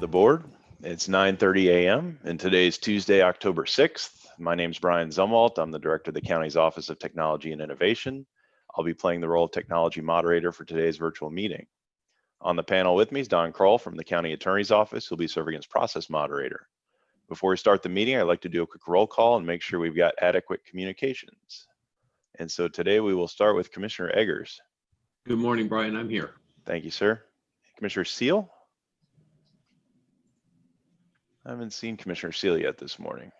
the board. It's 9:30 a.m. and today is Tuesday, October 6th. My name is Brian Zumwalt. I'm the director of the county's Office of Technology and Innovation. I'll be playing the role of technology moderator for today's virtual meeting. On the panel with me is Don Kroll from the county attorney's office, who'll be serving as process moderator. Before we start the meeting, I'd like to do a quick roll call and make sure we've got adequate communications. And so today we will start with Commissioner Eggers. Good morning, Brian. I'm here. Thank you, sir. Commissioner Seal? I haven't seen Commissioner Seal yet this morning.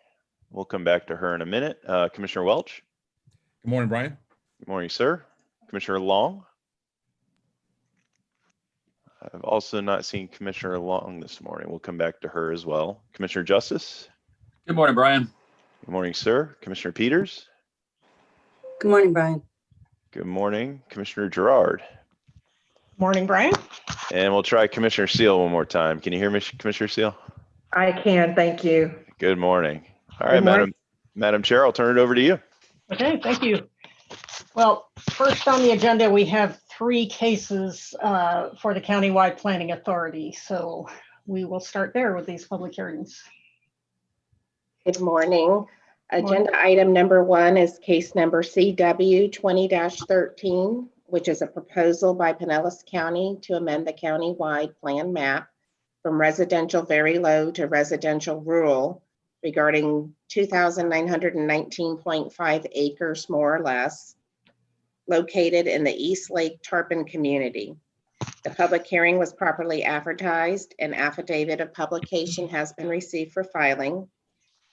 We'll come back to her in a minute. Commissioner Welch? Good morning, Brian. Good morning, sir. Commissioner Long? I've also not seen Commissioner Long this morning. We'll come back to her as well. Commissioner Justice? Good morning, Brian. Good morning, sir. Commissioner Peters? Good morning, Brian. Good morning. Commissioner Gerard? Morning, Brian. And we'll try Commissioner Seal one more time. Can you hear me, Commissioner Seal? I can, thank you. Good morning. All right, Good morning. Madam Chair, I'll turn it over to you. Okay, thank you. Well, first on the agenda, we have 3 cases for the Countywide Planning Authority. So we will start there with these public hearings. Good morning. Agenda item number 1 is case number CW 20-13, which is a proposal by Pinellas County to amend the countywide plan map from residential very low to residential rural regarding 2,919.5 acres, more or less, located in the East Lake Tarpon community. The public hearing was properly advertised. An affidavit of publication has been received for filing.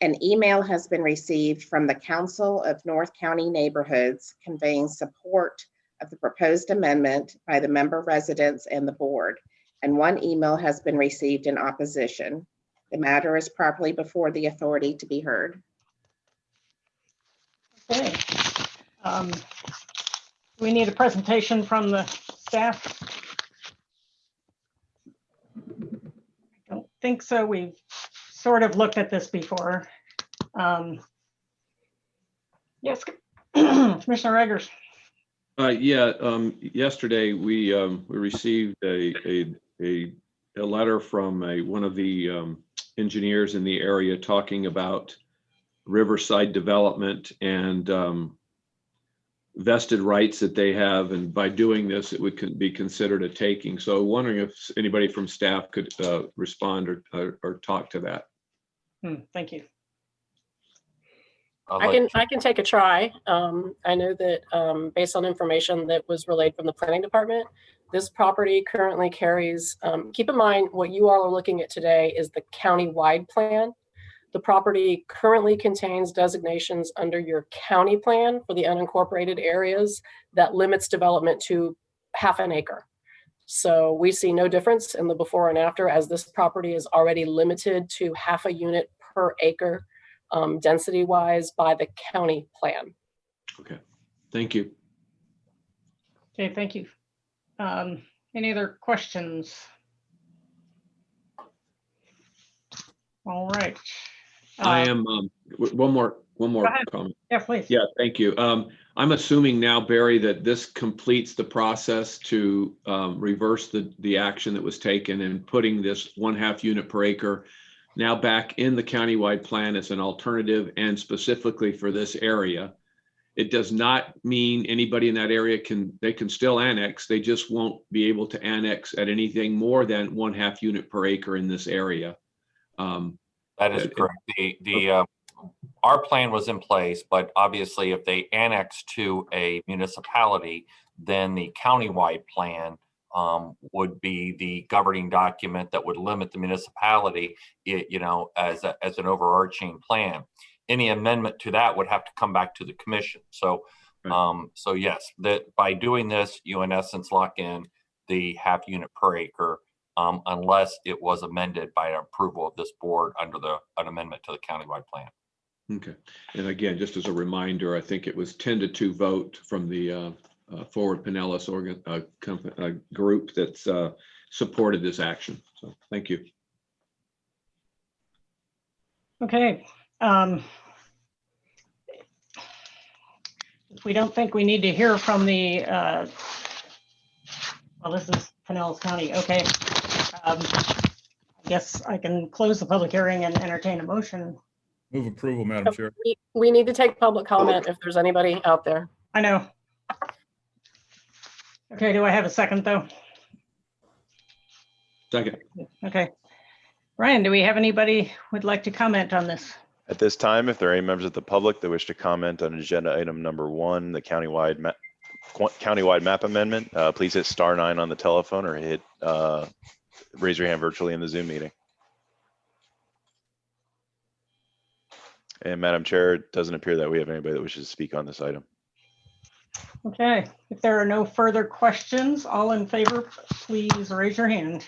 An email has been received from the Council of North County Neighborhoods conveying support of the proposed amendment by the member residents and the board, and 1 email has been received in opposition. The matter is properly before the authority to be heard. Okay. We need a presentation from the staff. I don't think so. We've sort of looked at this before. Yes, Commissioner Eggers. Yesterday we received a letter from one of the engineers in the area talking about riverside development and vested rights that they have, and by doing this, it would be considered a taking. So, wondering if anybody from staff could respond or talk to that. Thank you. I can take a try. I know that based on information that was relayed from the planning department, this property currently carries, keep in mind what you all are looking at today is the county-wide plan. The property currently contains designations under your county plan for the unincorporated areas that limits development to half an acre. So we see no difference in the before and after, as this property is already limited to half a unit per acre density wise by the county plan. Okay, thank you. Okay, thank you. Any other questions? All right. I am one more comment. Yeah, please. Yeah, thank you. I'm assuming now, Barry, that this completes the process to reverse the action that was taken and putting this 1/2 unit per acre now back in the countywide plan as an alternative and specifically for this area. It does not mean anybody in that area can still annex. They just won't be able to annex at anything more than 1/2 unit per acre in this area. That is correct. Our plan was in place, but obviously if they annex to a municipality, then the countywide plan would be the governing document that would limit the municipality, as an overarching plan. Any amendment to that would have to come back to the commission. So, so yes, that by doing this, you in essence lock in the 1/2 unit per acre, unless it was amended by approval of this board under an amendment to the countywide plan. Okay, and again, just as a reminder, I think it was 10-2 vote from the Forward Pinellas group that's supported this action. So thank you. Okay. We don't think we need to hear from the, well, this is Pinellas County. Okay. I Guess I can close the public hearing and entertain a motion. Move approval, Madam Chair. We need to take public comment if there's anybody out there. I know. Okay, do I have a second though? Second. Okay. Brian, do we have anybody who would like to comment on this? At this time, if there are any members of the public that wish to comment on agenda item number 1, the countywide map amendment, please hit *9 on the telephone or hit raise your hand virtually in the Zoom meeting. And Madam Chair, it doesn't appear that we have anybody that wishes to speak on this item. Okay, if there are no further questions, all in favor, please raise your hand.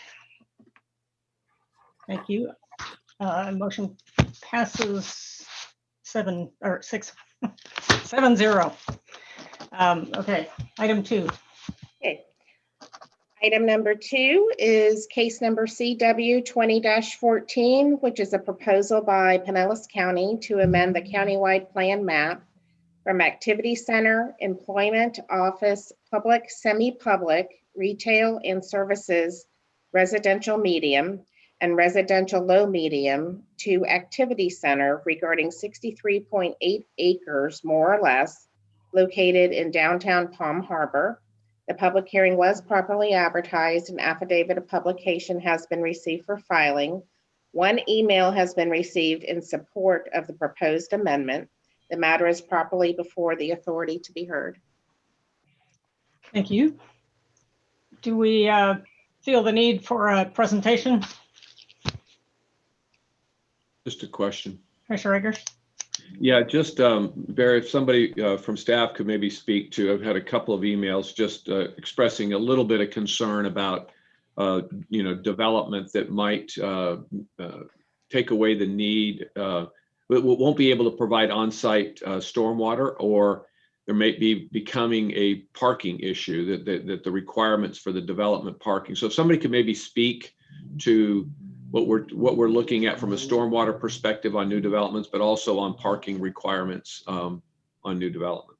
Thank you. Motion passes 7-0. Okay, item 2. Okay. Item number 2 is case number CW 20-14, which is a proposal by Pinellas County to amend the countywide plan map from activity center, employment, office, public, semi-public, retail and services, residential medium, and residential low medium to activity center regarding 63.8 acres, more or less, located in downtown Palm Harbor. The public hearing was properly advertised. An affidavit of publication has been received for filing. 1 email has been received in support of the proposed amendment. The matter is properly before the authority to be heard. Thank you. Do we feel the need for a presentation? Just a question. Commissioner Eggers? Yeah, just Barry, if somebody from staff could maybe speak to, I've had a couple of emails just expressing a little bit of concern about, development that might take away the need, won't be able to provide on-site stormwater, or there may be becoming a parking issue that the requirements for the development parking. So if somebody could maybe speak to what we're looking at from a stormwater perspective on new developments, but also on parking requirements on new development.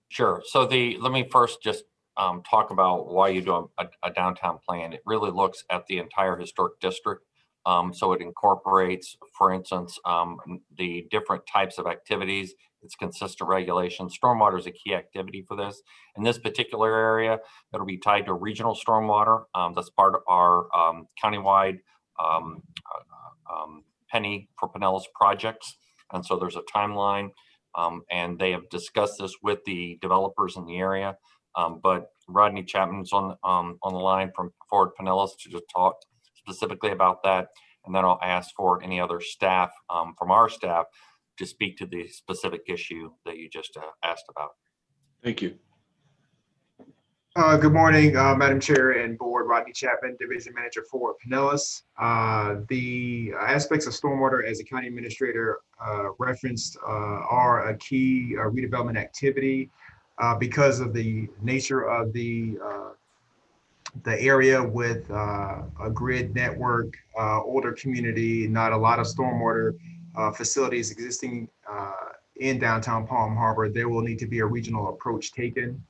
Sure. So let me first just talk about why you do a downtown plan. It really looks at the entire historic district. So it incorporates, for instance, the different types of activities. It's consistent regulation. Stormwater is a key activity for this. In this particular area, it'll be tied to regional stormwater. That's part of our countywide penny for Pinellas projects. And so there's a timeline, and they have discussed this with the developers in the area. But Rodney Chapman's on the line from Ford Pinellas to just talk specifically about that. And then I'll ask for any other staff from our staff to speak to the specific issue that you just asked about. Thank you. Good morning, Madam Chair and Board. Rodney Chapman, Division Manager for Pinellas. The aspects of stormwater, as the County Administrator referenced, are a key redevelopment activity because of the nature of the area with a grid network, older community, not a lot of stormwater facilities existing in downtown Palm Harbor. There will need to be a regional approach taken,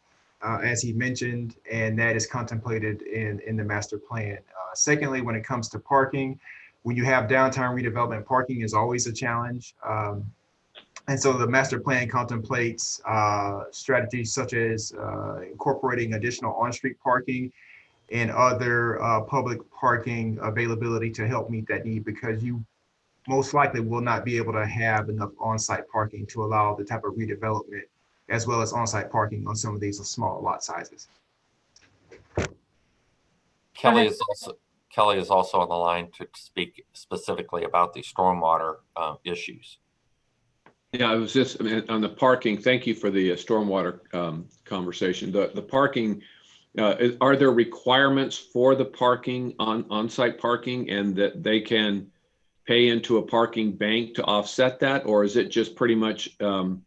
as he mentioned, and that is contemplated in the master plan. Secondly, when it comes to parking, when you have downtown redevelopment, parking is always a challenge. And so the master plan contemplates strategies such as incorporating additional on-street parking and other public parking availability to help meet that need, because you most likely will not be able to have enough on-site parking to allow the type of redevelopment, as well as on-site parking on some of these small lot sizes. Kelly is also on the line to speak specifically about the stormwater issues. Yeah, I was just on the parking. Thank you for the stormwater conversation. The parking, are there requirements for the parking on-site parking, and that they can pay into a parking bank to offset that, or is it just pretty much a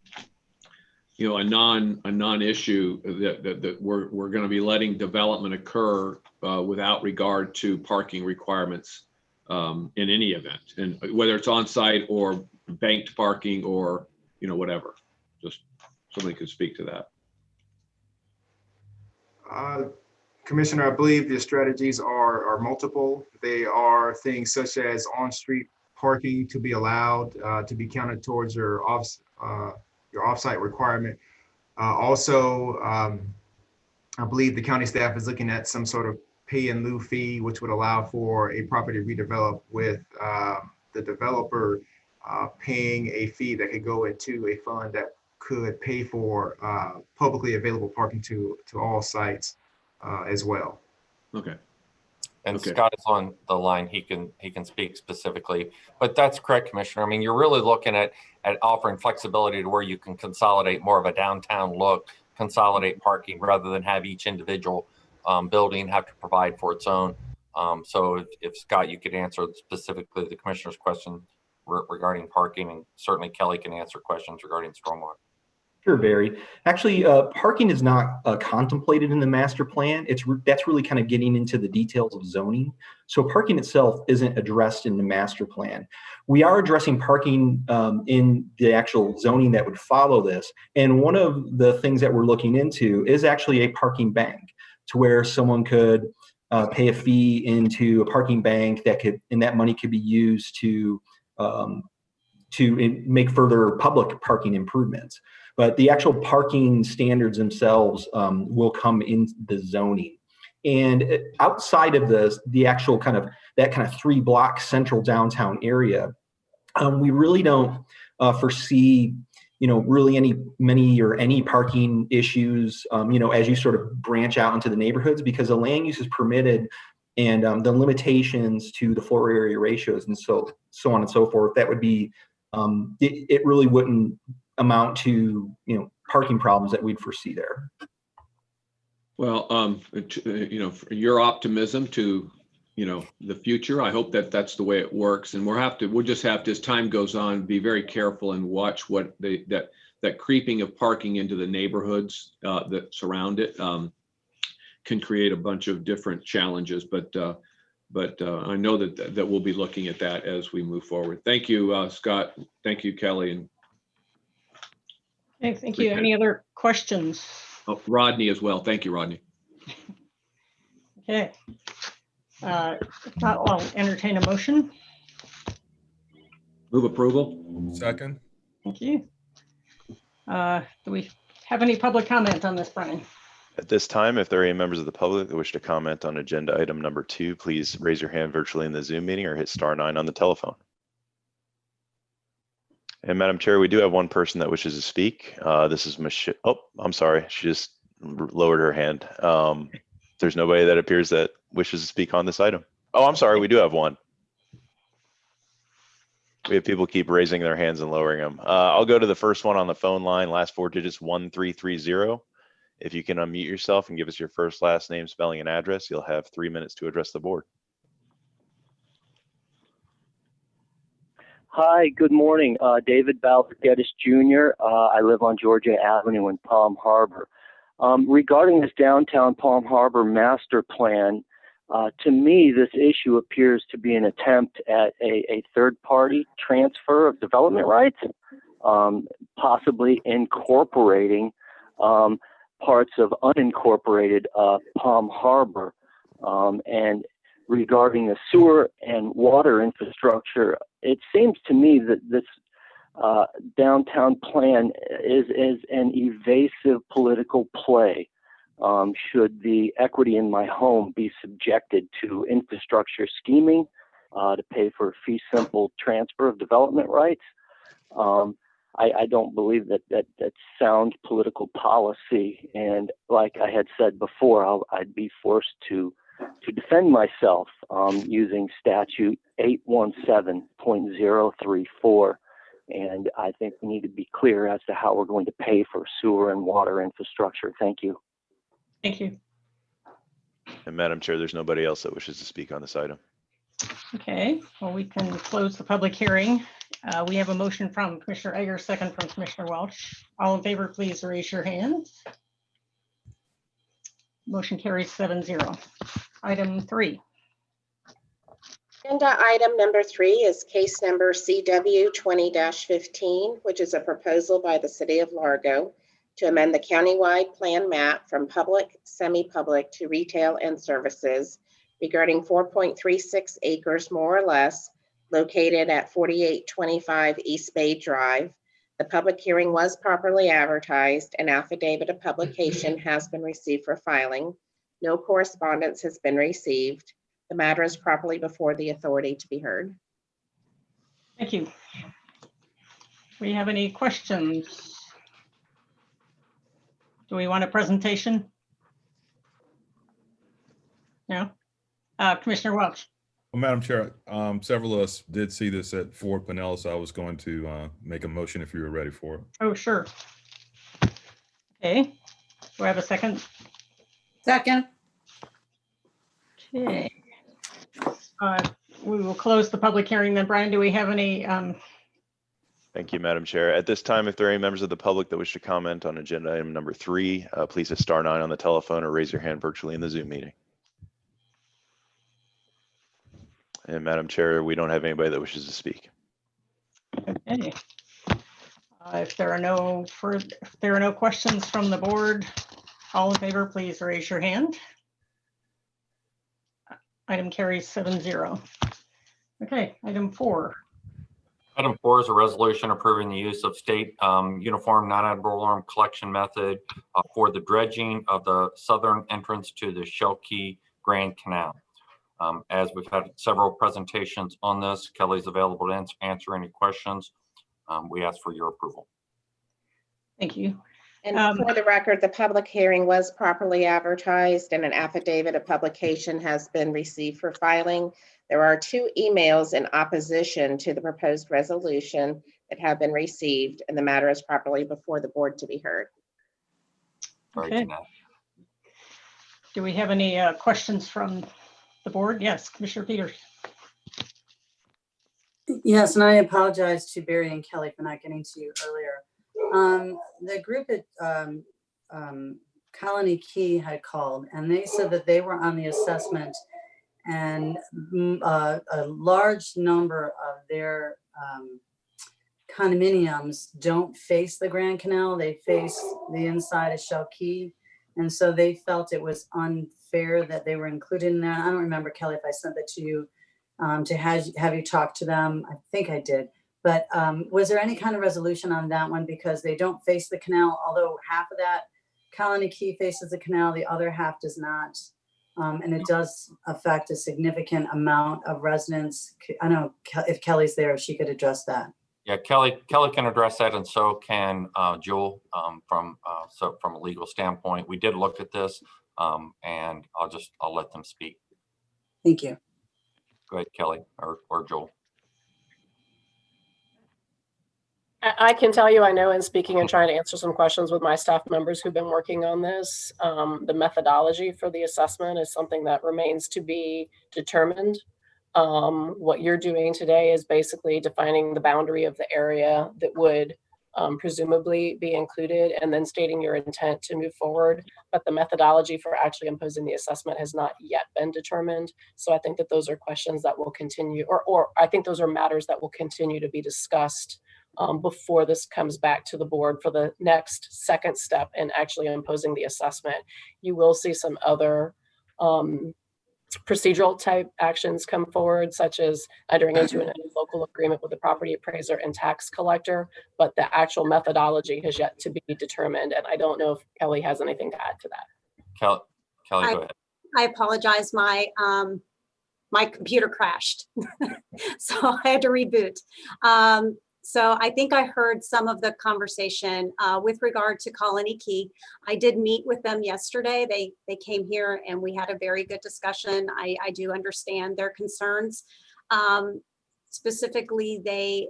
non-issue that we're going to be letting development occur without regard to parking requirements in any event, and whether it's on-site or banked parking or whatever? Just somebody could speak to that. Commissioner, I believe the strategies are multiple. They are things such as on-street parking to be allowed to be counted towards your off-site requirement. Also, I believe the county staff is looking at some sort of pay in lieu fee, which would allow for a property redevelop with the developer paying a fee that could go into a fund that could pay for publicly available parking to all sites as well. Okay. And Okay. Scott is on the line. He can speak specifically, but that's correct, Commissioner. I mean, you're really looking at offering flexibility to where you can consolidate more of a downtown look, consolidate parking rather than have each individual building have to provide for its own. So if Scott, you could answer specifically the Commissioner's question regarding parking, and certainly Kelly can answer questions regarding stormwater. Sure, Barry. Actually, parking is not contemplated in the master plan. That's really kind of getting into the details of zoning. So parking itself isn't addressed in the master plan. We are addressing parking in the actual zoning that would follow this. And one of the things that we're looking into is actually a parking bank, to where someone could pay a fee into a parking bank and that money could be used to make further public parking improvements. But the actual parking standards themselves will come in the zoning. And outside of the actual kind of 3-block central downtown area, we really don't foresee, really any parking issues, as you sort of branch out into the neighborhoods, because the land use is permitted and the limitations to the floor area ratios and so on and so forth, that would be, it really wouldn't amount to parking problems that we'd foresee there. Well, for your optimism to the future, I hope that that's the way it works, and we'll just have to, as time goes on, be very careful and watch what that creeping of parking into the neighborhoods that surround it can create a bunch of different challenges. But I know that we'll be looking at that as we move forward. Thank you, Scott. Thank you, Kelly. And Okay, thank you. Any other questions? Rodney as well. Thank you, Rodney. Okay. If not, I'll entertain a motion. Move approval. Second. Thank you. Do we have any public comment on this, Brian? At this time, if there are any members of the public that wish to comment on agenda item number 2, please raise your hand virtually in the Zoom meeting or hit *9 on the telephone. And Madam Chair, we do have one person that wishes to speak. This is Michelle. Oh, I'm sorry. She just lowered her hand. There's nobody that appears that wishes to speak on this item. Oh, I'm sorry. We do have one. We have people keep raising their hands and lowering them. I'll go to the first one on the phone line. Last 4 digits, 1330. If you can unmute yourself and give us your first, last name, spelling, and address, you'll have 3 minutes to address the board. Hi, good morning. David Baldergettis Jr. I live on Georgia Avenue in Palm Harbor. Regarding this downtown Palm Harbor master plan, to me, this issue appears to be an attempt at a third-party transfer of development rights, possibly incorporating parts of unincorporated Palm Harbor. And regarding the sewer and water infrastructure, it seems to me that this downtown plan is an evasive political play. Should the equity in my home be subjected to infrastructure scheming to pay for a fee simple transfer of development rights? I don't believe that sound political policy. And like I had said before, I'd be forced to defend myself using statute 817.034. And I think we need to be clear as to how we're going to pay for sewer and water infrastructure. Thank you. Thank you. And Madam Chair, there's nobody else that wishes to speak on this item. Okay, well, we can close the public hearing. We have a motion from Commissioner Egger, second from Commissioner Welch. All in favor, please raise your hands. Motion carries 7-0. Item 3. Agenda item number 3 is case number CW 20-15, which is a proposal by the City of Largo to amend the countywide plan map from public, semi-public to retail and services regarding 4.36 acres more or less located at 4825 East Bay Drive. The public hearing was properly advertised. An affidavit of publication has been received for filing. No correspondence has been received. The matter is properly before the authority to be heard. Thank you. Do we have any questions? Do we want a presentation? No? Commissioner Welch? Well, Madam Chair, several of us did see this at Fort Pinellas. I was going to make a motion if you were ready for it. Oh, sure. Okay. Do I have a second? Second. Okay. We will close the public hearing then. Brian, do we have any? Thank you, Madam Chair. At this time, if there are any members of the public that wish to comment on agenda item number 3, please hit *9 on the telephone or raise your hand virtually in the Zoom meeting. And Madam Chair, we don't have anybody that wishes to speak. Okay. If there are no questions from the board, all in favor, please raise your hand. Item carries 7-0. Okay, item 4. Item 4 is a resolution approving the use of state uniform non-ad valorem collection method for the dredging of the southern entrance to the Shell Key Grand Canal. As we've had several presentations on this, Kelly's available to answer any questions. We ask for your approval. Thank you. And for the record, the public hearing was properly advertised and an affidavit of publication has been received for filing. There are 2 emails in opposition to the proposed resolution that have been received, and the matter is properly before the board to be heard. Okay. Do we have any questions from the board? Yes, Commissioner Peters. Yes, and I apologize to Barry and Kelly for not getting to you earlier. The group at Colony Key had called and they said that they were on the assessment and a large number of their condominiums don't face the Grand Canal. They face the inside of Shell Key. And so they felt it was unfair that they were included in that. I don't remember, Kelly, if I sent that to you to have you talk to them. I think I did. But was there any kind of resolution on that one? Because they don't face the canal, although half of that Colony Key faces the canal, the other half does not. And it does affect a significant amount of residents. I don't know if Kelly's there, if she could address that. Yeah, Kelly can address that, and so can Jewel from a legal standpoint. We did look at this, and I'll let them speak. Thank you. Go ahead, Kelly or Jewel. I can tell you, I know in speaking and trying to answer some questions with my staff members who've been working on this, the methodology for the assessment is something that remains to be determined. What you're doing today is basically defining the boundary of the area that would presumably be included and then stating your intent to move forward. But the methodology for actually imposing the assessment has not yet been determined. So I think that those are questions that will continue, or I think those are matters that will continue to be discussed before this comes back to the board for the next second step in actually imposing the assessment. You will see some other procedural type actions come forward, such as entering into an local agreement with the property appraiser and tax collector, but the actual methodology has yet to be determined. And I don't know if Kelly has anything to add to that. Kelly, go ahead. I apologize. My computer crashed, so I had to reboot. So I think I heard some of the conversation with regard to Colony Key. I did meet with them yesterday. They came here and we had a very good discussion. I do understand their concerns. Specifically, they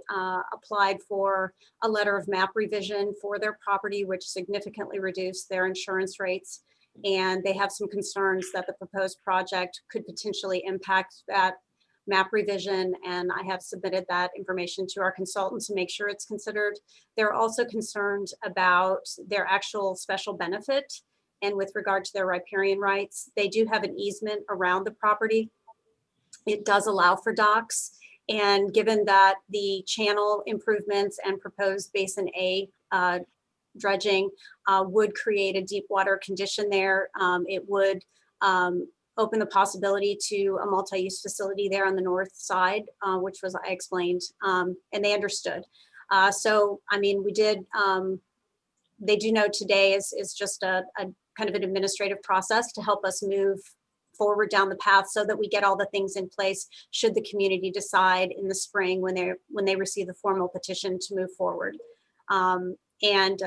applied for a letter of map revision for their property, which significantly reduced their insurance rates. And they have some concerns that the proposed project could potentially impact that map revision, and I have submitted that information to our consultant to make sure it's considered. They're also concerned about their actual special benefit, and with regard to their riparian rights, they do have an easement around the property. It does allow for docks, and given that the channel improvements and proposed Basin A dredging would create a deep water condition there. It would open the possibility to a multi-use facility there on the north side, which was, I explained, and they understood. So, I mean, we did, they do know today is just a kind of an administrative process to help us move forward down the path so that we get all the things in place should the community decide in the spring when they receive the formal petition to move forward. And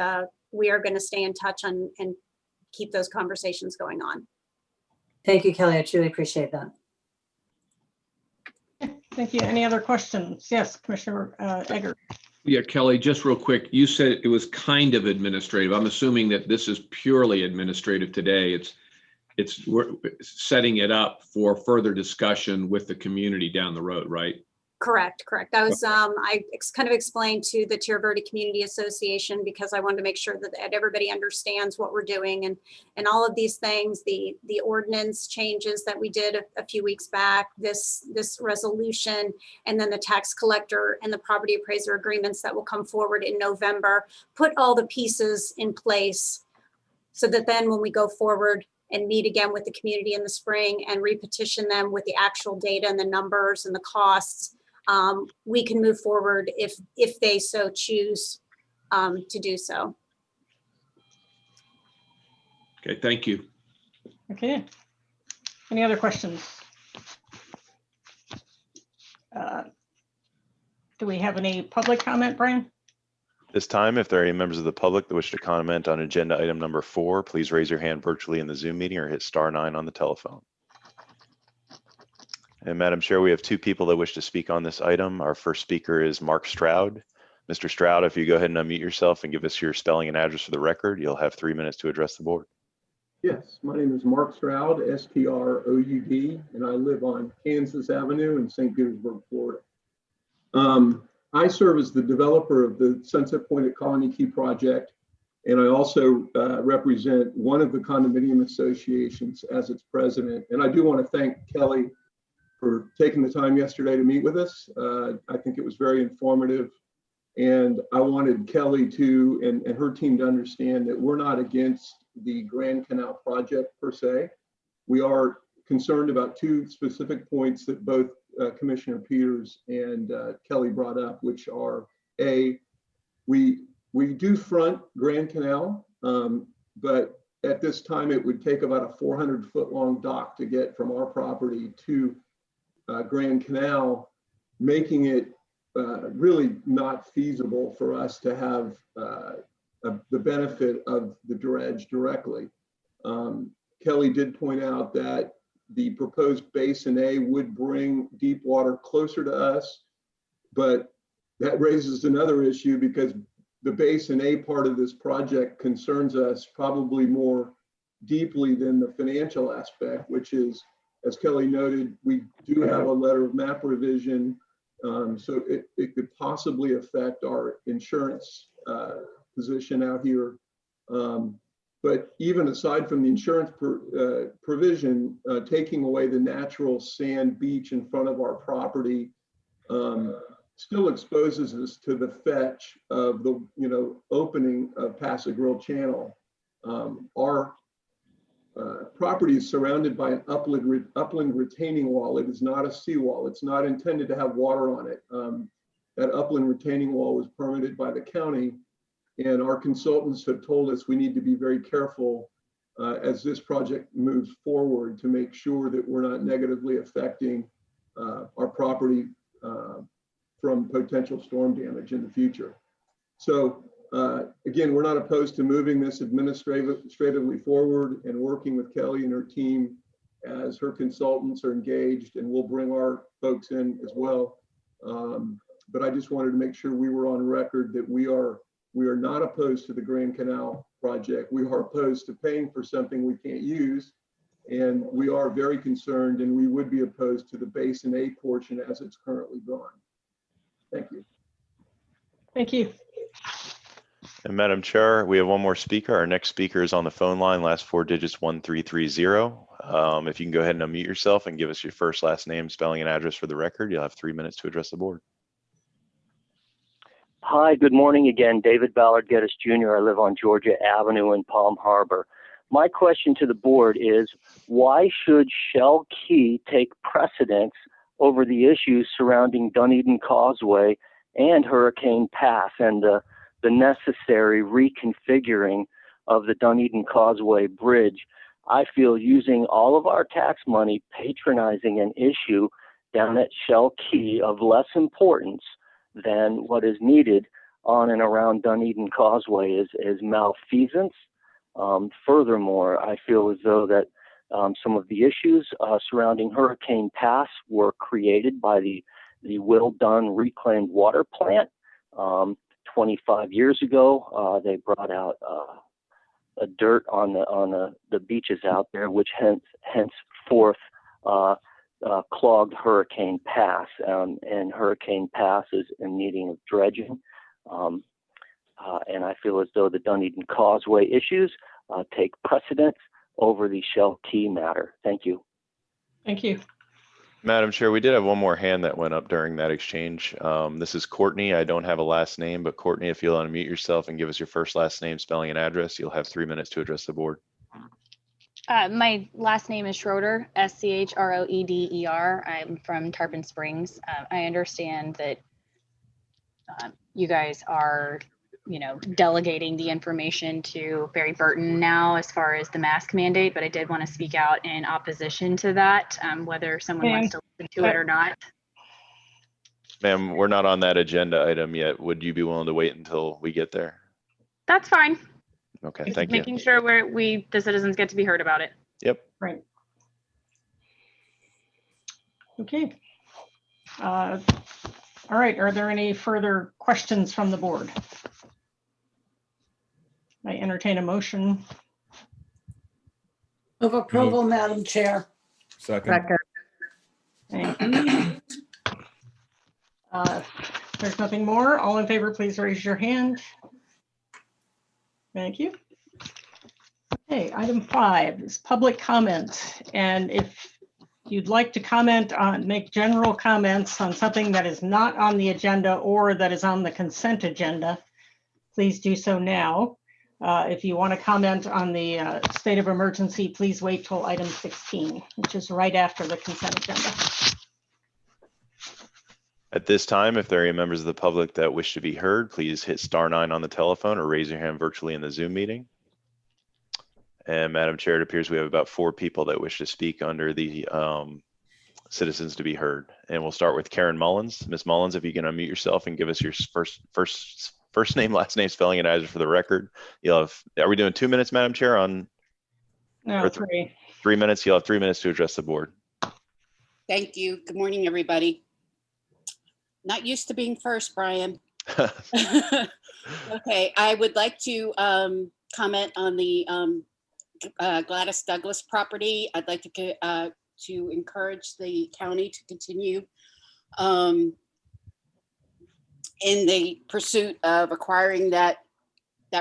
we are going to stay in touch and keep those conversations going on. Thank you, Kelly. I truly appreciate that. Thank you. Any other questions? Yes, Commissioner Egger. Yeah, Kelly, just real quick, you said it was kind of administrative. I'm assuming that this is purely administrative today. We're setting it up for further discussion with the community down the road, right? Correct. That was, I kind of explained to the Tierra Verde Community Association because I wanted to make sure that everybody understands what we're doing and all of these things, the ordinance changes that we did a few weeks back, this resolution, and then the tax collector and the property appraiser agreements that will come forward in November, put all the pieces in place so that then when we go forward and meet again with the community in the spring and repetition them with the actual data and the numbers and the costs, we can move forward if they so choose to do so. Okay, thank you. Okay. Any other questions? Do we have any public comment, Brian? This time, if there are any members of the public that wish to comment on agenda item number 4, please raise your hand virtually in the Zoom meeting or hit *9 on the telephone. And Madam Chair, we have 2 people that wish to speak on this item. Our first speaker is Mark Stroud. Mr. Stroud, if you go ahead and unmute yourself and give us your spelling and address for the record, you'll have 3 minutes to address the board. Yes, my name is Mark Stroud, S-T-R-O-U-D, and I live on Kansas Avenue in St. Petersburg, Florida. I serve as the developer of the Sunset Point at Colony Key project, and I also represent one of the condominium associations as its president. And I do want to thank Kelly for taking the time yesterday to meet with us. I think it was very informative. And I wanted Kelly to, and her team to understand that we're not against the Grand Canal project per se. We are concerned about 2 specific points that both Commissioner Peters and Kelly brought up, which are A, we do front Grand Canal, but at this time it would take about a 400-foot long dock to get from our property to Grand Canal, making it really not feasible for us to have the benefit of the dredge directly. Kelly did point out that the proposed Basin A would bring deep water closer to us, but that raises another issue because the Basin A part of this project concerns us probably more deeply than the financial aspect, which is, as Kelly noted, we do have a letter of map revision, so it could possibly affect our insurance position out here. But even aside from the insurance provision, taking away the natural sand beach in front of our property still exposes us to the fetch of the opening of Paso Grill Channel. Our property is surrounded by an upland retaining wall. It is not a seawall. It's not intended to have water on it. That upland retaining wall was permitted by the county. And our consultants have told us we need to be very careful as this project moves forward to make sure that we're not negatively affecting our property from potential storm damage in the future. So again, we're not opposed to moving this administratively forward and working with Kelly and her team as her consultants are engaged, and we'll bring our folks in as well. But I just wanted to make sure we were on record that we are not opposed to the Grand Canal project. We are opposed to paying for something we can't use. And we are very concerned, and we would be opposed to the Basin A portion as it's currently drawn. Thank you. Thank you. And Madam Chair, we have one more speaker. Our next speaker is on the phone line, last 4 digits 1330. If you can go ahead and unmute yourself and give us your first, last name, spelling, and address for the record, you'll have 3 minutes to address the board. Hi, good morning again. David Ballard Geddes Jr. I live on Georgia Avenue in Palm Harbor. My question to the board is, why should Shell Key take precedence over the issues surrounding Dunedin Causeway and Hurricane Pass and the necessary reconfiguring of the Dunedin Causeway Bridge? I feel using all of our tax money patronizing an issue down at Shell Key of less importance than what is needed on and around Dunedin Causeway is malfeasance. Furthermore, I feel as though that some of the issues surrounding Hurricane Pass were created by the Will Dunn Reclaimed Water Plant. 25 years ago, they brought out a dirt on the beaches out there, which henceforth clogged Hurricane Pass, and Hurricane Pass is in needing of dredging. And I feel as though the Dunedin Causeway issues take precedence over the Shell Key matter. Thank you. Thank you. Madam Chair, we did have one more hand that went up during that exchange. This is Courtney. I don't have a last name, but Courtney, if you'll unmute yourself and give us your first, last name, spelling, and address, you'll have 3 minutes to address the board. My last name is Schroeder, Schroeder. I'm from Tarpon Springs. I understand that you guys are, delegating the information to Barry Burton now as far as the mask mandate, but I did want to speak out in opposition to that, whether someone wants to listen to it or not. Ma'am, we're not on that agenda item yet. Would you be willing to wait until we get there? That's fine. Okay, thank you. Making sure the citizens get to be heard about it. Yep. Right. Okay. All right. Are there any further questions from the board? I entertain a motion. Of approval, Madam Chair. Second. Thank you. There's nothing more. All in favor, please raise your hand. Thank you. Okay, item 5 is public comment. And if you'd like to make general comments on something that is not on the agenda or that is on the consent agenda, please do so now. If you want to comment on the state of emergency, please wait till item 16, which is right after the consent agenda. At this time, if there are any members of the public that wish to be heard, please hit *9 on the telephone or raise your hand virtually in the Zoom meeting. And Madam Chair, it appears we have about 4 people that wish to speak under the citizens to be heard. And we'll start with Karen Mullins. Ms. Mullins, if you can unmute yourself and give us your first name, last name, spelling, and address for the record. You'll have, are we doing 2 minutes, Madam Chair? No, 3. 3 minutes. You'll have 3 minutes to address the board. Thank you. Good morning, everybody. Not used to being first, Brian. Okay, I would like to comment on the Gladys Douglas property. I'd like to encourage the county to continue in the pursuit of acquiring that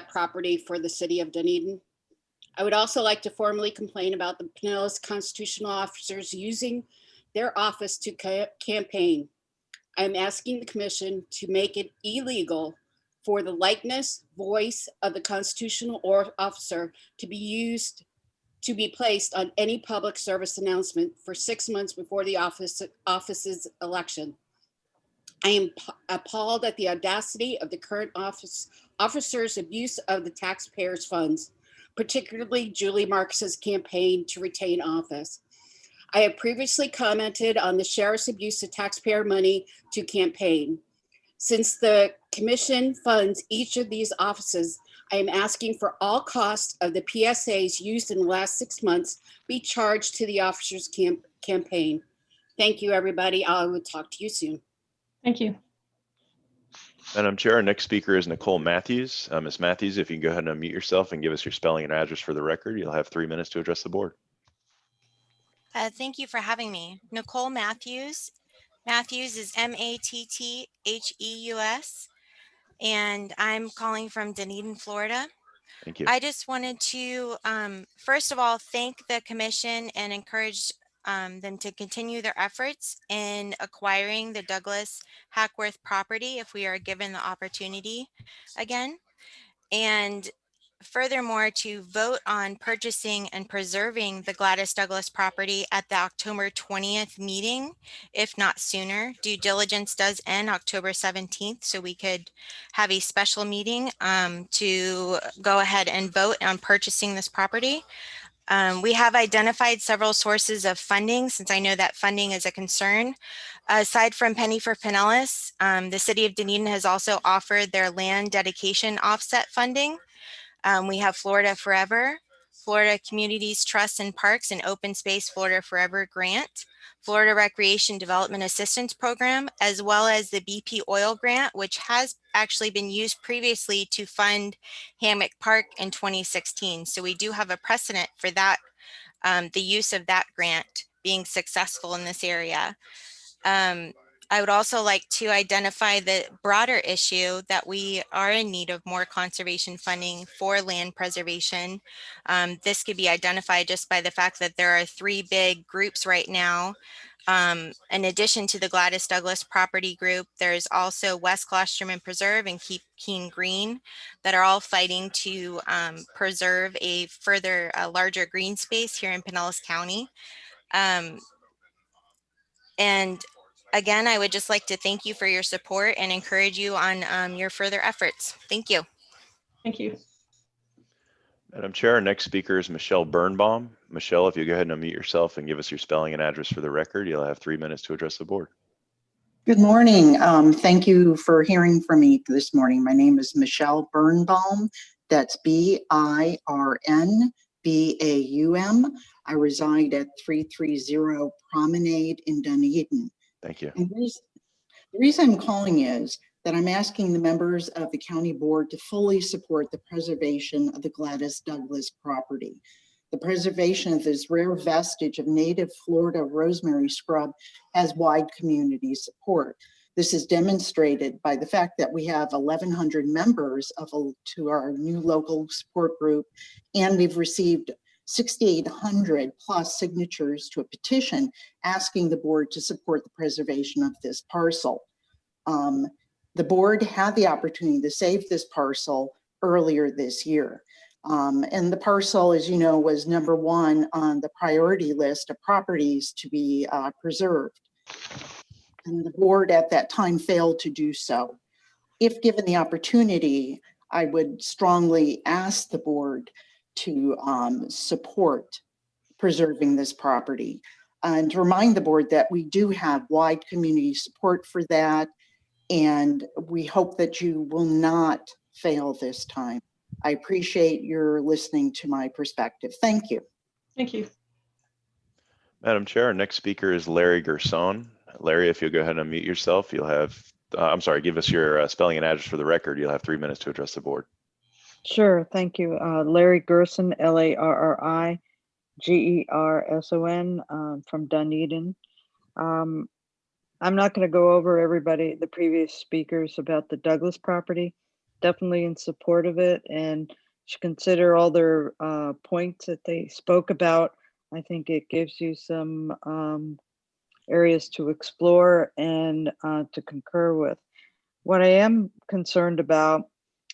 property for the city of Dunedin. I would also like to formally complain about the Pinellas constitutional officers using their office to campaign. I'm asking the commission to make it illegal for the likeness, voice of the constitutional officer to be placed on any public service announcement for 6 months before the office's election. I am appalled at the audacity of the current officers' abuse of the taxpayers' funds, particularly Julie Marx's campaign to retain office. I have previously commented on the sheriff's abuse of taxpayer money to campaign. Since the commission funds each of these offices, I am asking for all costs of the PSAs used in the last 6 months be charged to the officers' campaign. Thank you, everybody. I will talk to you soon. Thank you. Madam Chair, our next speaker is Nicole Matthews. Ms. Matthews, if you can go ahead and unmute yourself and give us your spelling and address for the record, you'll have 3 minutes to address the board. Thank you for having me. Nicole Matthews. Matthews is Mattheus, and I'm calling from Dunedin, Florida. Thank you. I just wanted to, first of all, thank the commission and encourage them to continue their efforts in acquiring the Douglas Hackworth property if we are given the opportunity again. And furthermore, to vote on purchasing and preserving the Gladys Douglas property at the October 20th meeting, if not sooner. Due diligence does end October 17th, so we could have a special meeting to go ahead and vote on purchasing this property. We have identified several sources of funding, since I know that funding is a concern. Aside from Penny for Pinellas, the city of Dunedin has also offered their land dedication offset funding. We have Florida Forever, Florida Communities Trust and Parks and Open Space Florida Forever Grant, Florida Recreation Development Assistance Program, as well as the BP Oil Grant, which has actually been used previously to fund Hammock Park in 2016. So we do have a precedent for that, the use of that grant being successful in this area. I would also like to identify the broader issue that we are in need of more conservation funding for land preservation. This could be identified just by the fact that there are 3 big groups right now. In addition to the Gladys Douglas property group, there's also West Klosterman Preserve and Keep Keene Green that are all fighting to preserve a larger green space here in Pinellas County. And again, I would just like to thank you for your support and encourage you on your further efforts. Thank you. Thank you. Madam Chair, our next speaker is Michelle Birnbaum. Michelle, if you go ahead and unmute yourself and give us your spelling and address for the record, you'll have 3 minutes to address the board. Good morning. Thank you for hearing from me this morning. My name is Michelle Birnbaum. That's BIRNBAUM. I reside at 330 Promenade in Dunedin. Thank you. And the reason I'm calling is that I'm asking the members of the county board to fully support the preservation of the Gladys Douglas property. The preservation of this rare vestige of native Florida rosemary scrub has wide community support. This is demonstrated by the fact that we have 1,100 members to our new local support group, and we've received 6,800 plus signatures to a petition asking the board to support the preservation of this parcel. The board had the opportunity to save this parcel earlier this year. And the parcel, as you know, was #1 on the priority list of properties to be preserved. And the board at that time failed to do so. If given the opportunity, I would strongly ask the board to support preserving this property. And to remind the board that we do have wide community support for that. And we hope that you will not fail this time. I appreciate your listening to my perspective. Thank you. Thank you. Madam Chair, our next speaker is Larry Gerson. Larry, if you'll go ahead and unmute yourself, you'll have, give us your spelling and address for the record. You'll have 3 minutes to address the board. Sure, thank you. Larry Gerson, LARRIGERSON, from Dunedin. I'm not going to go over the previous speakers about the Douglas property. Definitely in support of it, and should consider all their points that they spoke about. I think it gives you some areas to explore and to concur with. What I am concerned about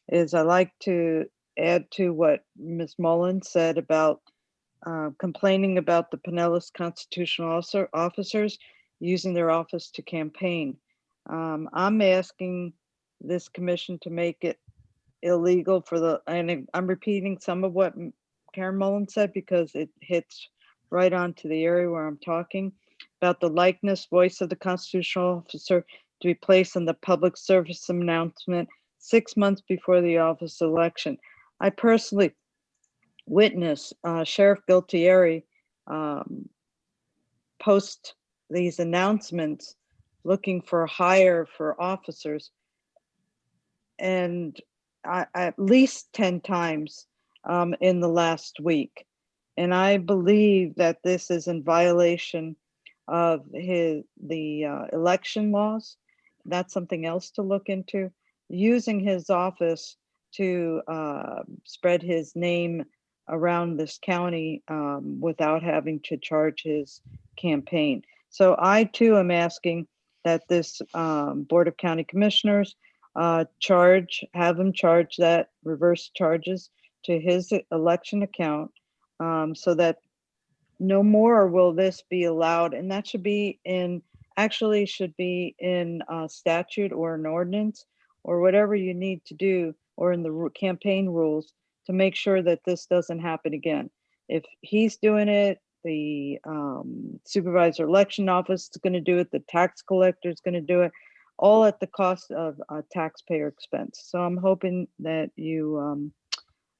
is I like to add to what Ms. Mullins said about complaining about the Pinellas constitutional officers using their office to campaign. I'm asking this commission to make it illegal and I'm repeating some of what Karen Mullins said because it hits right onto the area where I'm talking about the likeness voice of the constitutional officer to be placed in the public service announcement 6 months before the office election. I personally witnessed Sheriff Gualtieri post these announcements looking for hire for officers, and at least 10 times in the last week. And I believe that this is in violation of the election laws. That's something else to look into. Using his office to spread his name around this county without having to charge his campaign. So I too am asking that this Board of County Commissioners have them charge that reverse charges to his election account so that no more will this be allowed. And that should be in statute or an ordinance or whatever you need to do, or in the campaign rules, to make sure that this doesn't happen again. If he's doing it, the supervisor election office is going to do it, the tax collector is going to do it, all at the cost of taxpayer expense. So I'm hoping that you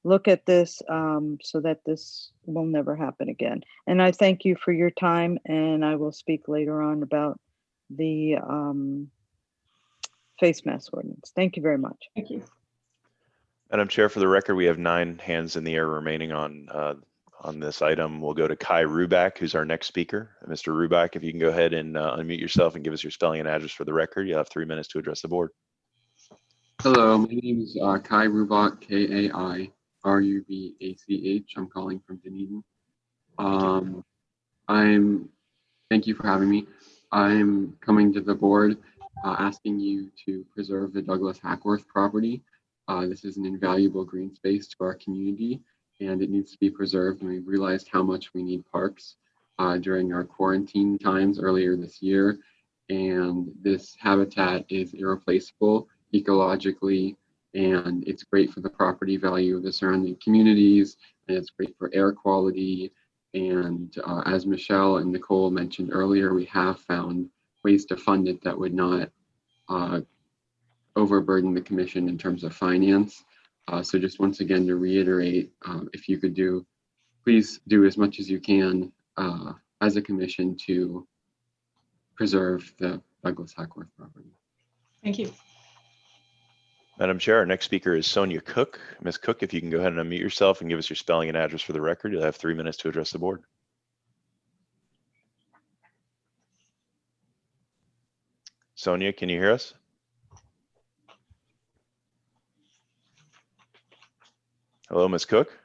look at this so that this will never happen again. And I thank you for your time, and I will speak later on about the face mask ordinance. Thank you very much. Thank you. Madam Chair, for the record, we have 9 hands in the air remaining on this item. We'll go to Kai Rubak, who's our next speaker. Mr. Rubak, if you can go ahead and unmute yourself and give us your spelling and address for the record. You'll have 3 minutes to address the board. Hello, my name is Kai Rubak, Kairubach. I'm calling from Dunedin. Thank you for having me. I'm coming to the board asking you to preserve the Douglas Hackworth property. This is an invaluable green space to our community, and it needs to be preserved. And we realized how much we need parks during our quarantine times earlier this year. And this habitat is irreplaceable ecologically, and it's great for the property value of the surrounding communities, and it's great for air quality. And as Michelle and Nicole mentioned earlier, we have found ways to fund it that would not overburden the commission in terms of finance. So just once again to reiterate, if you could please do as much as you can as a commission to preserve the Douglas Hackworth property. Thank you. Madam Chair, our next speaker is Sonia Cook. Ms. Cook, if you can go ahead and unmute yourself and give us your spelling and address for the record, you'll have 3 minutes to address the board. Sonia, can you hear us? Hello, Ms. Cook.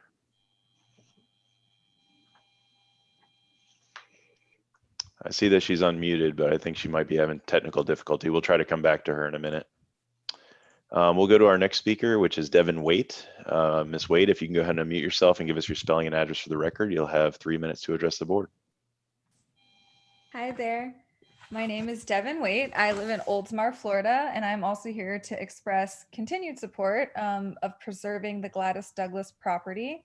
I see that she's unmuted, but I think she might be having technical difficulty. We'll try to come back to her in a minute. We'll go to our next speaker, which is Devin Waite. Ms. Waite, if you can go ahead and unmute yourself and give us your spelling and address for the record, you'll have 3 minutes to address the board. Hi there. My name is Devin Waite. I live in Oldsmar, Florida, and I'm also here to express continued support of preserving the Gladys Douglas property.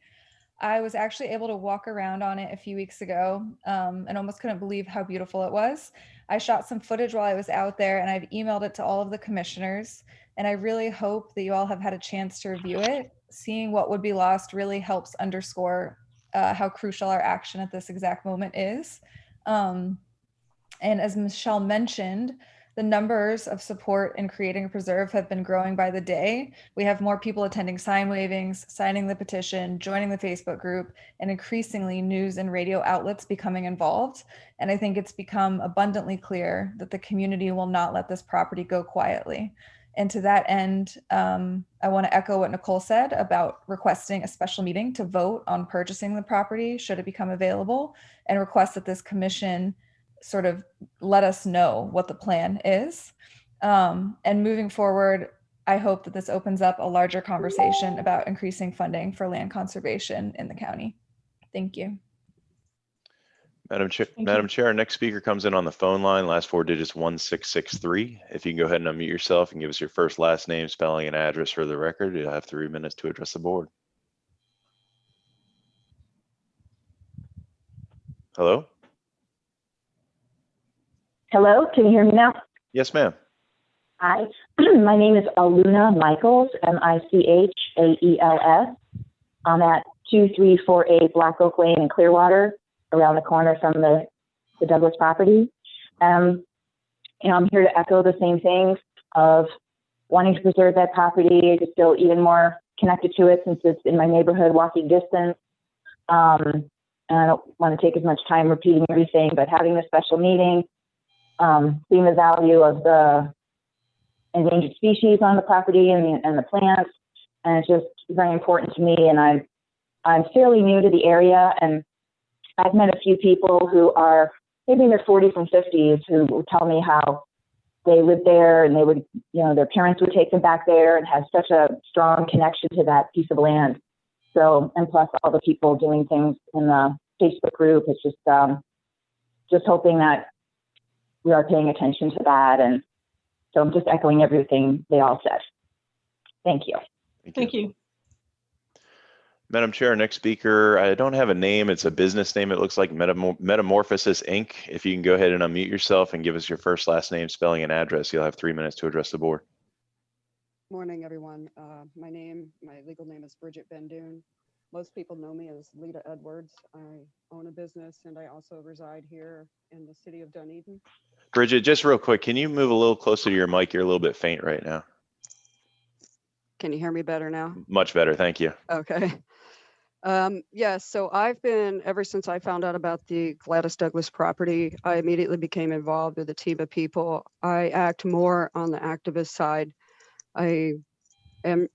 I was actually able to walk around on it a few weeks ago and almost couldn't believe how beautiful it was. I shot some footage while I was out there, and I've emailed it to all of the commissioners, and I really hope that you all have had a chance to review it. Seeing what would be lost really helps underscore how crucial our action at this exact moment is. And as Michelle mentioned, the numbers of support in creating a preserve have been growing by the day. We have more people attending sign wavings, signing the petition, joining the Facebook group, and increasingly news and radio outlets becoming involved. And I think it's become abundantly clear that the community will not let this property go quietly. And to that end, I want to echo what Nicole said about requesting a special meeting to vote on purchasing the property should it become available, and request that this commission sort of let us know what the plan is. And moving forward, I hope that this opens up a larger conversation about increasing funding for land conservation in the county. Thank you. Madam Chair, our next speaker comes in on the phone line, last 4 digits 1663. If you can go ahead and unmute yourself and give us your first, last name, spelling, and address for the record, you'll have 3 minutes to address the board. Hello? Hello, can you hear me now? Yes, ma'am. Hi, my name is Aluna Michaels, Michaels. I'm at 2348 Black Oak Lane in Clearwater, around the corner from the Douglas property. I'm here to echo the same things of wanting to preserve that property, to feel even more connected to it since it's in my neighborhood, walking distance. And I don't want to take as much time repeating everything, but having a special meeting, seeing the value of the endangered species on the property and the plants, and it's just very important to me. And I I'm fairly new to the area, and I've met a few people who are maybe in their 40s and 50s who will tell me how they lived there and they would, their parents would take them back there and have such a strong connection to that piece of land. So, and plus all the people doing things in the Facebook group, it's just hoping that we are paying attention to that. And so I'm just echoing everything they all said. Thank you. Thank you. Madam Chair, next speaker, I don't have a name. It's a business name. It looks like Metamorphosis Inc. If you can go ahead and unmute yourself and give us your first, last name, spelling, and address, you'll have 3 minutes to address the board. Morning, everyone. My legal name is Bridget Bendoon. Most people know me as Lita Edwards. I own a business and I also reside here in the city of Dunedin. Bridget, just real quick, can you move a little closer to your mic? You're a little bit faint right now. Can you hear me better now? Much better, thank you. Okay. Yes, so I've been, ever since I found out about the Gladys Douglas property, I immediately became involved with a team of people. I act more on the activist side. I am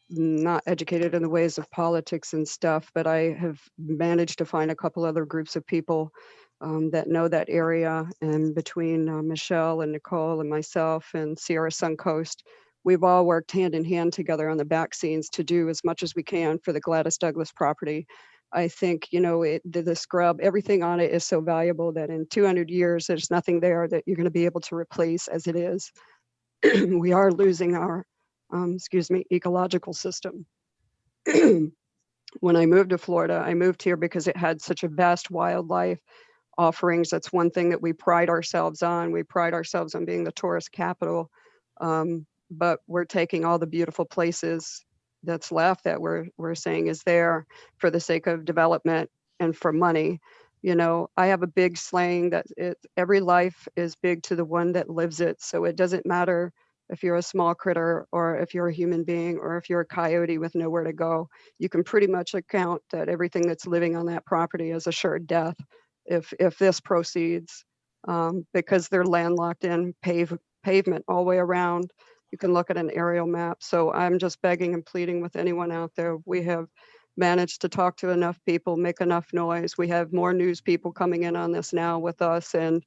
not educated in the ways of politics and stuff, but I have managed to find a couple other groups of people that know that area. And between Michelle and Nicole and myself and Sierra Suncoast, we've all worked hand in hand together on the back scenes to do as much as we can for the Gladys Douglas property. I think, the scrub, everything on it is so valuable that in 200 years, there's nothing there that you're going to be able to replace as it is. We are losing our, ecological system. When I moved to Florida, I moved here because it had such a vast wildlife offerings. That's one thing that we pride ourselves on. We pride ourselves on being the tourist capital. But we're taking all the beautiful places that's left that we're saying is there for the sake of development and for money. I have a big slang that every life is big to the one that lives it. So it doesn't matter if you're a small critter or if you're a human being or if you're a coyote with nowhere to go. You can pretty much account that everything that's living on that property is assured death if this proceeds, because they're landlocked in pavement all the way around. You can look at an aerial map. So I'm just begging and pleading with anyone out there. We have managed to talk to enough people, make enough noise. We have more news people coming in on this now with us, and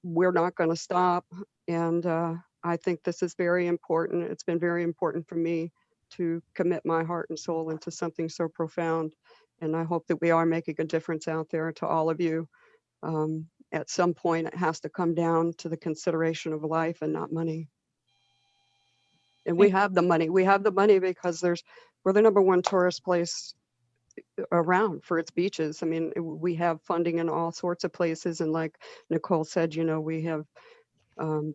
we're not going to stop. And I think this is very important. It's been very important for me to commit my heart and soul into something so profound. And I hope that we are making a difference out there to all of you. At some point, it has to come down to the consideration of life and not money. And we have the money. We have the money because we're the #1 tourist place around for its beaches. I mean, we have funding in all sorts of places. And like Nicole said, we have,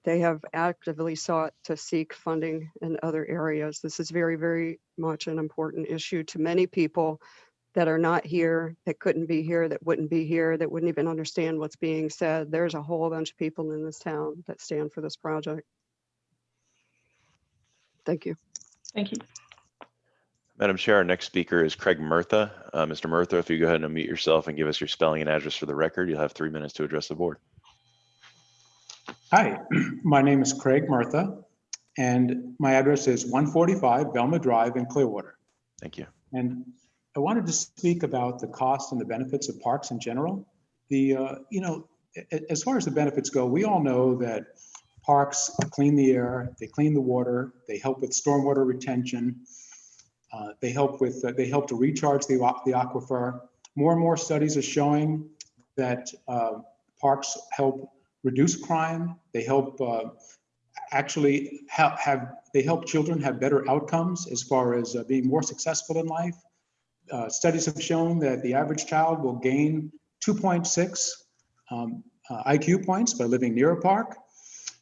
they have actively sought to seek funding in other areas. This is very, very much an important issue to many people that are not here, that couldn't be here, that wouldn't be here, that wouldn't even understand what's being said. There's a whole bunch of people in this town that stand for this project. Thank you. Thank you. Madam Chair, our next speaker is Craig Murtha. Mr. Murtha, if you go ahead and unmute yourself and give us your spelling and address for the record, you'll have 3 minutes to address the board. Hi, my name is Craig Murtha, and my address is 145 Velma Drive in Clearwater. Thank you. And I wanted to speak about the costs and the benefits of parks in general. As far as the benefits go, we all know that parks clean the air, they clean the water, they help with stormwater retention, they help to recharge the aquifer. More and more studies are showing that parks help reduce crime. They help they help children have better outcomes as far as being more successful in life. Studies have shown that the average child will gain 2.6 IQ points by living near a park.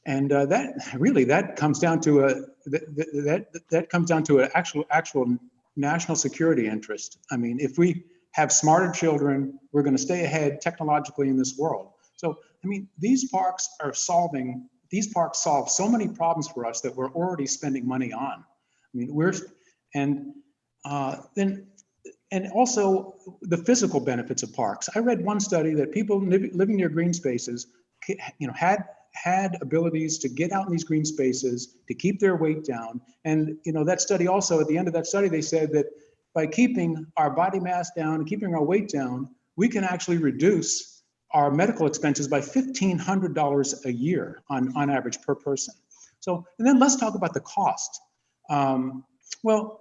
And that comes down to an actual national security interest. I mean, if we have smarter children, we're going to stay ahead technologically in this world. So, I mean, these parks solve so many problems for us that we're already spending money on. I mean, and also the physical benefits of parks. I read one study that people living near green spaces, had abilities to get out in these green spaces, to keep their weight down. And, that study also, at the end of that study, they said that by keeping our body mass down and keeping our weight down, we can actually reduce our medical expenses by $1,500 a year on average per person. So, and then let's talk about the cost. Well,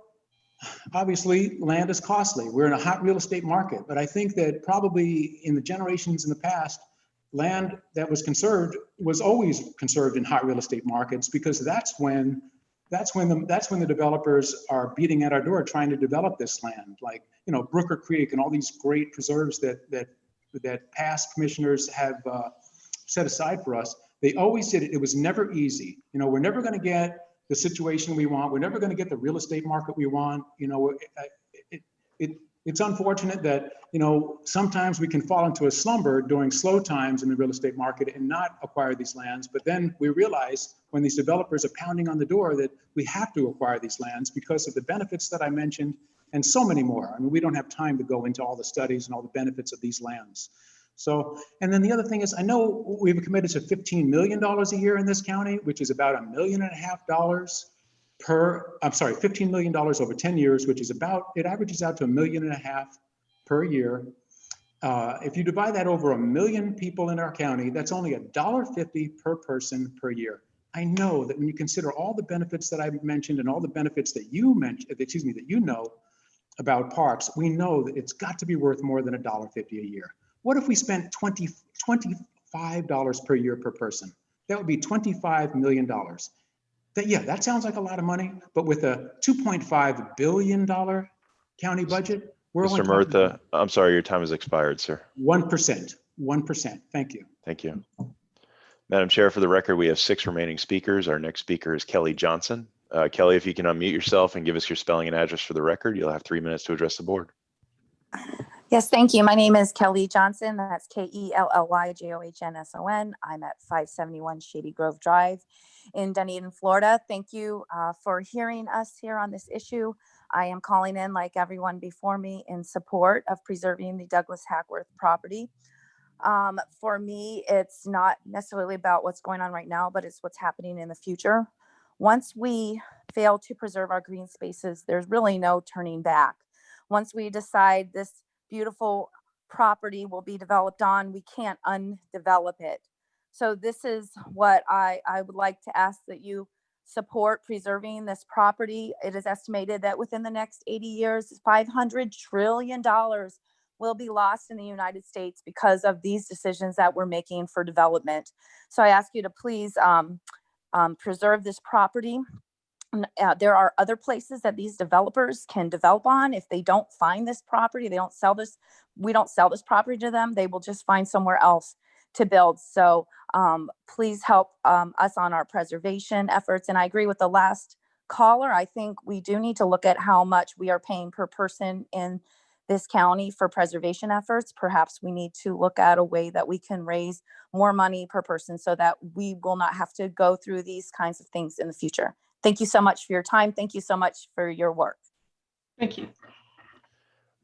obviously land is costly. We're in a hot real estate market, but I think that probably in the generations in the past, land that was conserved was always conserved in hot real estate markets, because that's when the developers are beating at our door trying to develop this land, like, you know, Brooker Creek and all these great preserves that past commissioners have set aside for us. They always did it. It was never easy. You know, we're never going to get the situation we want. We're never going to get the real estate market we want. You know, it's unfortunate that, you know, sometimes we can fall into a slumber during slow times in the real estate market and not acquire these lands. But then we realize when these developers are pounding on the door that we have to acquire these lands because of the benefits that I mentioned and so many more. I mean, we don't have time to go into all the studies and all the benefits of these lands. So, and then the other thing is, I know we've committed to $15 million a year in this county, which is about $1.5 million per, I'm sorry, $15 million over 10 years, which is about, it averages out to $1.5 million per year. If you divide that over 1 million people in our county, that's only $1.50 per person per year. I know that when you consider all the benefits that I mentioned and all the benefits that you mentioned, excuse me, that you know about parks, we know that it's got to be worth more than $1.50 a year. What if we spent $25 per year per person? That would be $25 million. That sounds like a lot of money, but with a $2.5 billion county budget, we're Mr. Murtha, I'm sorry, your time has expired, sir. 1%. Thank you. Thank you. Madam Chair, for the record, we have 6 remaining speakers. Our next speaker is Kelly Johnson. Kelly, if you can unmute yourself and give us your spelling and address for the record, you'll have 3 minutes to address the board. Yes, thank you. My name is Kelly Johnson. That's KELLYJOHNSON. I'm at 571 Shady Grove Drive in Dunedin, Florida. Thank you for hearing us here on this issue. I am calling in, like everyone before me, in support of preserving the Douglas Hackworth property. For me, it's not necessarily about what's going on right now, but it's what's happening in the future. Once we fail to preserve our green spaces, there's really no turning back. Once we decide this beautiful property will be developed on, we can't undevelop it. So this is what I would like to ask, that you support preserving this property. It is estimated that within the next 80 years, $500 trillion will be lost in the United States because of these decisions that we're making for development. So I ask you to please preserve this property. There are other places that these developers can develop on. If they don't find this property, they don't sell this, we don't sell this property to them, they will just find somewhere else to build. So please help us on our preservation efforts. And I agree with the last caller. I think we do need to look at how much we are paying per person in this county for preservation efforts. Perhaps we need to look at a way that we can raise more money per person so that we will not have to go through these kinds of things in the future. Thank you so much for your time. Thank you so much for your work. Thank you.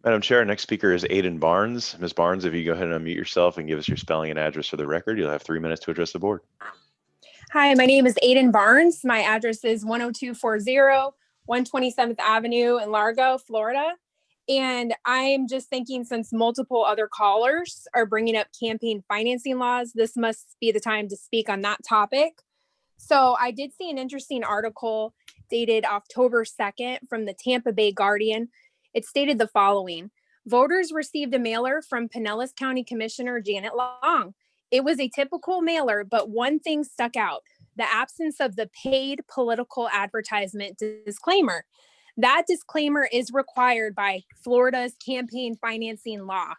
Madam Chair, next speaker is Aiden Barnes. Ms. Barnes, if you go ahead and unmute yourself and give us your spelling and address for the record, you'll have 3 minutes to address the board. Hi, my name is Aiden Barnes. My address is 10240 127th Avenue in Largo, Florida. And I'm just thinking, since multiple other callers are bringing up campaign financing laws, this must be the time to speak on that topic. So I did see an interesting article dated October 2nd from the Tampa Bay Guardian. It stated the following: voters received a mailer from Pinellas County Commissioner Janet Long. It was a typical mailer, but one thing stuck out: the absence of the paid political advertisement disclaimer. That disclaimer is required by Florida's campaign financing law.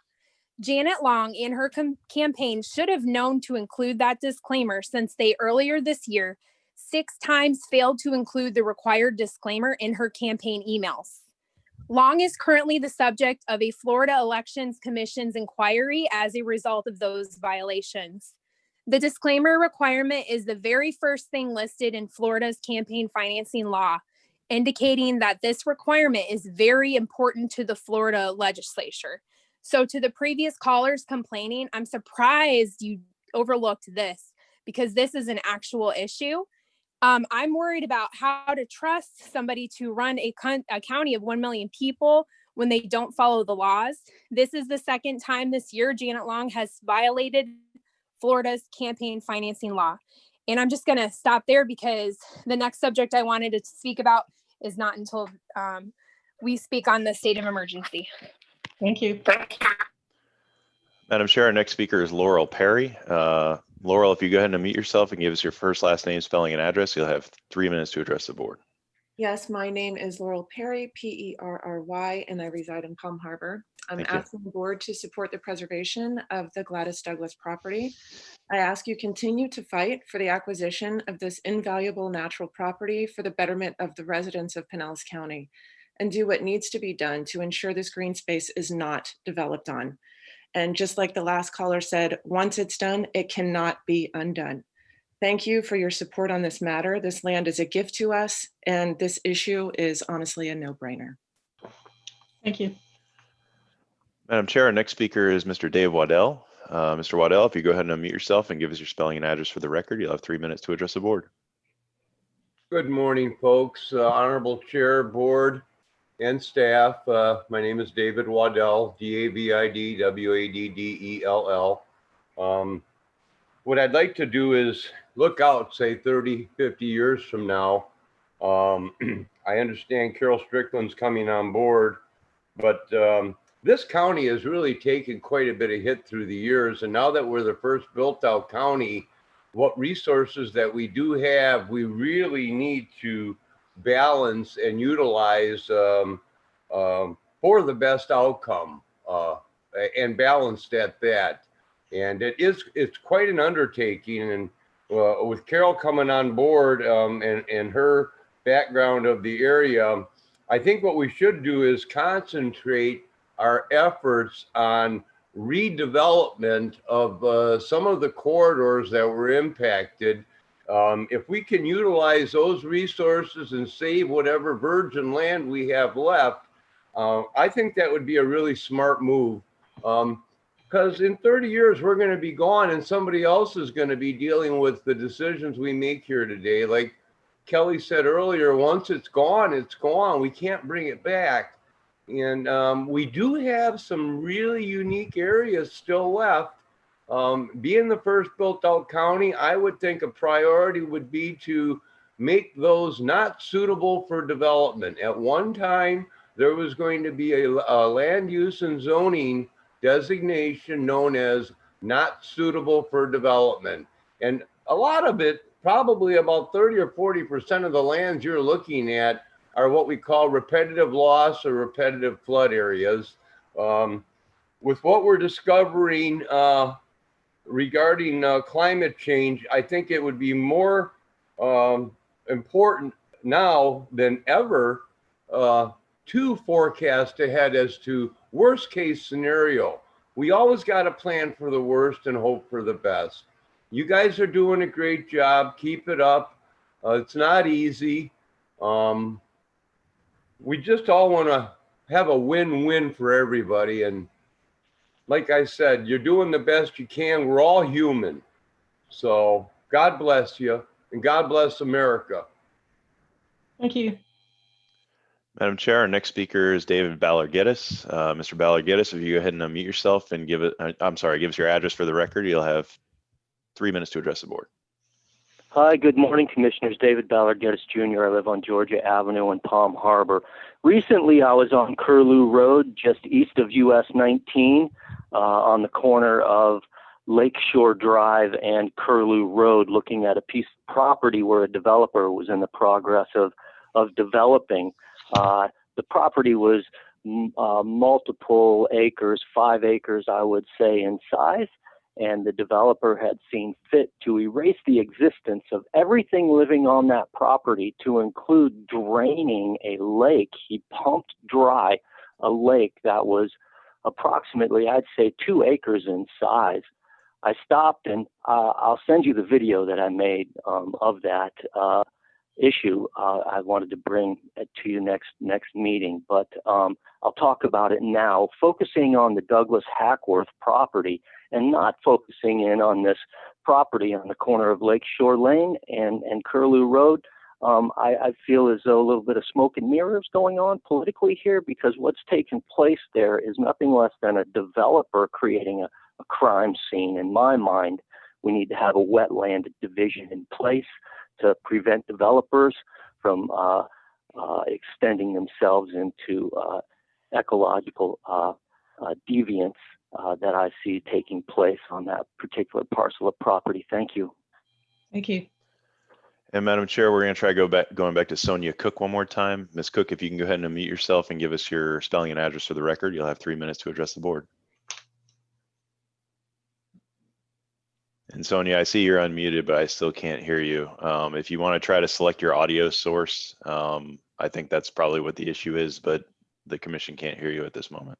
Janet Long and her campaign should have known to include that disclaimer, since they earlier this year 6 times failed to include the required disclaimer in her campaign emails. Long is currently the subject of a Florida Elections Commission's inquiry as a result of those violations. The disclaimer requirement is the very first thing listed in Florida's campaign financing law, indicating that this requirement is very important to the Florida legislature. So to the previous callers complaining, I'm surprised you overlooked this, because this is an actual issue. I'm worried about how to trust somebody to run a county of 1 million people when they don't follow the laws. This is the second time this year Janet Long has violated Florida's campaign financing law. And I'm just going to stop there because the next subject I wanted to speak about is not until we speak on the state of emergency. Thank you. Madam Chair, our next speaker is Laurel Perry. Laurel, if you go ahead and unmute yourself and give us your first, last name, spelling, and address, you'll have 3 minutes to address the board. Yes, my name is Laurel Perry, Perry, and I reside in Palm Harbor. I'm asking the board to support the preservation of the Gladys Douglas property. I ask you continue to fight for the acquisition of this invaluable natural property for the betterment of the residents of Pinellas County, and do what needs to be done to ensure this green space is not developed on. And just like the last caller said, once it's done, it cannot be undone. Thank you for your support on this matter. This land is a gift to us, and this issue is honestly a no-brainer. Thank you. Madam Chair, our next speaker is Mr. Dave Waddell. Mr. Waddell, if you go ahead and unmute yourself and give us your spelling and address for the record, you'll have 3 minutes to address the board. Good morning, folks. Honorable Chair, Board, and staff. My name is David Waddell, D-A-V-I-D-W-A-D-D-E-L-L. What I'd like to do is look out, say 30, 50 years from now. I understand Carol Strickland's coming on board, but this county has really taken quite a bit of hit through the years. And now that we're the first built out county, what resources that we do have, we really need to balance and utilize for the best outcome and balanced at that. And it's quite an undertaking. And with Carol coming on board and her background of the area, I think what we should do is concentrate our efforts on redevelopment of some of the corridors that were impacted. If we can utilize those resources and save whatever virgin land we have left, I think that would be a really smart move. Because in 30 years, we're going to be gone and somebody else is going to be dealing with the decisions we make here today. Like Kelly said earlier, once it's gone, it's gone. We can't bring it back. And we do have some really unique areas still left. Being the first built out county, I would think a priority would be to make those not suitable for development. At one time, there was going to be a land use and zoning designation known as not suitable for development. And a lot of it, probably about 30 or 40% of the lands you're looking at are what we call repetitive loss or repetitive flood areas. With what we're discovering regarding climate change, I think it would be more important now than ever to forecast ahead as to worst case scenario. We always got to plan for the worst and hope for the best. You guys are doing a great job. Keep it up. It's not easy. We just all want to have a win-win for everybody. And like I said, you're doing the best you can. We're all human. So God bless you and God bless America. Thank you. Madam Chair, our next speaker is David Ballard-Geddes. Mr. Ballard-Geddes, if you go ahead and unmute yourself and give us your address for the record, you'll have 3 minutes to address the board. Hi, good morning, Commissioners. David Ballard-Geddes Jr. I live on Georgia Avenue in Palm Harbor. Recently, I was on Curlew Road, just east of US 19, on the corner of Lakeshore Drive and Curlew Road, looking at a piece of property where a developer was in the progress of developing. The property was multiple acres, 5 acres, I would say, in size. And the developer had seen fit to erase the existence of everything living on that property, to include draining a lake. He pumped dry a lake that was approximately, I'd say, 2 acres in size. I stopped, and I'll send you the video that I made of that. issue I wanted to bring to you next meeting, but I'll talk about it now, focusing on the Douglas Hackworth property and not focusing in on this property on the corner of Lakeshore Lane and Curlew Road. I feel as though a little bit of smoke and mirrors going on politically here, because what's taken place there is nothing less than a developer creating a crime scene. In my mind, we need to have a wetland division in place to prevent developers from extending themselves into ecological deviance that I see taking place on that particular parcel of property. Thank you. Thank you. And Madam Chair, we're going to try going back to Sonia Cook one more time. Ms. Cook, if you can go ahead and unmute yourself and give us your spelling and address for the record, you'll have 3 minutes to address the board. And Sonia, I see you're unmuted, but I still can't hear you. If you want to try to select your audio source, I think that's probably what the issue is, but the commission can't hear you at this moment.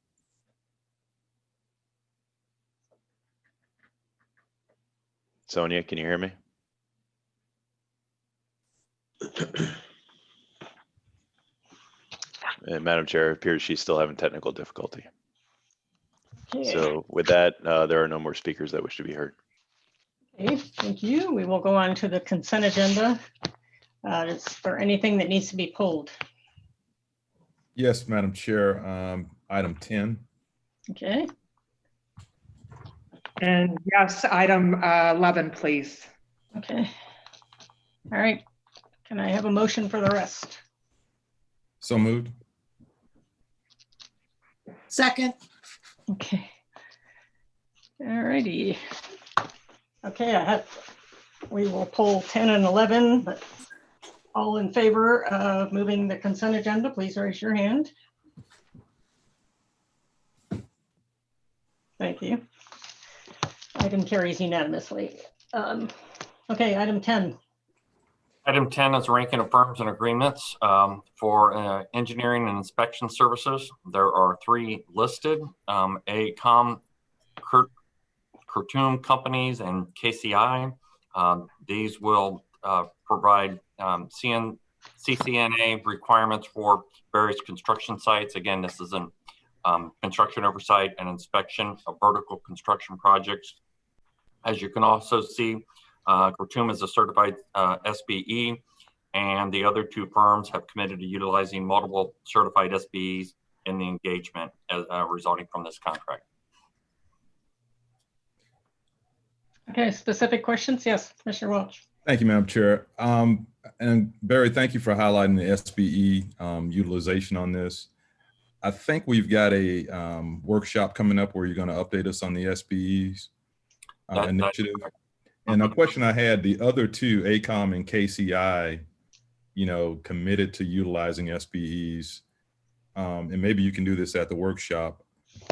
Sonia, can you hear me? And Madam Chair, it appears she's still having technical difficulty. Okay. So with that, there are no more speakers that wish to be heard. Okay, thank you. We will go on to the consent agenda. Is there anything that needs to be pulled? Yes, Madam Chair, item 10. Okay, And yes, item 11, please. okay. All right. Can I have a motion for the rest? So moved. Second. Okay. All righty. Okay, we will pull 10 and 11, but all in favor of moving the consent agenda, please raise your hand. Thank you. Item carries unanimously. Okay, item 10. Item 10 is ranking of firms and agreements for engineering and inspection services. There are 3 listed, AECOM, Kurtum Companies, and KCI. These will provide CCNA requirements for various construction sites. Again, this is an construction oversight and inspection of vertical construction projects. As you can also see, Kurtum is a certified SBE, and the other 2 firms have committed to utilizing multiple certified SBEs in the engagement resulting from this contract. Okay, specific questions? Yes, Commissioner Welch. Thank you, Madam Chair. And Barry, thank you for highlighting the SBE utilization on this. I think we've got a workshop coming up where you're going to update us on the SBEs initiative. And a question I had, the other 2, AECOM and KCI, committed to utilizing SBEs, and maybe you can do this at the workshop.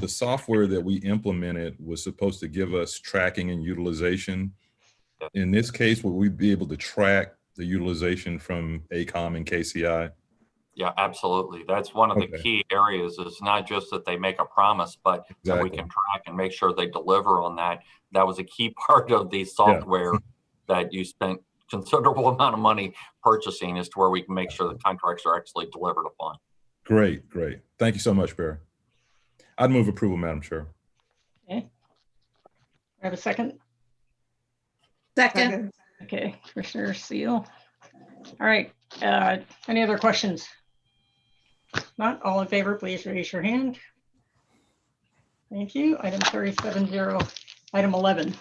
The software that we implemented was supposed to give us tracking and utilization. In this case, will we be able to track the utilization from AECOM and KCI? Yeah, absolutely. That's one of the key areas, is not just that they make a promise, but that we can track and make sure they deliver on that. That was a key part of the software that you spent considerable amount of money purchasing, as to where we can make sure the contracts are actually delivered upon. Great, great. Thank you so much, Barry. I'd move approval, Madam Chair. Okay. I have a second? Second. Okay, Commissioner Seal. All right, any other questions? Not all in favor, please raise your hand. Thank you. Item 37-0. Item 11.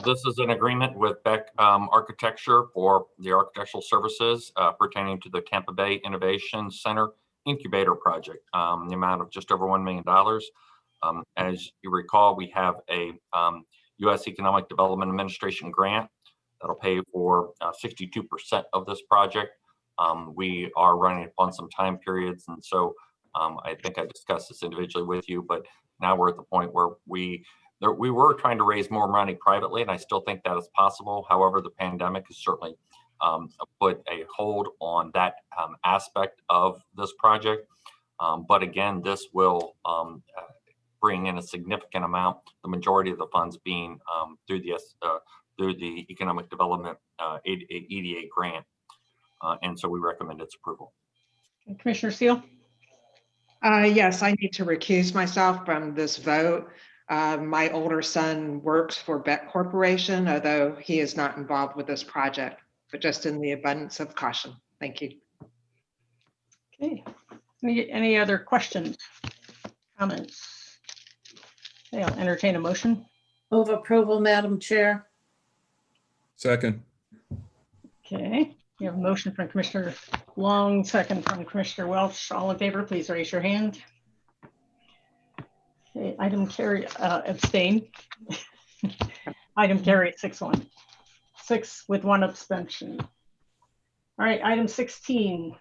This is an agreement with Beck Architecture for the architectural services pertaining to the Tampa Bay Innovation Center Incubator Project, the amount of just over $1 million. As you recall, we have a U.S. Economic Development Administration grant that'll pay for 62% of this project. We are running upon some time periods, and so I think I discussed this individually with you, but now we're at the point where we were trying to raise more money privately, and I still think that is possible. However, the pandemic has certainly put a hold on that aspect of this project. But again, this will bring in a significant amount, the majority of the funds being through the Economic Development EDA grant. And so we recommend its approval. Commissioner Seal? Yes, I need to recuse myself from this vote. My older son works for Beck Corporation, although he is not involved with this project, but just in the abundance of caution. Thank you. Okay. Any other questions, comments? Okay, I'll entertain a motion. Move approval, Madam Chair. Second. Okay, we have a motion from Commissioner Long, second from Commissioner Welch. All in favor, please raise your hand. Okay, item carry, abstain. Item carried 6-1. 6 with 1 abstention. All right, item 16.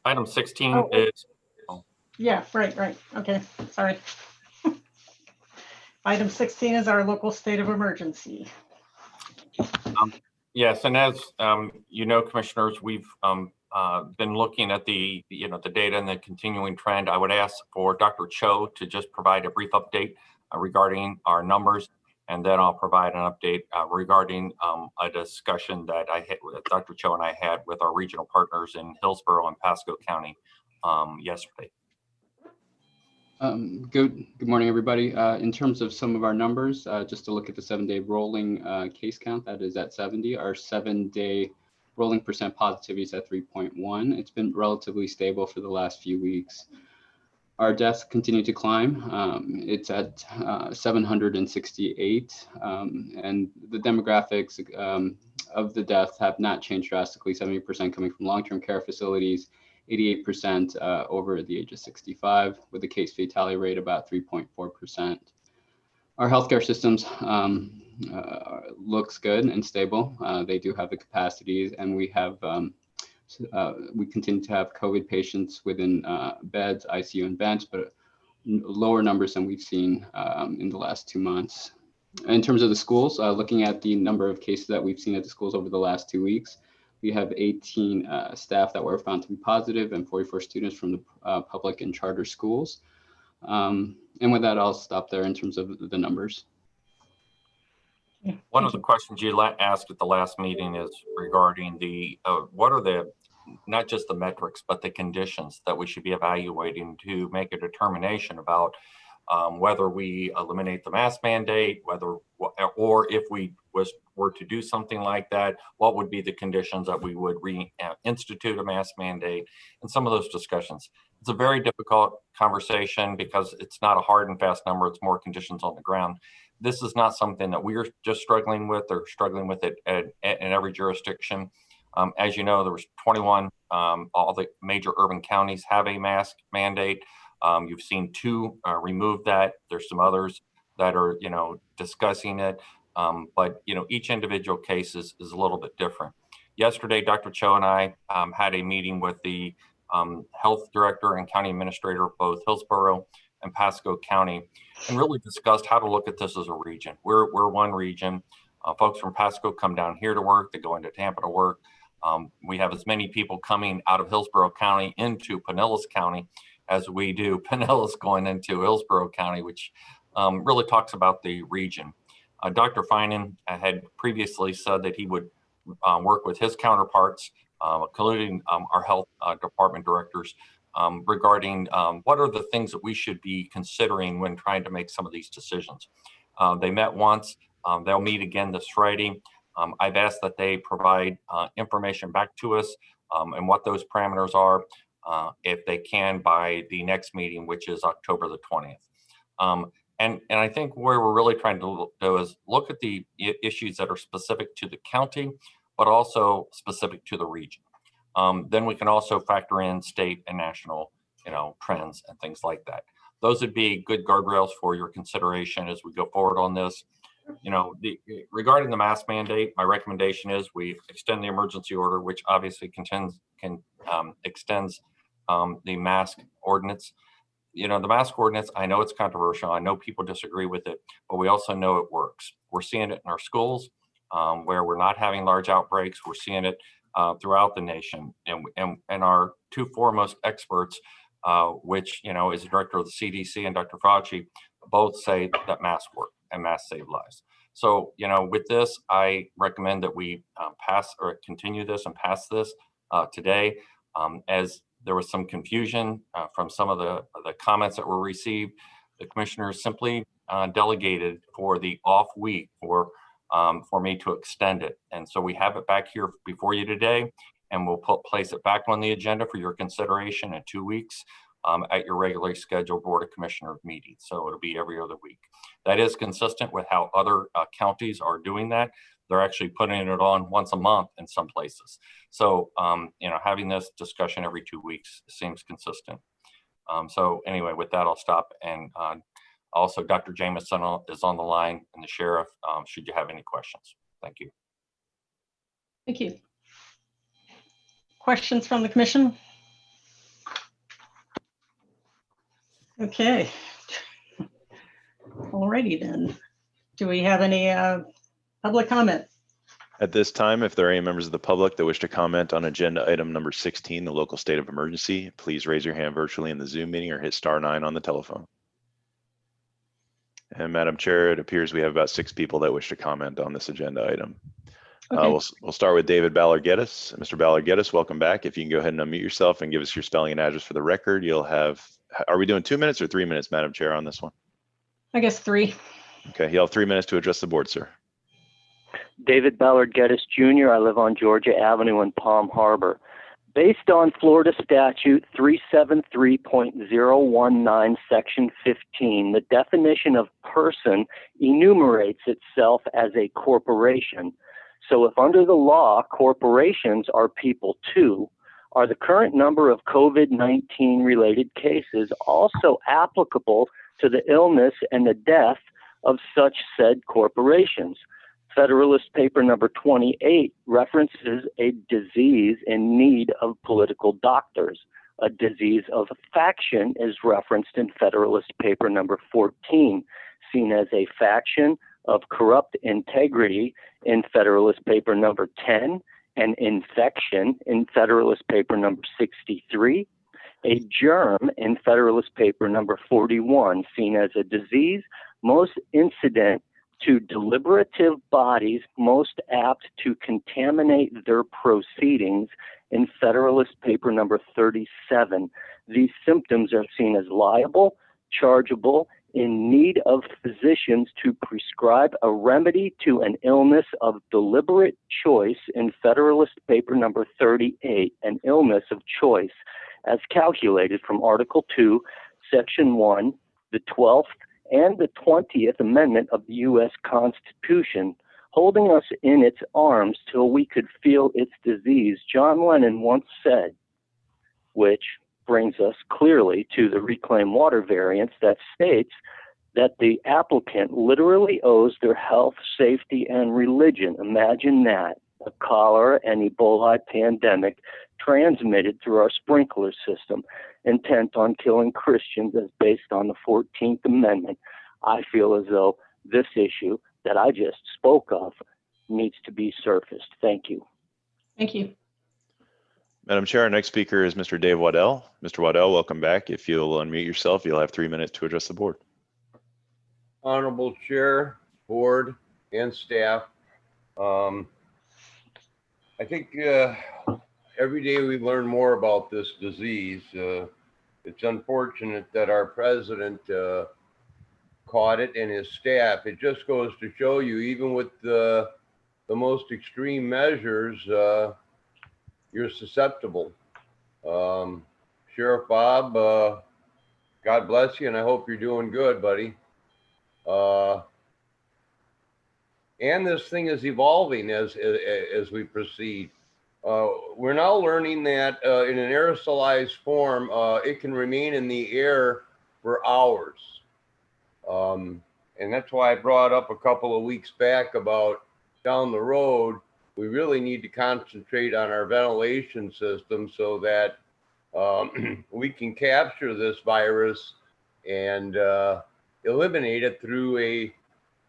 Item 16 Oh. is, Yeah, right. Okay, sorry. Item 16 is our local state of emergency. yes, and as you know, commissioners, we've been looking at the data and the continuing trend. I would ask for Dr. Cho to just provide a brief update regarding our numbers, and then I'll provide an update regarding a discussion that Dr. Cho and I had with our regional partners in Hillsborough and Pasco County yesterday. Good morning, everybody. In terms of some of our numbers, just to look at the 7-day rolling case count, that is at 70. Our 7-day rolling percent positivity is at 3.1. It's been relatively stable for the last few weeks. Our deaths continue to climb. It's at 768, and the demographics of the deaths have not changed drastically. 70% coming from long-term care facilities, 88% over the age of 65, with the case fatality rate about 3.4%. Our healthcare systems looks good and stable. They do have the capacities, and we continue to have COVID patients within beds, ICU, and vents, but lower numbers than we've seen in the last 2 months. In terms of the schools, looking at the number of cases that we've seen at the schools over the last 2 weeks, we have 18 staff that were found to be positive and 44 students from the public and charter schools. And with that, I'll stop there in terms of the numbers. One of the questions you asked at the last meeting is regarding the what are the, not just the metrics, but the conditions that we should be evaluating to make a determination about whether we eliminate the mask mandate, or if we were to do something like that, what would be the conditions that we would reinstitute a mask mandate, and some of those discussions. It's a very difficult conversation because it's not a hard and fast number. It's more conditions on the ground. This is not something that we're just struggling with. They're struggling with it in every jurisdiction. As you know, there was 21, all the major urban counties have a mask mandate. You've seen 2 remove that. There's some others that are, discussing it. But, each individual case is a little bit different. Yesterday, Dr. Cho and I had a meeting with the health director and county administrator of both Hillsborough and Pasco County, and really discussed how to look at this as a region. We're one region. Folks from Pasco come down here to work. They go into Tampa to work. We have as many people coming out of Hillsborough County into Pinellas County as we do Pinellas going into Hillsborough County, which really talks about the region. Dr. Finan had previously said that he would work with his counterparts, including our health department directors, regarding what are the things that we should be considering when trying to make some of these decisions. They met once. They'll meet again this Friday. I've asked that they provide information back to us and what those parameters are, if they can, by the next meeting, which is October the 20th. And I think where we're really trying to do is look at the issues that are specific to the county, but also specific to the region. Then we can also factor in state and national, trends and things like that. Those would be good guardrails for your consideration as we go forward on this. Regarding the mask mandate, my recommendation is we extend the emergency order, which obviously extends the mask ordinance. The mask ordinance, I know it's controversial. I know people disagree with it, but we also know it works. We're seeing it in our schools where we're not having large outbreaks. We're seeing it throughout the nation. And our 2 foremost experts, which, is the director of the CDC and Dr. Fauci, both say that masks work and masks save lives. So, with this, I recommend that we pass or continue this and pass this today. As there was some confusion from some of the comments that were received, the commissioners simply delegated for the off week for me to extend it. And so we have it back here before you today, and we'll place it back on the agenda for your consideration in 2 weeks at your regularly scheduled Board of Commissioners meeting. So it'll be every other week. That is consistent with how other counties are doing that. They're actually putting it on once a month in some places. So, having this discussion every 2 weeks seems consistent. So anyway, with that, I'll stop. And also, Dr. Jameson is on the line, and the sheriff, should you have any questions. Thank you. Thank you. Questions from the commission? Okay. Alrighty then. Do we have any public comment? At this time, if there are any members of the public that wish to comment on agenda item number 16, the local state of emergency, please raise your hand virtually in the Zoom meeting or hit *9 on the telephone. And Madam Chair, it appears we have about 6 people that wish to comment on this agenda item. Okay. We'll start with David Ballard-Geddes. Mr. Ballard-Geddes, welcome back. If you can go ahead and unmute yourself and give us your spelling and address for the record, you'll have, are we doing 2 minutes or 3 minutes, Madam Chair, on this one? I guess 3. Okay, you'll have 3 minutes to address the board, sir. David Ballard-Geddes Jr. I live on Georgia Avenue in Palm Harbor. Based on Florida Statute 373.019, Section 15, the definition of person enumerates itself as a corporation. So if under the law, corporations are people too, are the current number of COVID-19 related cases also applicable to the illness and the death of such said corporations? Federalist Paper number 28 references a disease in need of political doctors. A disease of faction is referenced in Federalist Paper number 14, seen as a faction of corrupt integrity in Federalist Paper number 10, an infection in Federalist Paper number 63, a germ in Federalist Paper number 41, seen as a disease most incident to deliberative bodies most apt to contaminate their proceedings in Federalist Paper number 37. These symptoms are seen as liable, chargeable, in need of physicians to prescribe a remedy to an illness of deliberate choice in Federalist Paper number 38, an illness of choice, as calculated from Article 2, Section 1, the 12th, and the 20th Amendment of the U.S. Constitution, holding us in its arms till we could feel its disease, John Lennon once said, which brings us clearly to the Reclaim Water variance that states that the applicant literally owes their health, safety, and religion. Imagine that, a cholera and Ebola pandemic transmitted through our sprinkler system, intent on killing Christians as based on the 14th Amendment. I feel as though this issue that I just spoke of needs to be surfaced. Thank you. Thank you. Madam Chair, our next speaker is Mr. Dave Waddell. Mr. Waddell, welcome back. If you'll unmute yourself, you'll have 3 minutes to address the board. Honorable Chair, board, and staff. I think every day we learn more about this disease. It's unfortunate that our president caught it and his staff. It just goes to show you, even with the most extreme measures, you're susceptible. Sheriff Bob, God bless you, and I hope you're doing good, buddy. And this thing is evolving as we proceed. We're now learning that in an aerosolized form, it can remain in the air for hours. And that's why I brought up a couple of weeks back about down the road, we really need to concentrate on our ventilation system so that we can capture this virus and eliminate it through a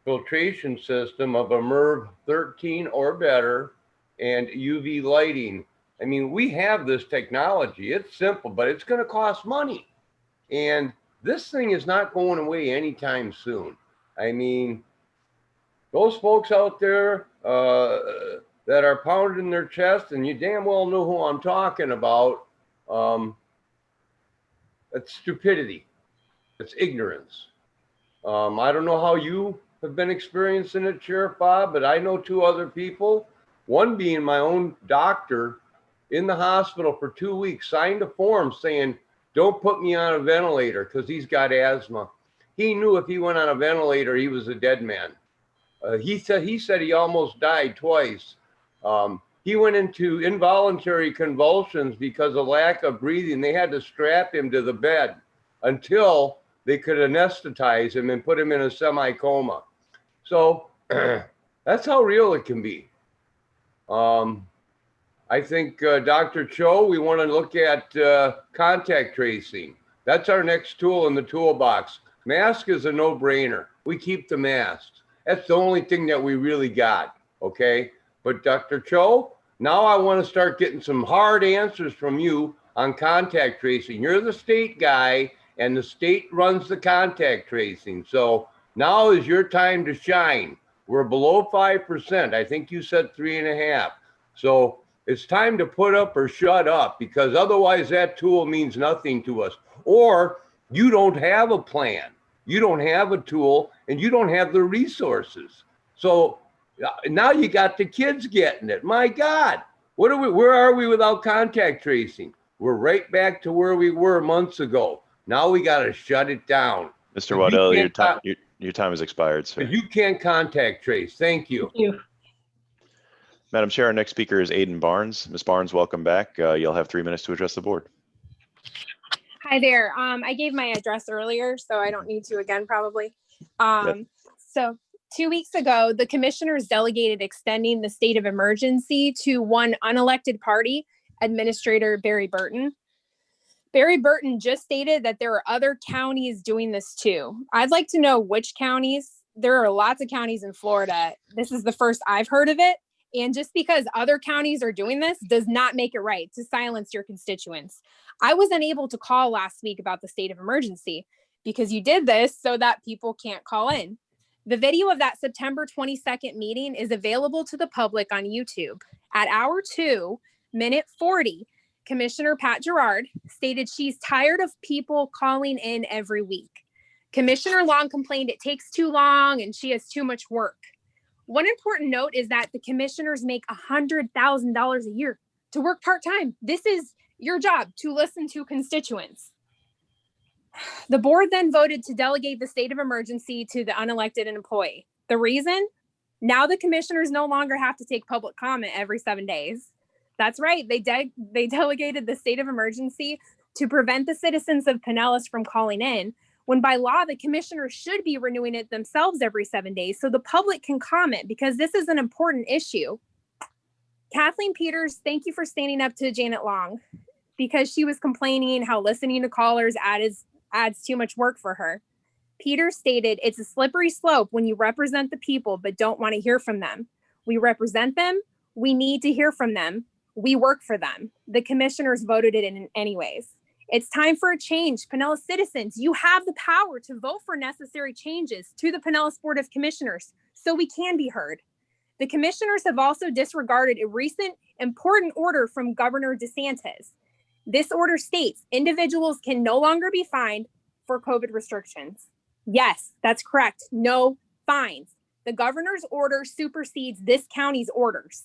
filtration system of a MERV 13 or better and UV lighting. I mean, we have this technology. It's simple, but it's going to cost money. And this thing is not going away anytime soon. I mean, those folks out there that are pounding their chest, and you damn well know who I'm talking about, that's stupidity. It's ignorance. I don't know how you have been experiencing it, Sheriff Bob, but I know two other people, one being my own doctor in the hospital for 2 weeks, signed a form saying, don't put me on a ventilator because he's got asthma. He knew if he went on a ventilator, he was a dead man. He said he almost died twice. He went into involuntary convulsions because of lack of breathing. They had to strap him to the bed until they could anesthetize him and put him in a semi-coma. So that's how real it can be. I think, Dr. Cho, we want to look at contact tracing. That's our next tool in the toolbox. Mask is a no-brainer. We keep the masks. That's the only thing that we really got, okay? But Dr. Cho, now I want to start getting some hard answers from you on contact tracing. You're the state guy, and the state runs the contact tracing. So now is your time to shine. We're below 5%. I think you said 3.5. So it's time to put up or shut up, because otherwise that tool means nothing to us. Or you don't have a plan. You don't have a tool, and you don't have the resources. So now you got the kids getting it. My God, where are we without contact tracing? We're right back to where we were months ago. Now we got to shut it down. Mr. Waddell, your time has expired, sir. You can't contact trace. Thank you. Thank you. Madam Chair, our next speaker is Aiden Barnes. Ms. Barnes, welcome back. You'll have 3 minutes to address the board. Hi there. I gave my address earlier, so I don't need to again, probably. So 2 weeks ago, the commissioners delegated extending the state of emergency to one unelected party, Administrator Barry Burton. Barry Burton just stated that there are other counties doing this too. I'd like to know which counties. There are lots of counties in Florida. This is the first I've heard of it. And just because other counties are doing this does not make it right to silence your constituents. I was unable to call last week about the state of emergency because you did this so that people can't call in. The video of that September 22nd meeting is available to the public on YouTube. At hour 2, minute 40, Commissioner Pat Gerard stated she's tired of people calling in every week. Commissioner Long complained it takes too long and she has too much work. One important note is that the commissioners make $100,000 a year to work part-time. This is your job, to listen to constituents. The board then voted to delegate the state of emergency to the unelected employee. The reason? Now the commissioners no longer have to take public comment every 7 days. That's right, they delegated the state of emergency to prevent the citizens of Pinellas from calling in, when by law, the commissioners should be renewing it themselves every 7 days so the public can comment, because this is an important issue. Kathleen Peters, thank you for standing up to Janet Long, because she was complaining how listening to callers adds too much work for her. Peters stated, it's a slippery slope when you represent the people but don't want to hear from them. We represent them. We need to hear from them. We work for them. The commissioners voted it in anyways. It's time for a change. Pinellas citizens, you have the power to vote for necessary changes to the Pinellas Board of Commissioners so we can be heard. The commissioners have also disregarded a recent important order from Governor DeSantis. This order states individuals can no longer be fined for COVID restrictions. Yes, that's correct. No fines. The governor's order supersedes this county's orders.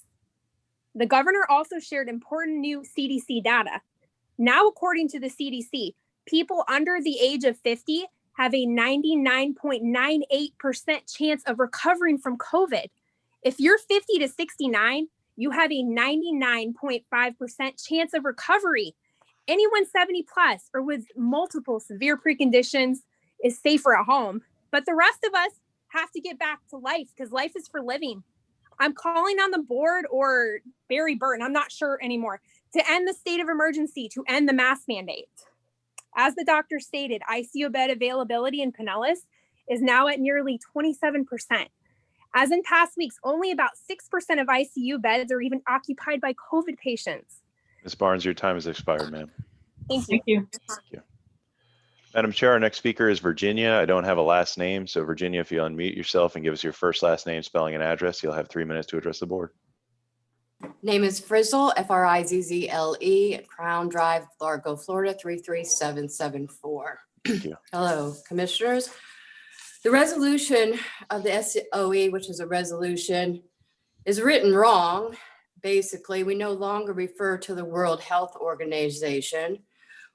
The governor also shared important new CDC data. Now, according to the CDC, people under the age of 50 have a 99.98% chance of recovering from COVID. If you're 50 to 69, you have a 99.5% chance of recovery. Anyone 70 plus or with multiple severe preconditions is safer at home. But the rest of us have to get back to life because life is for living. I'm calling on the board or Barry Burton, I'm not sure anymore, to end the state of emergency, to end the mask mandate. As the doctor stated, ICU bed availability in Pinellas is now at nearly 27%. As in past weeks, only about 6% of ICU beds are even occupied by COVID patients. Ms. Barnes, your time has expired, ma'am. Thank you. Thank you. Thank you. Madam Chair, our next speaker is Virginia. I don't have a last name, so Virginia, if you unmute yourself and give us your first, last name, spelling, and address, you'll have 3 minutes to address the board. Name is Frizzle, Frizzle, Crown Drive, Largo, Florida, 33774. Thank you. Hello, Commissioners. The resolution of the SOE, which is a resolution, is written wrong. Basically, we no longer refer to the World Health Organization,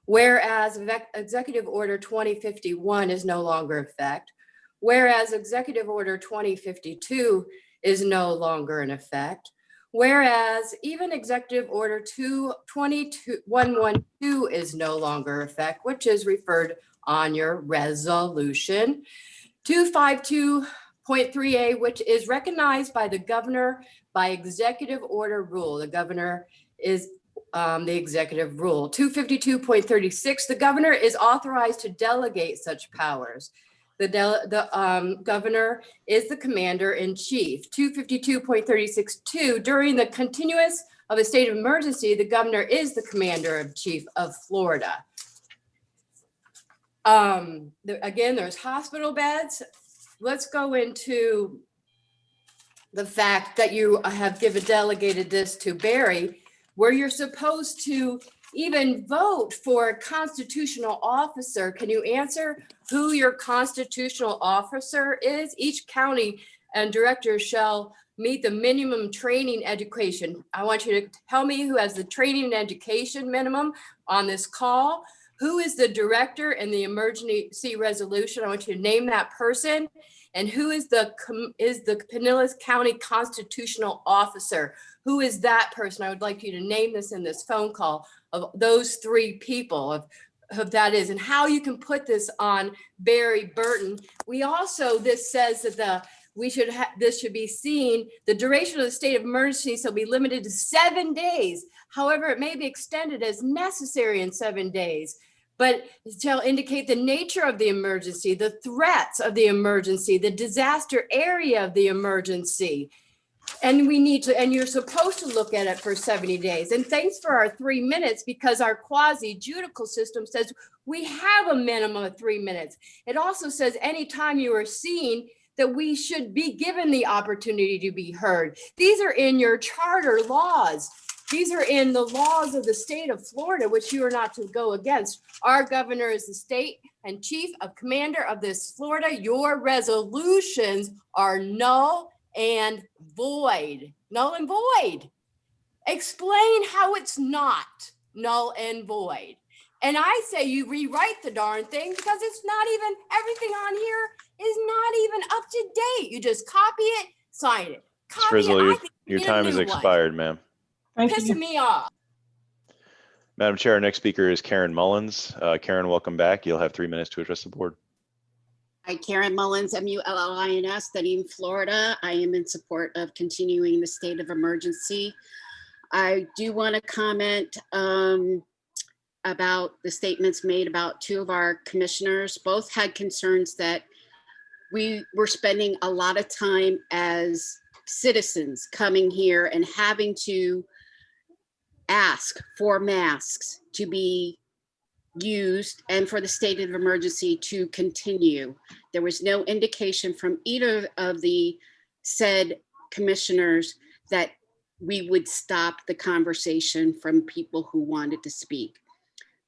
whereas Executive Order 2051 is no longer in effect, whereas Executive Order 2052 is no longer in effect, whereas even Executive Order 22112 is no longer in effect, which is referred on your resolution. 252.3A, which is recognized by the governor by executive order rule. The governor is the executive rule. 252.36, the governor is authorized to delegate such powers. The governor is the commander in chief. 252.36.2, during the continuance of a state of emergency, the governor is the commander in chief of Florida. Again, there's hospital beds. Let's go into the fact that you have delegated this to Barry, where you're supposed to even vote for a constitutional officer. Can you answer who your constitutional officer is? Each county and director shall meet the minimum training education. I want you to tell me who has the training and education minimum on this call. Who is the director in the emergency resolution? I want you to name that person. And who is the Pinellas County constitutional officer? Who is that person? I would like you to name this in this phone call of those three people of that is, and how you can put this on Barry Burton. We also, this says that this should be seen, the duration of the state of emergency shall be limited to 7 days. However, it may be extended as necessary in 7 days, but it shall indicate the nature of the emergency, the threats of the emergency, the disaster area of the emergency. And you're supposed to look at it for 70 days. And thanks for our 3 minutes, because our quasi-judicial system says we have a minimum of 3 minutes. It also says anytime you are seen that we should be given the opportunity to be heard. These are in your charter laws. These are in the laws of the state of Florida, which you are not to go against. Our governor is the state and chief of commander of this Florida. Your resolutions are null and void. Null and void. Explain how it's not null and void. And I say you rewrite the darn thing, because it's not even, everything on here is not even up to date. You just copy it, sign it. Copy Frizzle, it. your time has expired, ma'am. Pissing me off. Madam Chair, our next speaker is Karen Mullins. Karen, welcome back. You'll have 3 minutes to address the board. Hi, Karen Mullins, Mullins, Dunedin, Florida. I am in support of continuing the state of emergency. I do want to comment about the statements made about two of our commissioners. Both had concerns that we were spending a lot of time as citizens coming here and having to ask for masks to be used and for the state of emergency to continue. There was no indication from either of the said commissioners that we would stop the conversation from people who wanted to speak.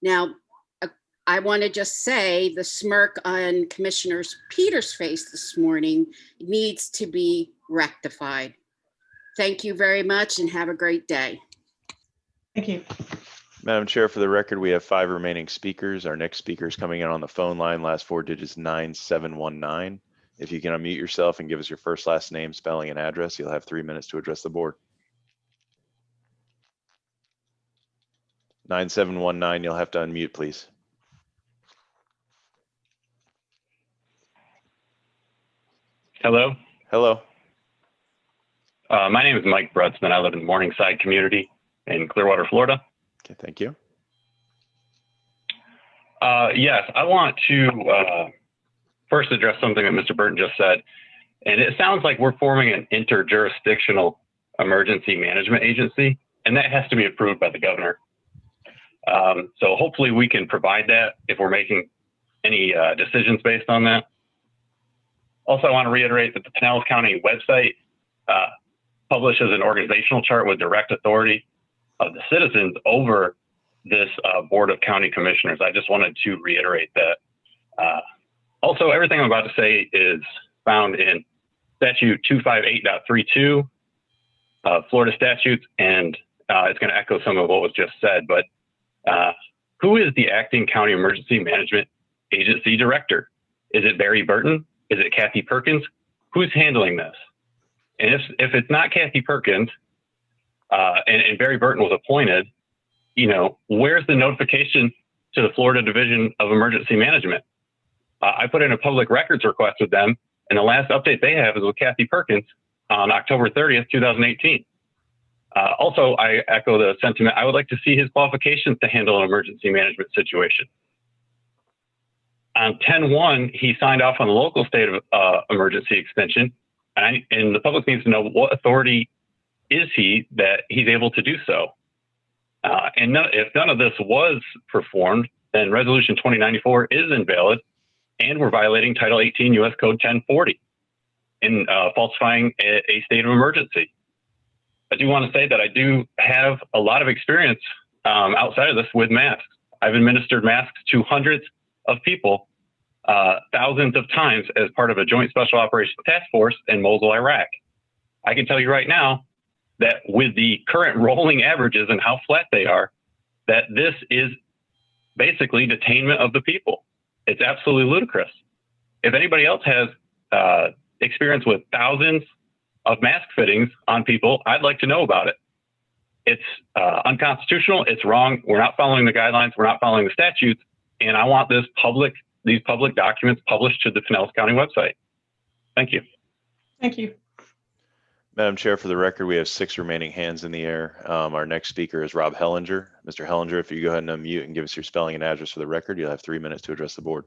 Now, I want to just say the smirk on Commissioner Peters' face this morning needs to be rectified. Thank you very much and have a great day. Thank you. Madam Chair, for the record, we have 5 remaining speakers. Our next speaker is coming in on the phone line, last 4 digits 9719. If you can unmute yourself and give us your first, last name, spelling, and address, you'll have 3 minutes to address the board. 9719, you'll have to unmute, please. Hello. Hello. My name is Mike Brutzman. I live in Morningside community in Clearwater, Florida. Okay, thank you. Yes, I want to first address something that Mr. Burton just said. And it sounds like we're forming an interjurisdictional emergency management agency, and that has to be approved by the governor. So hopefully we can provide that if we're making any decisions based on that. Also, I want to reiterate that the Pinellas County website publishes an organizational chart with direct authority of the citizens over this Board of County Commissioners. I just wanted to reiterate that. Also, everything I'm about to say is found in statute 258.32, Florida statutes, and it's going to echo some of what was just said, but who is the acting county emergency management agency director? Is it Barry Burton? Is it Kathy Perkins? Who's handling this? And if it's not Kathy Perkins and Barry Burton was appointed, you know, where's the notification to the Florida Division of Emergency Management? I put in a public records request with them, and the last update they have is with Kathy Perkins on October 30th, 2018. Also, I echo the sentiment. I would like to see his qualifications to handle an emergency management situation. On 10/1, he signed off on the local state of emergency extension, and the public needs to know what authority is he that he's able to do so. And if none of this was performed, then Resolution 2094 is invalid, and we're violating Title 18 U.S. Code 1040 in falsifying a state of emergency. I do want to say that I do have a lot of experience outside of this with masks. I've administered masks to hundreds of people thousands of times as part of a Joint Special Operations Task Force in Mosul, Iraq. I can tell you right now that with the current rolling averages and how flat they are, that this is basically detainment of the people. It's absolutely ludicrous. If anybody else has experience with thousands of mask fittings on people, I'd like to know about it. It's unconstitutional. It's wrong. We're not following the guidelines. We're not following the statutes. And I want these public documents published to the Pinellas County website. Thank you. Thank you. Madam Chair, for the record, we have 6 remaining hands in the air. Our next speaker is Rob Hellinger. Mr. Hellinger, if you go ahead and unmute and give us your spelling and address for the record, you'll have 3 minutes to address the board.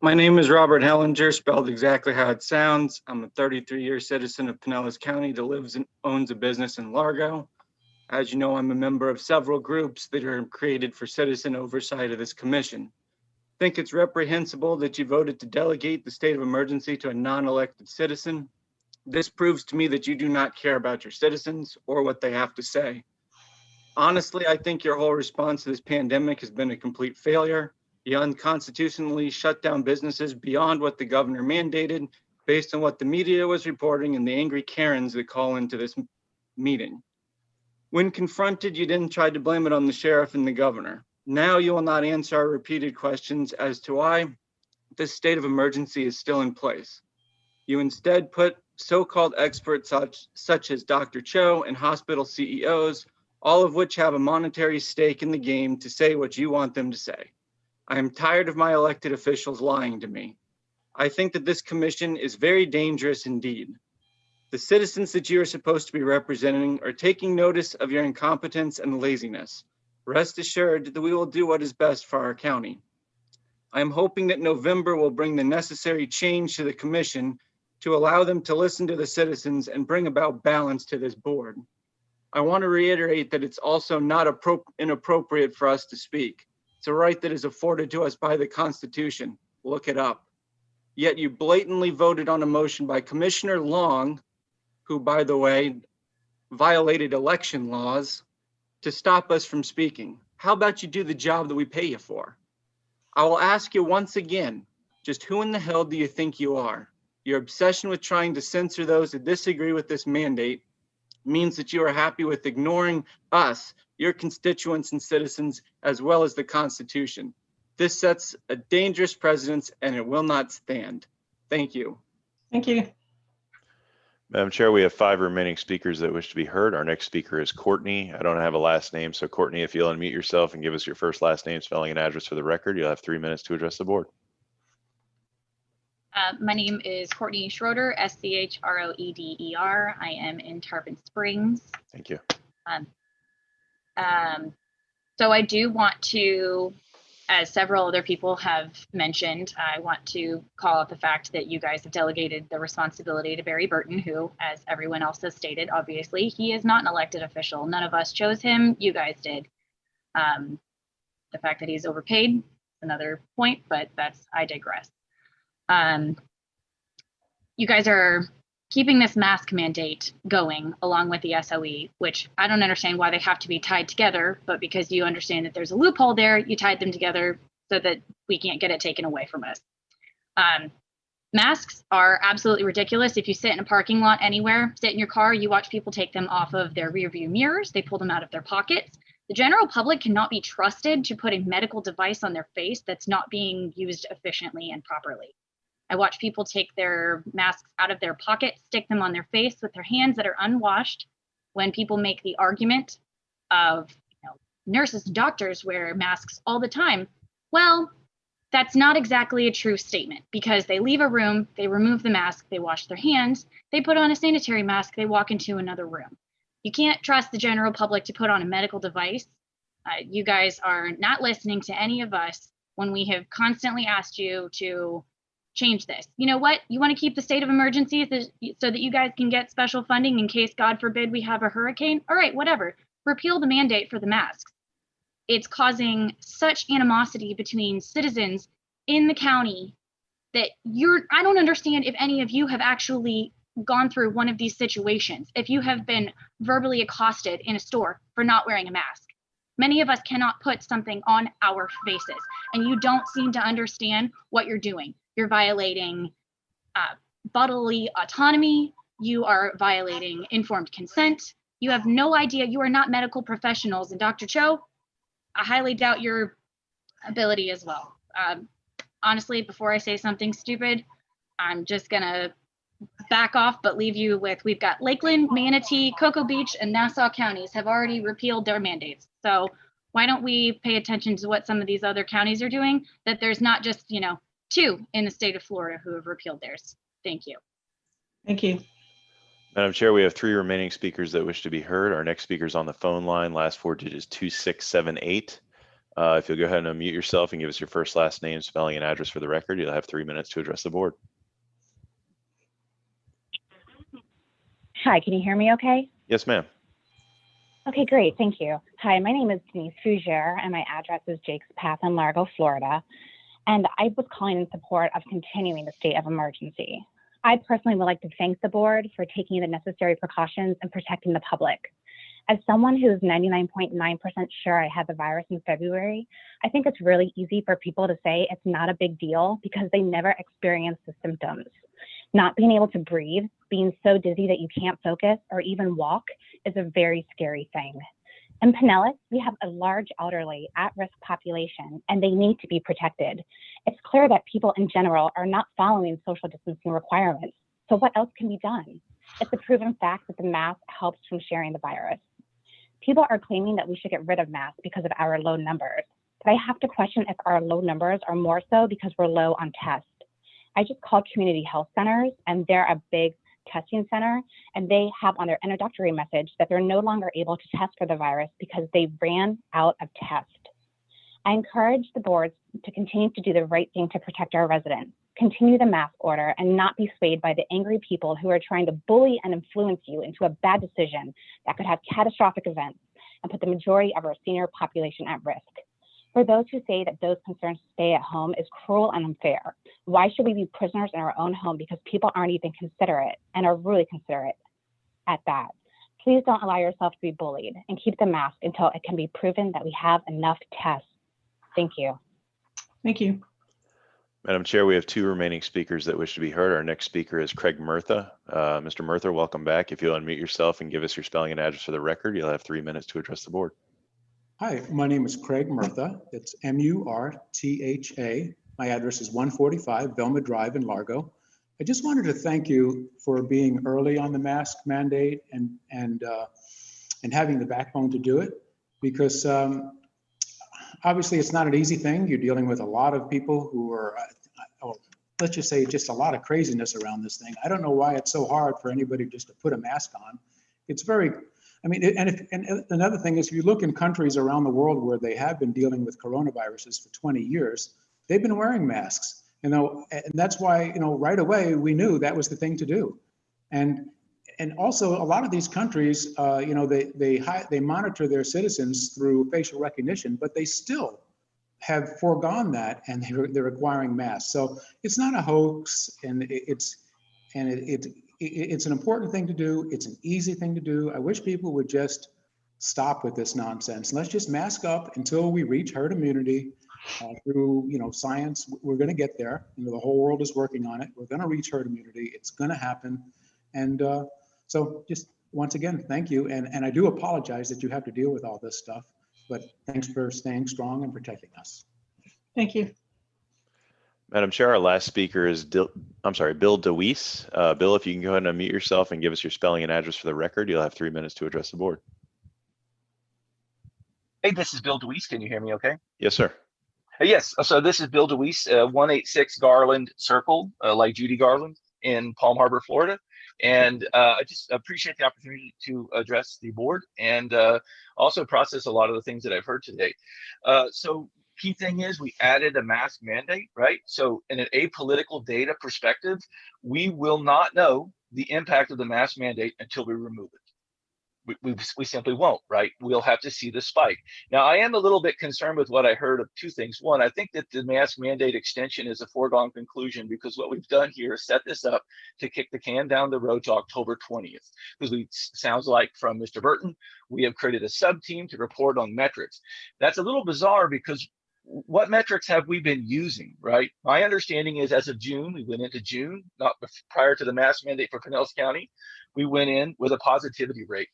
My name is Robert Hellinger, spelled exactly how it sounds. I'm a 33-year citizen of Pinellas County that lives and owns a business in Largo. As you know, I'm a member of several groups that are created for citizen oversight of this commission. I think it's reprehensible that you voted to delegate the state of emergency to a non-elected citizen. This proves to me that you do not care about your citizens or what they have to say. Honestly, I think your whole response to this pandemic has been a complete failure. You unconstitutionally shut down businesses beyond what the governor mandated based on what the media was reporting and the angry Karens that call into this meeting. When confronted, you didn't try to blame it on the sheriff and the governor. Now you will not answer our repeated questions as to why this state of emergency is still in place. You instead put so-called experts such as Dr. Cho and hospital CEOs, all of which have a monetary stake in the game, to say what you want them to say. I am tired of my elected officials lying to me. I think that this commission is very dangerous indeed. The citizens that you are supposed to be representing are taking notice of your incompetence and laziness. Rest assured that we will do what is best for our county. I am hoping that November will bring the necessary change to the commission to allow them to listen to the citizens and bring about balance to this board. I want to reiterate that it's also not inappropriate for us to speak. It's a right that is afforded to us by the Constitution. Look it up. Yet you blatantly voted on a motion by Commissioner Long, who, by the way, violated election laws, to stop us from speaking. How about you do the job that we pay you for? I will ask you once again, just who in the hell do you think you are? Your obsession with trying to censor those that disagree with this mandate means that you are happy with ignoring us, your constituents and citizens, as well as the Constitution. This sets a dangerous precedent and it will not stand. Thank you. Thank you. Madam Chair, we have 5 remaining speakers that wish to be heard. Our next speaker is Courtney. I don't have a last name, so Courtney, if you'll unmute yourself and give us your first, last name, spelling, and address for the record, you'll have 3 minutes to address the board. My name is Courtney Schroeder, SCHROEDER. I am in Tarpon Springs. Thank you. So I do want to, as several other people have mentioned, I want to call out the fact that you guys have delegated the responsibility to Barry Burton, who, as everyone else has stated, obviously, he is not an elected official. None of us chose him. You guys did. The fact that he's overpaid, another point, but I digress. You guys are keeping this mask mandate going along with the SOE, which I don't understand why they have to be tied together, but because you understand that there's a loophole there, you tied them together so that we can't get it taken away from us. Masks are absolutely ridiculous. If you sit in a parking lot anywhere, sit in your car, you watch people take them off of their rear view mirrors, they pull them out of their pockets. The general public cannot be trusted to put a medical device on their face that's not being used efficiently and properly. I watch people take their masks out of their pocket, stick them on their face with their hands that are unwashed. When people make the argument of, nurses and doctors wear masks all the time, well, that's not exactly a true statement, because they leave a room, they remove the mask, they wash their hands, they put on a sanitary mask, they walk into another room. You can't trust the general public to put on a medical device. You guys are not listening to any of us when we have constantly asked you to change this. You know what? You want to keep the state of emergency so that you guys can get special funding in case, God forbid, we have a hurricane? All right, whatever. Repeal the mandate for the masks. It's causing such animosity between citizens in the county that I don't understand if any of you have actually gone through one of these situations. If you have been verbally accosted in a store for not wearing a mask, many of us cannot put something on our faces, and you don't seem to understand what you're doing. You're violating bodily autonomy. You are violating informed consent. You have no idea. You are not medical professionals. And Dr. Cho, I highly doubt your ability as well. Honestly, before I say something stupid, I'm just gonna back off, but leave you with, we've got Lakeland, Manatee, Cocoa Beach, and Nassau counties have already repealed their mandates. So why don't we pay attention to what some of these other counties are doing, that there's not just, 2 in the state of Florida who have repealed theirs. Thank you. Thank you. Madam Chair, we have 3 remaining speakers that wish to be heard. Our next speaker is on the phone line. Last 4 digits 2678. If you'll go ahead and unmute yourself and give us your first, last name, spelling, and address for the record, you'll have 3 minutes to address the board. Hi, can you hear me okay? Yes, ma'am. Okay, great, thank you. Hi, my name is Denise Fougere, and my address is Jake's Path in Largo, Florida. And I was calling in support of continuing the state of emergency. I personally would like to thank the board for taking the necessary precautions and protecting the public. As someone who is 99.9% sure I had the virus in February, I think it's really easy for people to say it's not a big deal because they never experienced the symptoms. Not being able to breathe, being so dizzy that you can't focus or even walk is a very scary thing. In Pinellas, we have a large elderly at-risk population, and they need to be protected. It's clear that people in general are not following social distancing requirements. So what else can be done? It's a proven fact that the mask helps from sharing the virus. People are claiming that we should get rid of masks because of our low numbers, but I have to question if our low numbers are more so because we're low on tests. I just called community health centers, and they're a big testing center, and they have on their introductory message that they're no longer able to test for the virus because they ran out of tests. I encourage the boards to continue to do the right thing to protect our residents, continue the mask order, and not be swayed by the angry people who are trying to bully and influence you into a bad decision that could have catastrophic events and put the majority of our senior population at risk. For those who say that those concerns to stay at home is cruel and unfair, why should we be prisoners in our own home because people aren't even considerate and are really considerate at that? Please don't allow yourself to be bullied and keep the mask until it can be proven that we have enough tests. Thank you. Thank you. Madam Chair, we have 2 remaining speakers that wish to be heard. Our next speaker is Craig Murtha. Mr. Murtha, welcome back. If you'll unmute yourself and give us your spelling and address for the record, you'll have 3 minutes to address the board. Hi, my name is Craig Murtha. It's M-U-R-T-H-A. My address is 145 Velma Drive in Largo. I just wanted to thank you for being early on the mask mandate and having the backbone to do it, because obviously it's not an easy thing. You're dealing with a lot of people who are, let's just say, just a lot of craziness around this thing. I don't know why it's so hard for anybody just to put a mask on. It's very, I mean, and another thing is, if you look in countries around the world where they have been dealing with coronaviruses for 20 years, they've been wearing masks. And that's why, right away we knew that was the thing to do. And also a lot of these countries, they monitor their citizens through facial recognition, but they still have foregone that, and they're requiring masks. So it's not a hoax, and it's an important thing to do. It's an easy thing to do. I wish people would just stop with this nonsense. Let's just mask up until we reach herd immunity through, science. We're going to get there. The whole world is working on it. We're going to reach herd immunity. It's going to happen. And so just once again, thank you. And I do apologize that you have to deal with all this stuff, but thanks for staying strong and protecting us. Thank you. Madam Chair, our last speaker is Bill DeWeese. Bill, if you can go ahead and unmute yourself and give us your spelling and address for the record, you'll have 3 minutes to address the board. Hey, this is Bill DeWeese. Can you hear me okay? Yes, sir. Yes, so this is Bill DeWeese, 186 Garland Circle, like Judy Garland in Palm Harbor, Florida. And I just appreciate the opportunity to address the board and also process a lot of the things that I've heard today. So key thing is we added a mask mandate, right? So in an apolitical data perspective, we will not know the impact of the mask mandate until we remove it. We simply won't, right? We'll have to see the spike. Now, I am a little bit concerned with what I heard of two things. One, I think that the mask mandate extension is a foregone conclusion because what we've done here is set this up to kick the can down the road to October 20th. Because sounds like from Mr. Burton, we have created a sub-team to report on metrics. That's a little bizarre because what metrics have we been using, right? My understanding is as of June, we went into June, not prior to the mask mandate for Pinellas County, we went in with a positivity rate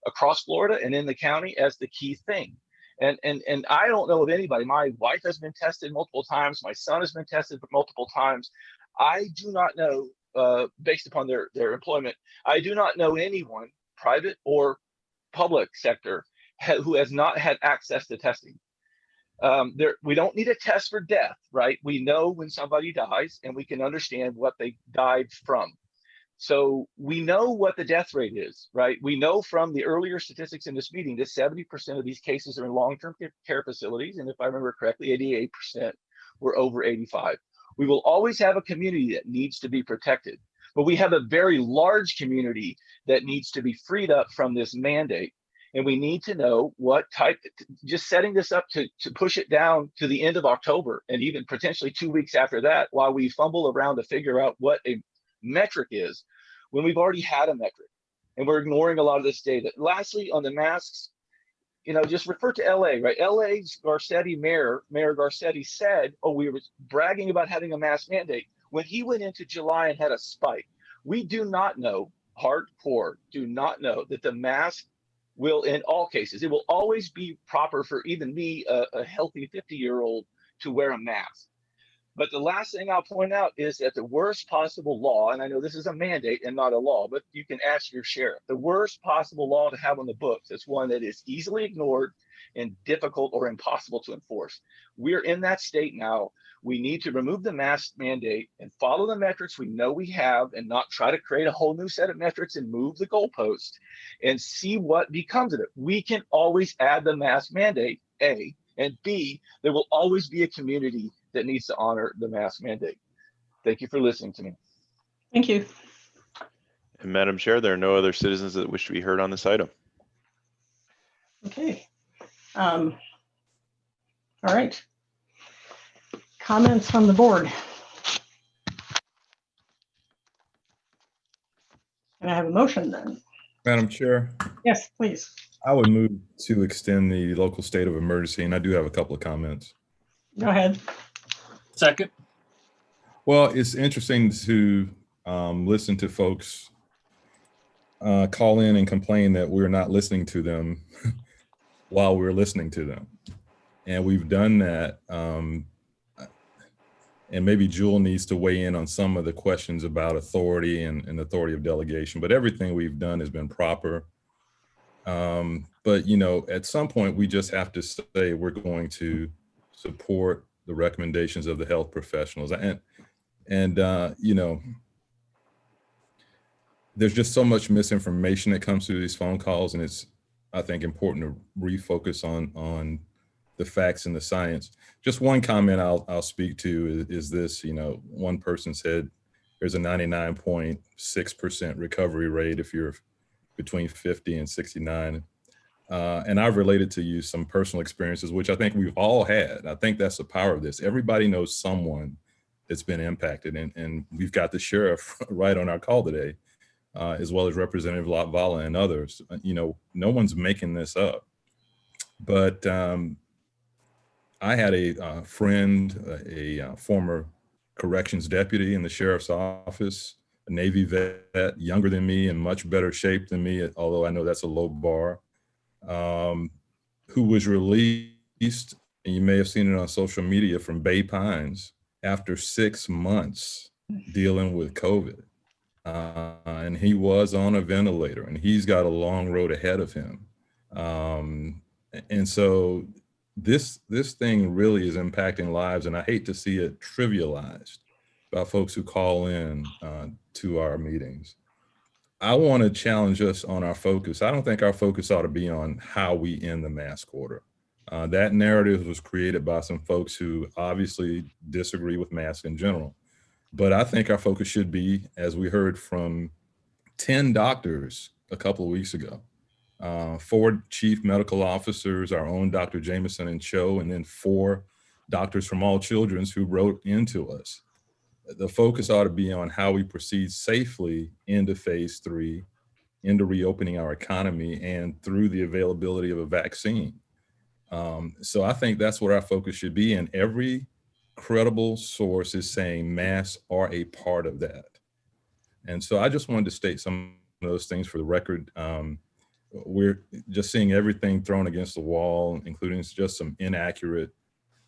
across Florida and in the county as the key thing. And I don't know of anybody. My wife has been tested multiple times. My son has been tested multiple times. I do not know, based upon their employment, I do not know anyone, private or public sector, who has not had access to testing. We don't need a test for death, right? We know when somebody dies and we can understand what they died from. So we know what the death rate is, right? We know from the earlier statistics in this meeting that 70% of these cases are in long-term care facilities. And if I remember correctly, 88% were over 85. We will always have a community that needs to be protected, but we have a very large community that needs to be freed up from this mandate. And we need to know what type, just setting this up to push it down to the end of October and even potentially 2 weeks after that, while we fumble around to figure out what a metric is when we've already had a metric and we're ignoring a lot of this data. Lastly, on the masks, just refer to LA, right? LA's Mayor Garcetti said, oh, we were bragging about having a mask mandate when he went into July and had a spike. We do not know, hardcore, do not know that the mask will, in all cases, it will always be proper for even me, a healthy 50-year-old, to wear a mask. But the last thing I'll point out is that the worst possible law, and I know this is a mandate and not a law, but you can ask your sheriff, the worst possible law to have on the books is one that is easily ignored and difficult or impossible to enforce. We're in that state now. We need to remove the mask mandate and follow the metrics we know we have and not try to create a whole new set of metrics and move the goalpost and see what becomes of it. We can always add the mask mandate, A, and B, there will always be a community that needs to honor the mask mandate. Thank you for listening to me. Thank you. And Madam Chair, there are no other citizens that wish to be heard on this item. Okay. All right. Comments from the board. Can I have a motion then? Madam Chair, Yes, please. I would move to extend the local state of emergency, and I do have a couple of comments. Go ahead. Second. Well, it's interesting to listen to folks call in and complain that we're not listening to them while we're listening to them. And we've done that. And maybe Jewel needs to weigh in on some of the questions about authority and authority of delegation, but everything we've done has been proper. But, at some point we just have to say we're going to support the recommendations of the health professionals. And there's just so much misinformation that comes through these phone calls, and it's, I think, important to refocus on the facts and the science. Just one comment I'll speak to is this. One person said there's a 99.6% recovery rate if you're between 50 and 69. And I've related to you some personal experiences, which I think we've all had. I think that's the power of this. Everybody knows someone that's been impacted, and we've got the sheriff right on our call today, as well as Representative Latvala and others. You know, no one's making this up. But I had a friend, a former corrections deputy in the sheriff's office, a Navy vet, younger than me and much better shape than me, although I know that's a low bar, who was released, and you may have seen it on social media, from Bay Pines after 6 months dealing with COVID. And he was on a ventilator, and he's got a long road ahead of him. And so this thing really is impacting lives, and I hate to see it trivialized by folks who call in to our meetings. I want to challenge us on our focus. I don't think our focus ought to be on how we end the mask order. That narrative was created by some folks who obviously disagree with masks in general. But I think our focus should be, as we heard from 10 doctors a couple of weeks ago, 4 chief medical officers, our own Dr. Jameson and Cho, and then 4 doctors from All Children's who wrote into us. The focus ought to be on how we proceed safely into phase 3, into reopening our economy, and through the availability of a vaccine. So I think that's what our focus should be, and every credible source is saying masks are a part of that. And so I just wanted to state some of those things for the record. We're just seeing everything thrown against the wall, including just some inaccurate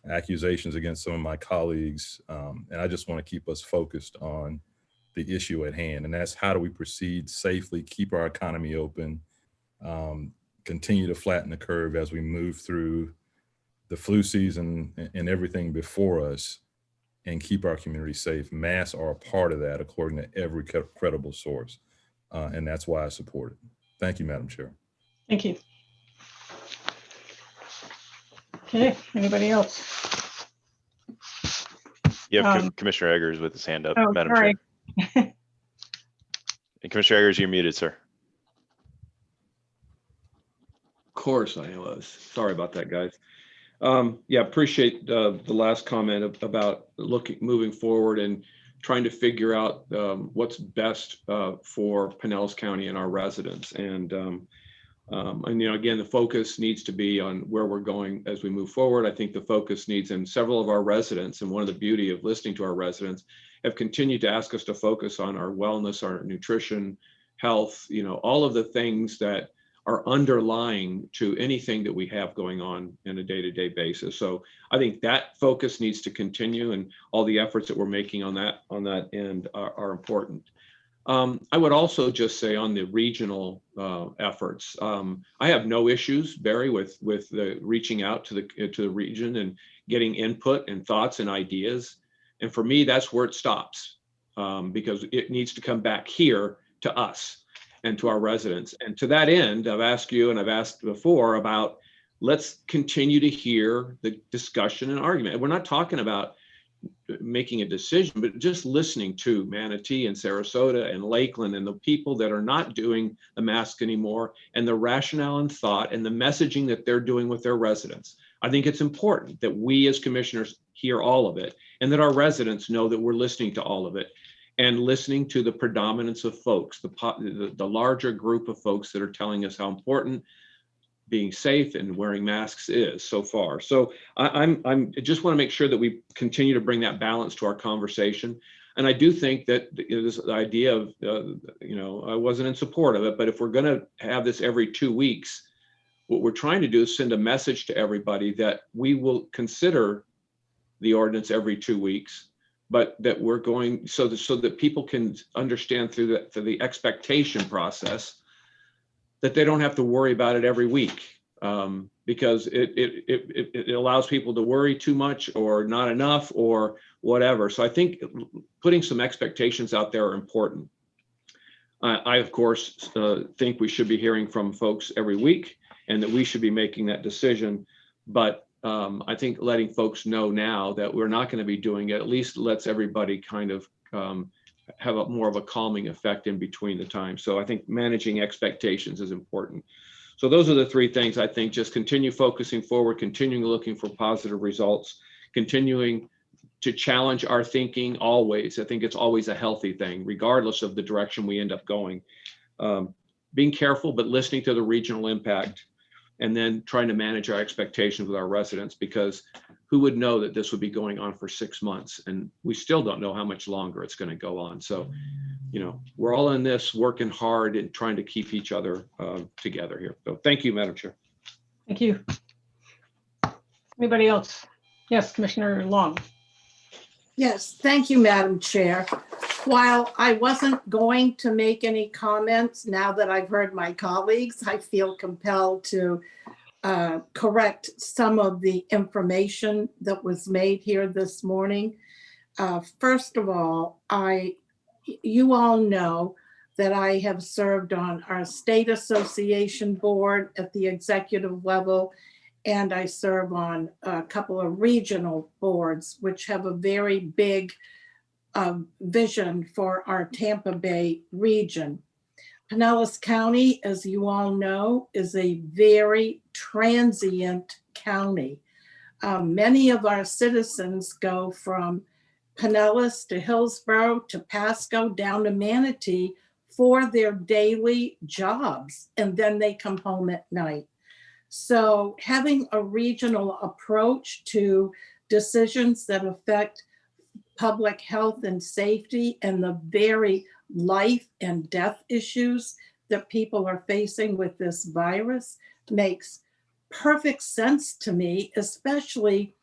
accusations against some of my colleagues. And I just want to keep us focused on the issue at hand. And that's, how do we proceed safely, keep our economy open, continue to flatten the curve as we move through the flu season and everything before us, and keep our community safe. Masks are a part of that, according to every credible source. And that's why I support it. Thank you, Madam Chair. Thank you. Okay, anybody else? You have Commissioner Eggers with his hand up, Oh, Madam sorry. Chair. And Commissioner Eggers, you're muted, sir. Of course I was. Sorry about that, guys. Yeah, appreciate the last comment about moving forward and trying to figure out what's best for Pinellas County and our residents. And you know, again, the focus needs to be on where we're going as we move forward. I think the focus needs, and several of our residents, and one of the beauty of listening to our residents, have continued to ask us to focus on our wellness, our nutrition, health, you know, all of the things that are underlying to anything that we have going on in a day-to-day basis. So I think that focus needs to continue, and all the efforts that we're making on that end are important. I would also just say on the regional efforts, I have no issues, Barry, with the reaching out to the region and getting input and thoughts and ideas. And for me, that's where it stops, because it needs to come back here to us and to our residents. And to that end, I've asked you, and I've asked before, about let's continue to hear the discussion and argument. And we're not talking about making a decision, but just listening to Manatee and Sarasota and Lakeland and the people that are not doing the mask anymore, and the rationale and thought and the messaging that they're doing with their residents. I think it's important that we as commissioners hear all of it, and that our residents know that we're listening to all of it, and listening to the predominance of folks, the larger group of folks that are telling us how important being safe and wearing masks is so far. So I just want to make sure that we continue to bring that balance to our conversation. And I do think that this idea of, you know, I wasn't in support of it, but if we're going to have this every 2 weeks, what we're trying to do is send a message to everybody that we will consider the ordinance every 2 weeks, but that we're going so that people can understand through the expectation process that they don't have to worry about it every week, because it allows people to worry too much or not enough or whatever. So I think putting some expectations out there are important. I of course think we should be hearing from folks every week, and that we should be making that decision. But I think letting folks know now that we're not going to be doing it at least lets everybody kind of have more of a calming effect in between the time. So I think managing expectations is important. So those are the three things I think. Just continue focusing forward, continuing looking for positive results, continuing to challenge our thinking always. I think it's always a healthy thing, regardless of the direction we end up going. Being careful, but listening to the regional impact, and then trying to manage our expectations with our residents, because who would know that this would be going on for 6 months? And we still don't know how much longer it's going to go on. So, you know, we're all in this working hard and trying to keep each other together here. So thank you, Madam Chair. Thank you. Anybody else? Yes, Commissioner Long. Yes, thank you, Madam Chair. While I wasn't going to make any comments, now that I've heard my colleagues, I feel compelled to correct some of the information that was made here this morning. First of all, you all know that I have served on our state association board at the executive level, and I serve on a couple of regional boards, which have a very big vision for our Tampa Bay region. Pinellas County, as you all know, is a very transient county. Many of our citizens go from Pinellas to Hillsborough to Pasco down to Manatee for their daily jobs, and then they come home at night. So having a regional approach to decisions that affect public health and safety and the very life and death issues that people are facing with this virus makes perfect sense to me, especially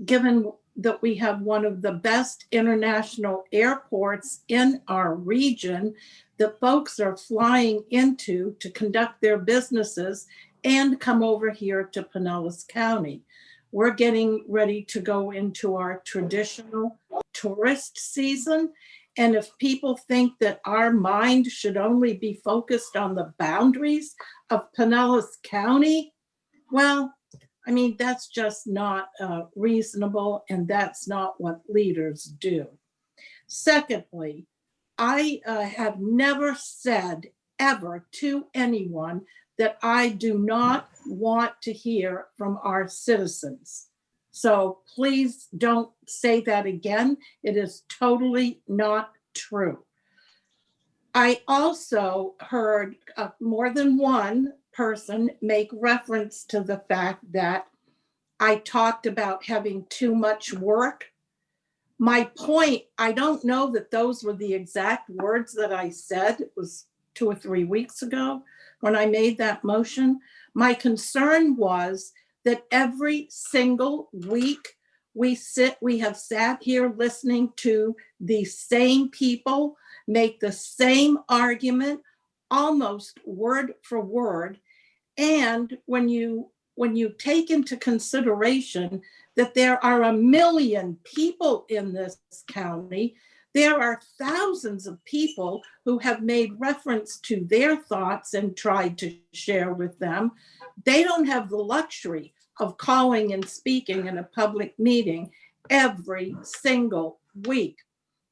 given that we have one of the best international airports in our region that folks are flying into to conduct their businesses and come over here to Pinellas County. We're getting ready to go into our traditional tourist season. And if people think that our mind should only be focused on the boundaries of Pinellas County, well, I mean, that's just not reasonable, and that's not what leaders do. Secondly, I have never said ever to anyone that I do not want to hear from our citizens. So please don't say that again. It is totally not true. I also heard more than one person make reference to the fact that I talked about having too much work. My point, I don't know that those were the exact words that I said. It was 2 or 3 weeks ago when I made that motion. My concern was that every single week we have sat here listening to the same people make the same argument, almost word for word. And when you take into consideration that there are 1 million people in this county, there are thousands of people who have made reference to their thoughts and tried to share with them. They don't have the luxury of calling and speaking in a public meeting every single week.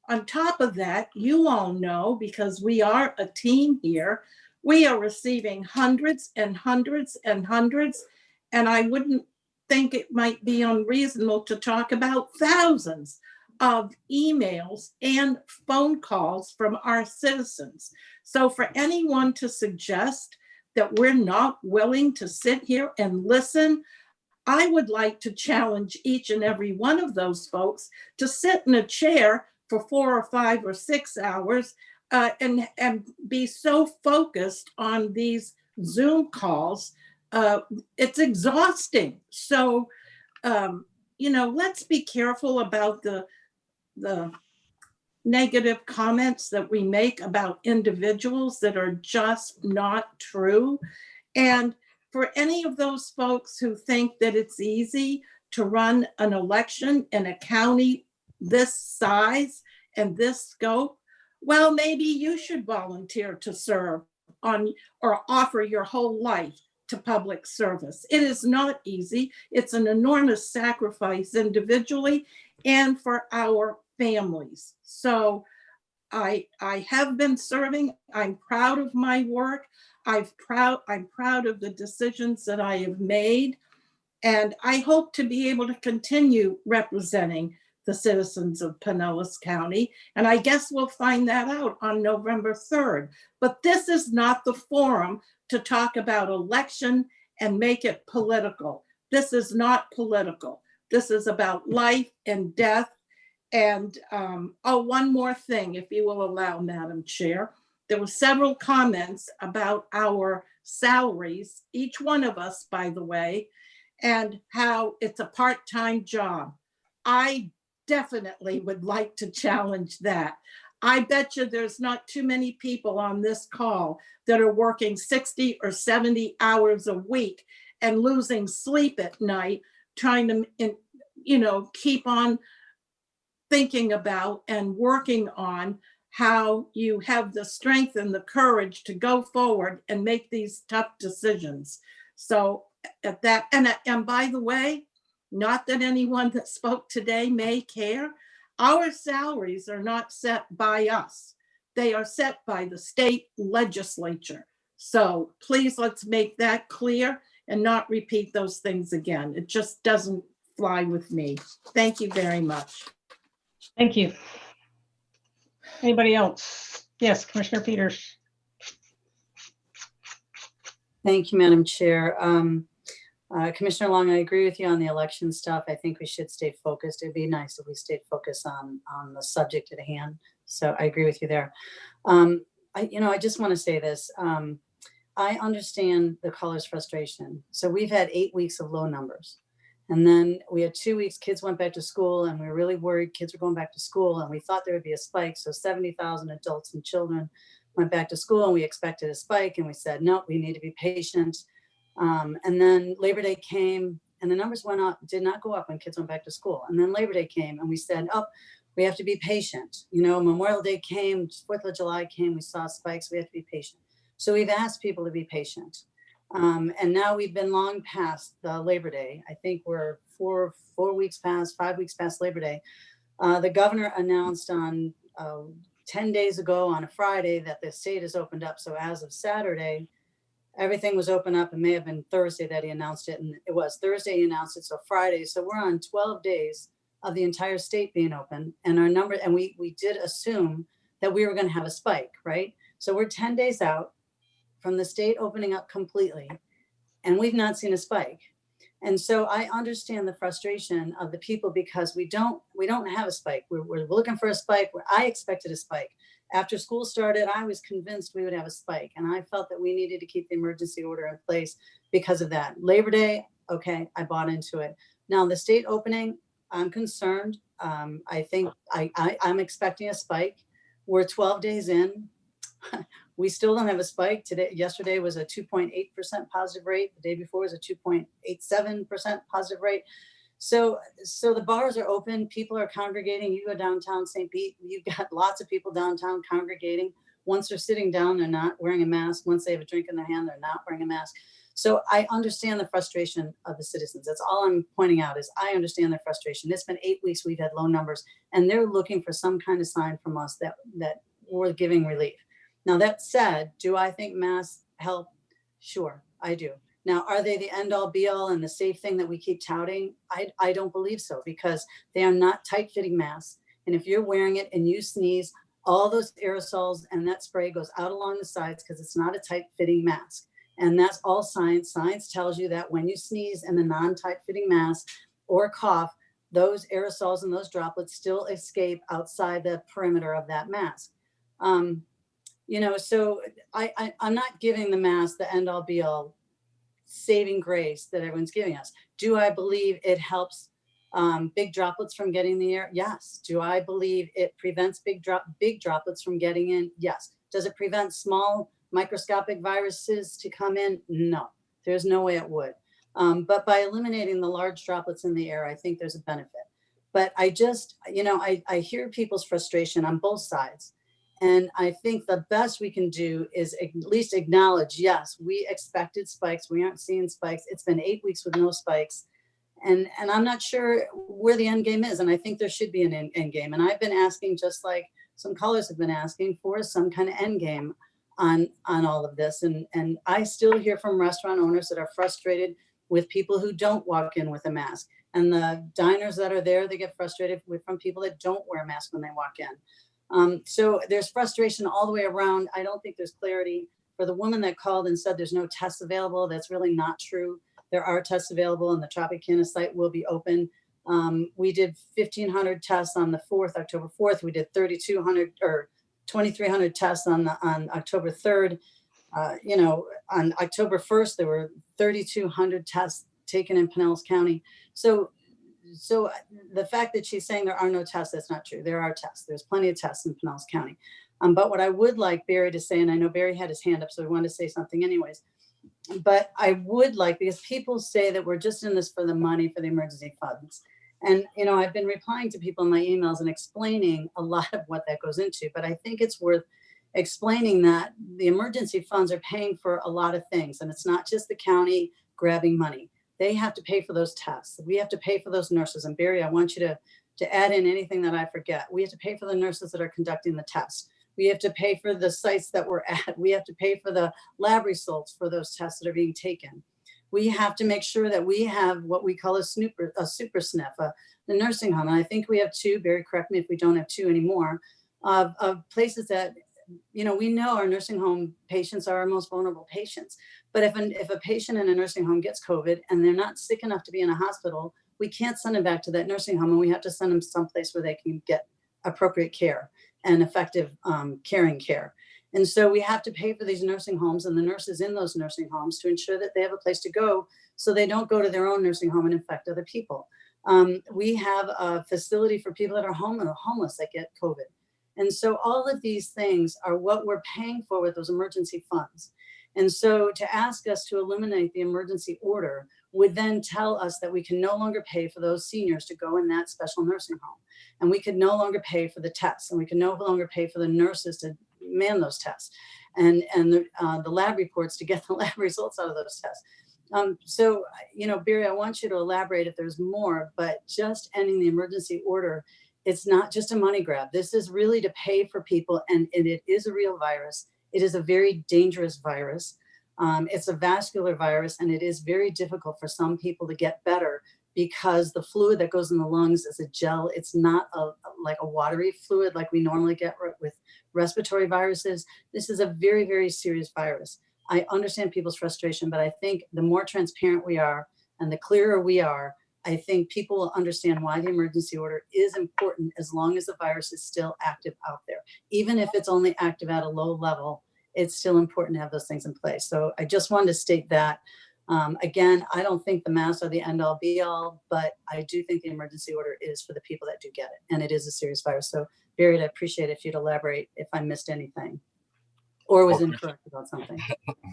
On top of that, you all know, because we are a team here, we are receiving hundreds and hundreds and hundreds, and I wouldn't think it might be unreasonable to talk about thousands of emails and phone calls from our citizens. So for anyone to suggest that we're not willing to sit here and listen, I would like to challenge each and every one of those folks to sit in a chair for 4 or 5 or 6 hours and be so focused on these Zoom calls. It's exhausting. So, let's be careful about the negative comments that we make about individuals that are just not true. And for any of those folks who think that it's easy to run an election in a county this size and this scope, well, maybe you should volunteer to serve on or offer your whole life to public service. It is not easy. It's an enormous sacrifice individually and for our families. So I have been serving. I'm proud of my work. I'm proud of the decisions that I have made. And I hope to be able to continue representing the citizens of Pinellas County. And I guess we'll find that out on November 3rd. But this is not the forum to talk about election and make it political. This is not political. This is about life and death. And one more thing, if you will allow, Madam Chair. There were several comments about our salaries, each one of us, by the way, and how it's a part-time job. I definitely would like to challenge that. I bet you there's not too many people on this call that are working 60 or 70 hours a week and losing sleep at night, trying to, keep on thinking about and working on how you have the strength and the courage to go forward and make these tough decisions. So at that, and by the way, not that anyone that spoke today may care, our salaries are not set by us. They are set by the state legislature. So please, let's make that clear and not repeat those things again. It just doesn't fly with me. Thank you very much. Thank you. Anybody else? Yes, Commissioner Peters. Thank you, Madam Chair. Commissioner Long, I agree with you on the election stuff. I think we should stay focused. It'd be nice if we stayed focused on the subject at hand. So I agree with you there. I just want to say this. I understand the caller's frustration. So we've had 8 weeks of low numbers. And then we had 2 weeks, kids went back to school, and we were really worried kids were going back to school, and we thought there would be a spike. So 70,000 adults and children went back to school, and we expected a spike, and we said, no, we need to be patient. And then Labor Day came, and the numbers went up, did not go up when kids went back to school. And then Labor Day came, and we said, oh, we have to be patient. Memorial Day came, 4th of July came, we saw spikes, we have to be patient. So we've asked people to be patient. And now we've been long past the Labor Day. I think we're 5 weeks past Labor Day. The governor announced on 10 days ago on a Friday that the state has opened up. So as of Saturday, everything was open up. It may have been Thursday that he announced it. And it was Thursday he announced it. So Friday. So we're on 12 days of the entire state being open. And our number, and we did assume that we were going to have a spike, right? So we're 10 days out from the state opening up completely, and we've not seen a spike. And so I understand the frustration of the people because we don't have a spike. We're looking for a spike. I expected a spike. After school started, I was convinced we would have a spike, and I felt that we needed to keep the emergency order in place because of that. Labor Day, okay, I bought into it. Now the state opening, I'm concerned. I think I'm expecting a spike. We're 12 days in. We still don't have a spike. Yesterday was a 2.8% positive rate. The day before was a 2.87% positive rate. So the bars are open. People are congregating. You go downtown St. Pete, you've got lots of people downtown congregating. Once they're sitting down, they're not wearing a mask. Once they have a drink in their hand, they're not wearing a mask. So I understand the frustration of the citizens. That's all I'm pointing out is I understand their frustration. It's been 8 weeks. We've had low numbers, and they're looking for some kind of sign from us that we're giving relief. Now, that said, do I think masks help? Sure, I do. Now, are they the end all be all and the safe thing that we keep touting? I don't believe so, because they are not tight fitting masks. And if you're wearing it and you sneeze, all those aerosols and that spray goes out along the sides because it's not a tight fitting mask. And that's all science. Science tells you that when you sneeze in a non-tight fitting mask or cough, those aerosols and those droplets still escape outside the perimeter of that mask. So I'm not giving the mask the end all be all saving grace that everyone's giving us. Do I believe it helps big droplets from getting in the air? Yes. Do I believe it prevents big droplets from getting in? Yes. Does it prevent small microscopic viruses to come in? No, there's no way it would. But by eliminating the large droplets in the air, I think there's a benefit. But I just, I hear people's frustration on both sides. And I think the best we can do is at least acknowledge, yes, we expected spikes. We aren't seeing spikes. It's been 8 weeks with no spikes. And I'm not sure where the end game is. And I think there should be an end game. And I've been asking, just like some callers have been asking, for some kind of end game. on all of this. And I still hear from restaurant owners that are frustrated with people who don't walk in with a mask. And the diners that are there, they get frustrated from people that don't wear a mask when they walk in. So there's frustration all the way around. I don't think there's clarity. For the woman that called and said there's no tests available, that's really not true. There are tests available, and the Tropicana site will be open. We did 1,500 tests on the 4th, October 4th. We did 3,200 or 2,300 tests on October 3rd. On October 1st, there were 3,200 tests taken in Pinellas County. So the fact that she's saying there are no tests, that's not true. There are tests. There's plenty of tests in Pinellas County. But what I would like Barry to say, and I know Barry had his hand up, so he wanted to say something anyways, but I would like, because people say that we're just in this for the money, for the emergency funds. And, I've been replying to people in my emails and explaining a lot of what that goes into, but I think it's worth explaining that the emergency funds are paying for a lot of things. And it's not just the county grabbing money. They have to pay for those tests. We have to pay for those nurses. And Barry, I want you to add in anything that I forget. We have to pay for the nurses that are conducting the tests. We have to pay for the sites that we're at. We have to pay for the lab results for those tests that are being taken. We have to make sure that we have what we call a super SNF, the nursing home. And I think we have 2, Barry, correct me if we don't have 2 anymore, of places that, we know our nursing home patients are our most vulnerable patients. But if a patient in a nursing home gets COVID and they're not sick enough to be in a hospital, we can't send them back to that nursing home, and we have to send them someplace where they can get appropriate care and effective caring care. And so we have to pay for these nursing homes and the nurses in those nursing homes to ensure that they have a place to go so they don't go to their own nursing home and infect other people. We have a facility for people that are homeless that get COVID. And so all of these things are what we're paying for with those emergency funds. And so to ask us to eliminate the emergency order would then tell us that we can no longer pay for those seniors to go in that special nursing home. And we could no longer pay for the tests, and we can no longer pay for the nurses to man those tests and the lab reports to get the lab results out of those tests. So, Barry, I want you to elaborate if there's more, but just ending the emergency order, it's not just a money grab. This is really to pay for people, and it is a real virus. It is a very dangerous virus. It's a vascular virus, and it is very difficult for some people to get better because the fluid that goes in the lungs is a gel. It's not like a watery fluid like we normally get with respiratory viruses. This is a very, very serious virus. I understand people's frustration, but I think the more transparent we are and the clearer we are, I think people will understand why the emergency order is important as long as the virus is still active out there. Even if it's only active at a low level, it's still important to have those things in place. So I just wanted to state that. Again, I don't think the masks are the end all be all, but I do think the emergency order is for the people that do get it. And it is a serious virus. So Barry, I'd appreciate it if you'd elaborate if I missed anything or was incorrect about something.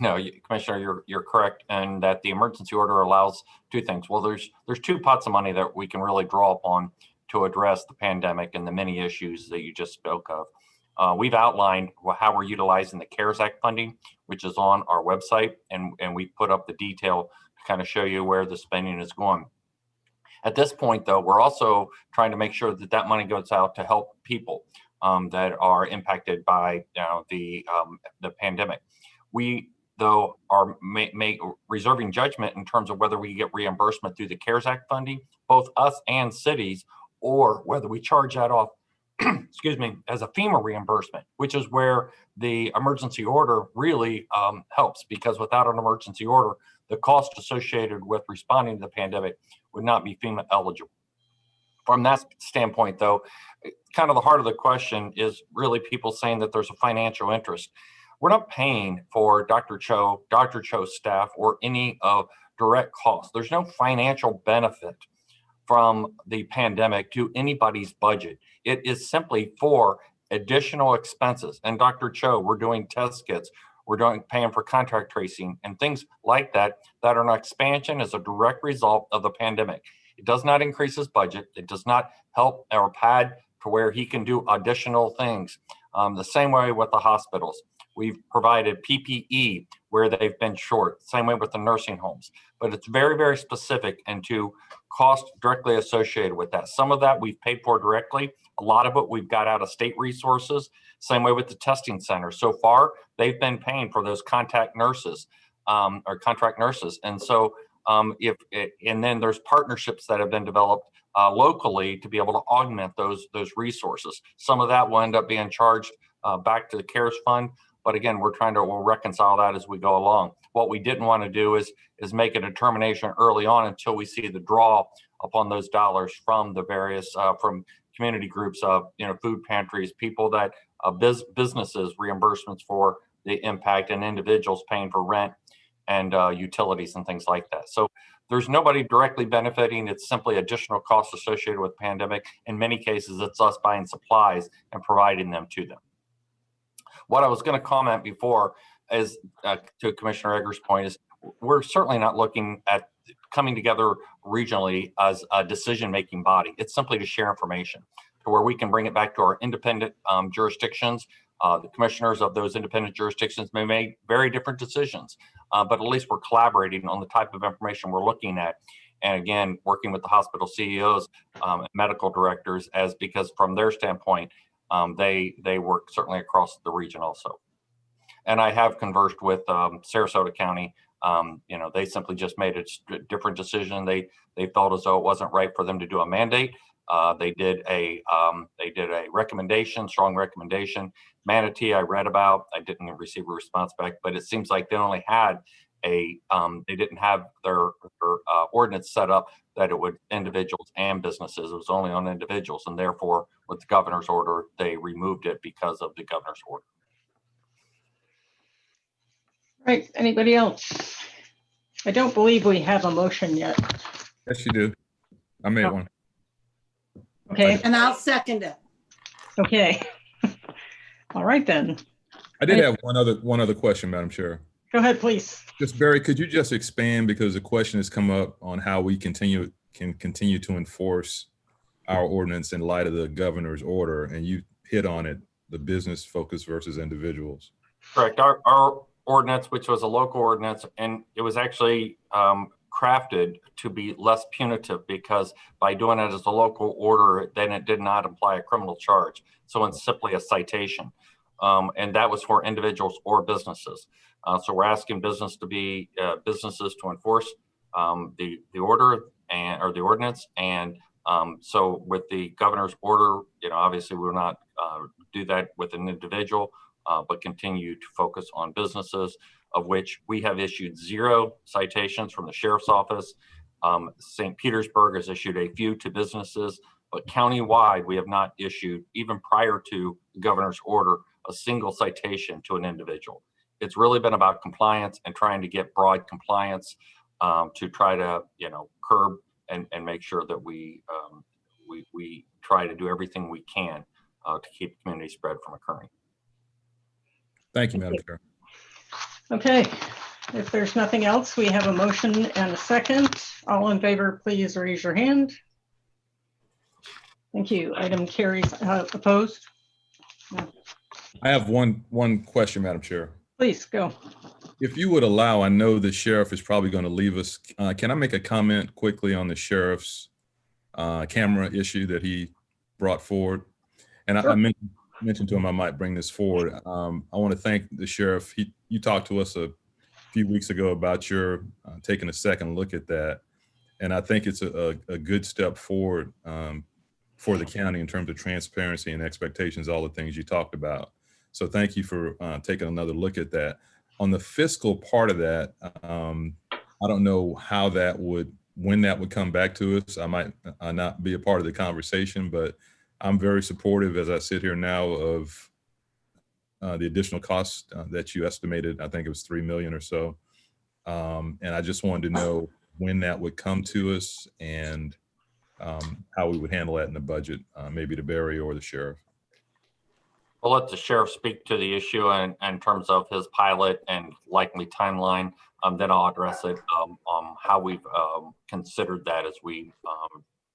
No, Commissioner, you're correct, and that the emergency order allows 2 things. Well, there's 2 pots of money that we can really draw upon to address the pandemic and the many issues that you just spoke of. We've outlined how we're utilizing the CARES Act funding, which is on our website, and we put up the detail to kind of show you where the spending is going. At this point, though, we're also trying to make sure that that money goes out to help people that are impacted by the pandemic. We, though, are reserving judgment in terms of whether we get reimbursement through the CARES Act funding, both us and cities, or whether we charge that off excuse me, as a FEMA reimbursement, which is where the emergency order really helps, because without an emergency order, the cost associated with responding to the pandemic would not be FEMA eligible. From that standpoint, though, kind of the heart of the question is really people saying that there's a financial interest. We're not paying for Dr. Cho's staff or any direct costs. There's no financial benefit from the pandemic to anybody's budget. It is simply for additional expenses. And Dr. Cho, we're doing test kits, we're paying for contact tracing and things like that are an expansion as a direct result of the pandemic. It does not increase his budget. It does not help or pad to where he can do additional things. The same way with the hospitals. We've provided PPE where they've been short, same way with the nursing homes. But it's very, very specific and to cost directly associated with that. Some of that we've paid for directly. A lot of it we've got out of state resources. Same way with the testing center. So far, they've been paying for those contact nurses or contract nurses. And so and then there's partnerships that have been developed locally to be able to augment those resources. Some of that will end up being charged back to the CARES fund. But again, we'll reconcile that as we go along. What we didn't want to do is make a determination early on until we see the draw upon those dollars from the various from community groups of food pantries, people that businesses reimbursements for the impact, and individuals paying for rent and utilities and things like that. So there's nobody directly benefiting. It's simply additional costs associated with pandemic. In many cases, it's us buying supplies and providing them to them. What I was going to comment before is to Commissioner Egger's point is we're certainly not looking at coming together regionally as a decision-making body. It's simply to share information to where we can bring it back to our independent jurisdictions. The commissioners of those independent jurisdictions may make very different decisions, but at least we're collaborating on the type of information we're looking at. And again, working with the hospital CEOs, medical directors, because from their standpoint, they work certainly across the region also. And I have conversed with Sarasota County. They simply just made a different decision. They felt as though it wasn't right for them to do a mandate. They did a recommendation, strong recommendation. Manatee, I read about. I didn't receive a response back, but it seems like they only had they didn't have their ordinance set up that it would individuals and businesses. It was only on individuals, and therefore, with the governor's order, they removed it because of the governor's order. Right. Anybody else? I don't believe we have a motion yet. Yes, you do. I made one. Okay. And I'll second it. Okay. All right then. I did have one other question, Madam Chair. Go ahead, please. Just Barry, could you just expand, because the question has come up on how we can continue to enforce our ordinance in light of the governor's order, and you hit on it, the business focus versus individuals. Correct. Our ordinance, which was a local ordinance, and it was actually crafted to be less punitive, because by doing it as a local order, then it did not imply a criminal charge. So it's simply a citation. And that was for individuals or businesses. So we're asking businesses to enforce the order or the ordinance. And so with the governor's order, obviously we will not do that with an individual, but continue to focus on businesses, of which we have issued 0 citations from the sheriff's office. St. Petersburg has issued a few to businesses, but countywide, we have not issued, even prior to the governor's order, a single citation to an individual. It's really been about compliance and trying to get broad compliance to try to, curb and make sure that we try to do everything we can to keep community spread from occurring. Thank you, Madam Chair. Okay. If there's nothing else, we have a motion and a second. All in favor, please raise your hand. Thank you. Item carries. Opposed? No. I have one question, Madam Chair. Please go. If you would allow, I know the sheriff is probably going to leave us. Can I make a comment quickly on the sheriff's camera issue that he brought forward? And sure. I mentioned to him I might bring this forward. I want to thank the sheriff. You talked to us a few weeks ago about your taking a second look at that. And I think it's a good step forward for the county in terms of transparency and expectations, all the things you talked about. So thank you for taking another look at that. On the fiscal part of that, I don't know how that when that would come back to us. I might not be a part of the conversation, but I'm very supportive as I sit here now of the additional cost that you estimated. I think it was $3 million or so. And I just wanted to know when that would come to us and how we would handle that in the budget, maybe to Barry or the sheriff. We'll let the sheriff speak to the issue in terms of his pilot and likely timeline. Then I'll address it how we've considered that as we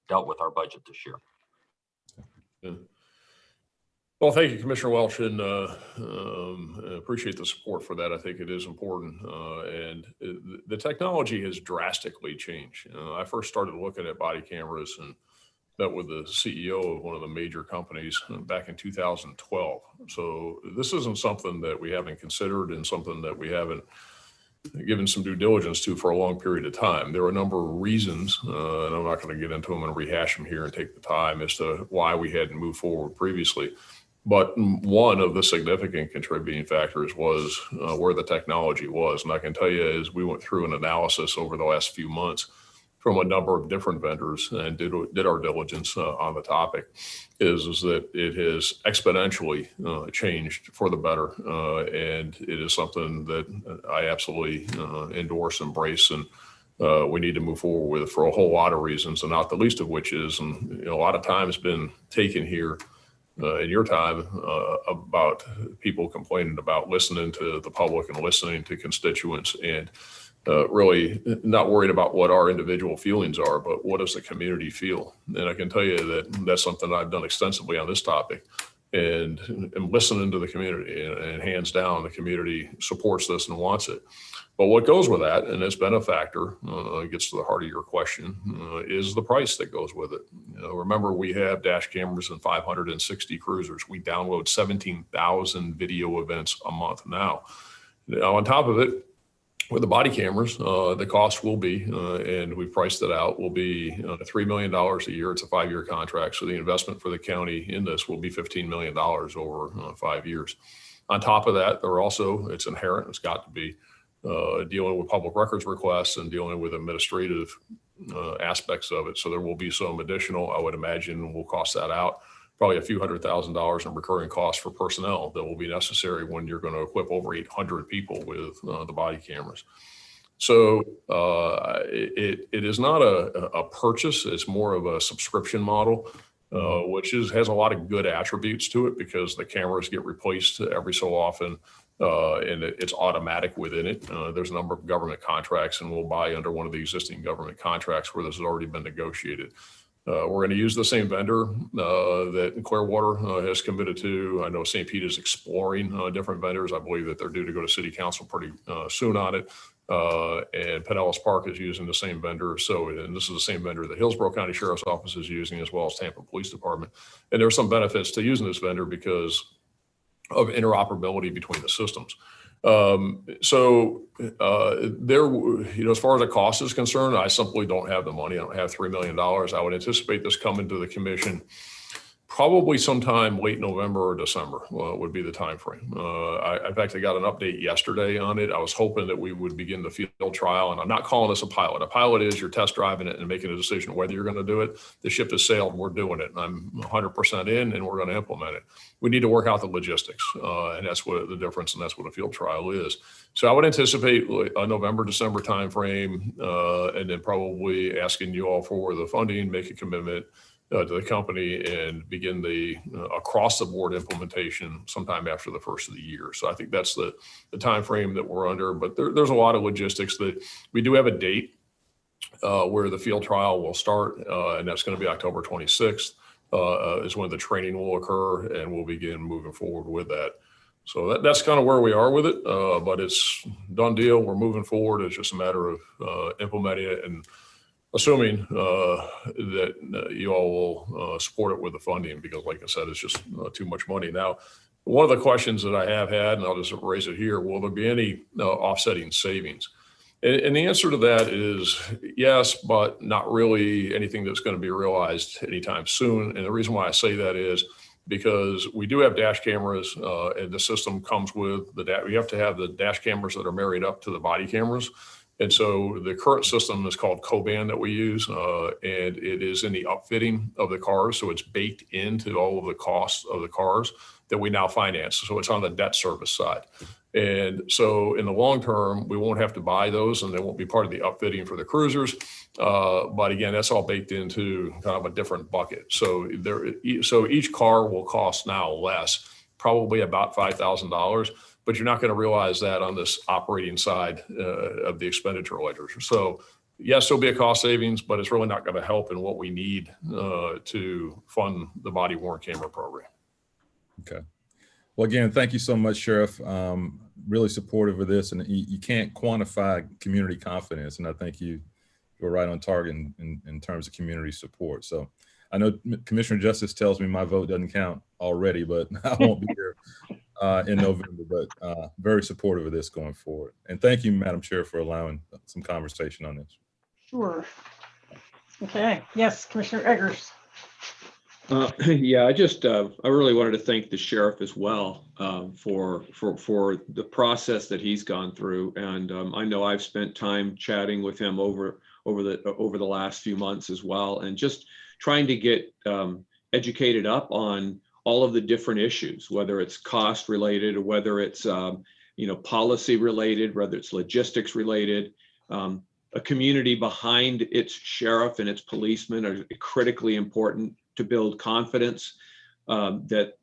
dealt with our budget this year. Well, thank you, Commissioner Welch, and appreciate the support for that. I think it is important, and the technology has drastically changed. I first started looking at body cameras and met with the CEO of one of the major companies back in 2012. So this isn't something that we haven't considered and something that we haven't given some due diligence to for a long period of time. There are a number of reasons, and I'm not going to get into them and rehash them here and take the time as to why we hadn't moved forward previously. But one of the significant contributing factors was where the technology was. And I can tell you, as we went through an analysis over the last few months from a number of different vendors and did our diligence on the topic, is that it has exponentially changed for the better. And it is something that I absolutely endorse, embrace, and we need to move forward with for a whole lot of reasons, and not the least of which is, and a lot of time has been taken here in your time about people complaining about listening to the public and listening to constituents, and really not worried about what our individual feelings are, but what does the community feel? And I can tell you that that's something I've done extensively on this topic, and listening to the community, and hands down, the community supports this and wants it. But what goes with that, and it's been a factor, gets to the heart of your question, is the price that goes with it. Remember, we have dash cameras in 560 cruisers. We download 17,000 video events a month now. Now, on top of it, with the body cameras, the cost will be, and we've priced it out, will be $3 million a year. It's a 5-year contract. So the investment for the county in this will be $15 million over 5 years. On top of that, there are also, it's inherent, it's got to be, dealing with public records requests and dealing with administrative aspects of it. So there will be some additional, I would imagine, we'll cost that out, probably a few $100,000 in recurring costs for personnel that will be necessary when you're going to equip over 800 people with the body cameras. So it is not a purchase, it's more of a subscription model, which has a lot of good attributes to it, because the cameras get replaced every so often. And it's automatic within it. There's a number of government contracts, and we'll buy under one of the existing government contracts where this has already been negotiated. We're going to use the same vendor that Clearwater has committed to. I know St. Pete is exploring different vendors. I believe that they're due to go to City Council pretty soon on it. And Pinellas Park is using the same vendor. So, and this is the same vendor that Hillsborough County Sheriff's Office is using, as well as Tampa Police Department. And there are some benefits to using this vendor because of interoperability between the systems. So there, as far as the cost is concerned, I simply don't have the money. I don't have $3 million. I would anticipate this coming to the commission probably sometime late November or December would be the time frame. In fact, I got an update yesterday on it. I was hoping that we would begin the field trial, and I'm not calling this a pilot. A pilot is you're test driving it and making a decision whether you're going to do it. The ship has sailed, we're doing it, and I'm 100% in, and we're going to implement it. We need to work out the logistics, and that's what the difference, and that's what a field trial is. So I would anticipate a November, December time frame, and then probably asking you all for the funding, make a commitment to the company, and begin the across-the-board implementation sometime after the first of the year. So I think that's the time frame that we're under. But there's a lot of logistics. That we do have a date where the field trial will start, and that's going to be October 26th is when the training will occur, and we'll begin moving forward with that. So that's kind of where we are with it. But it's done deal. We're moving forward. It's just a matter of implementing it, and assuming that you all will support it with the funding, because like I said, it's just too much money. Now, one of the questions that I have had, and I'll just raise it here, will there be any offsetting savings? And the answer to that is yes, but not really anything that's going to be realized anytime soon. And the reason why I say that is because we do have dash cameras, and the system comes with we have to have the dash cameras that are married up to the body cameras. And so the current system is called Coban that we use, and it is in the upfitting of the cars. So it's baked into all of the costs of the cars that we now finance. So it's on the debt service side. And so in the long term, we won't have to buy those, and they won't be part of the upfitting for the cruisers. But again, that's all baked into kind of a different bucket. So each car will cost now less, probably about $5,000. But you're not going to realize that on this operating side of the expenditure ledger. So yes, there'll be a cost savings, but it's really not going to help in what we need to fund the body worn camera program. Okay. Well, again, thank you so much, Sheriff. Really supportive of this, and you can't quantify community confidence, and I think you're right on target in terms of community support. So I know Commissioner Justice tells me my vote doesn't count already, but I won't be here in November, but very supportive of this going forward. And thank you, Madam Chair, for allowing some conversation on this. Sure. Okay. Yes, Commissioner Eggers. Yeah, I really wanted to thank the sheriff as well for the process that he's gone through, and I know I've spent time chatting with him over the last few months as well, and just trying to get educated up on all of the different issues, whether it's cost related or whether it's policy related, whether it's logistics related. A community behind its sheriff and its policemen are critically important to build confidence that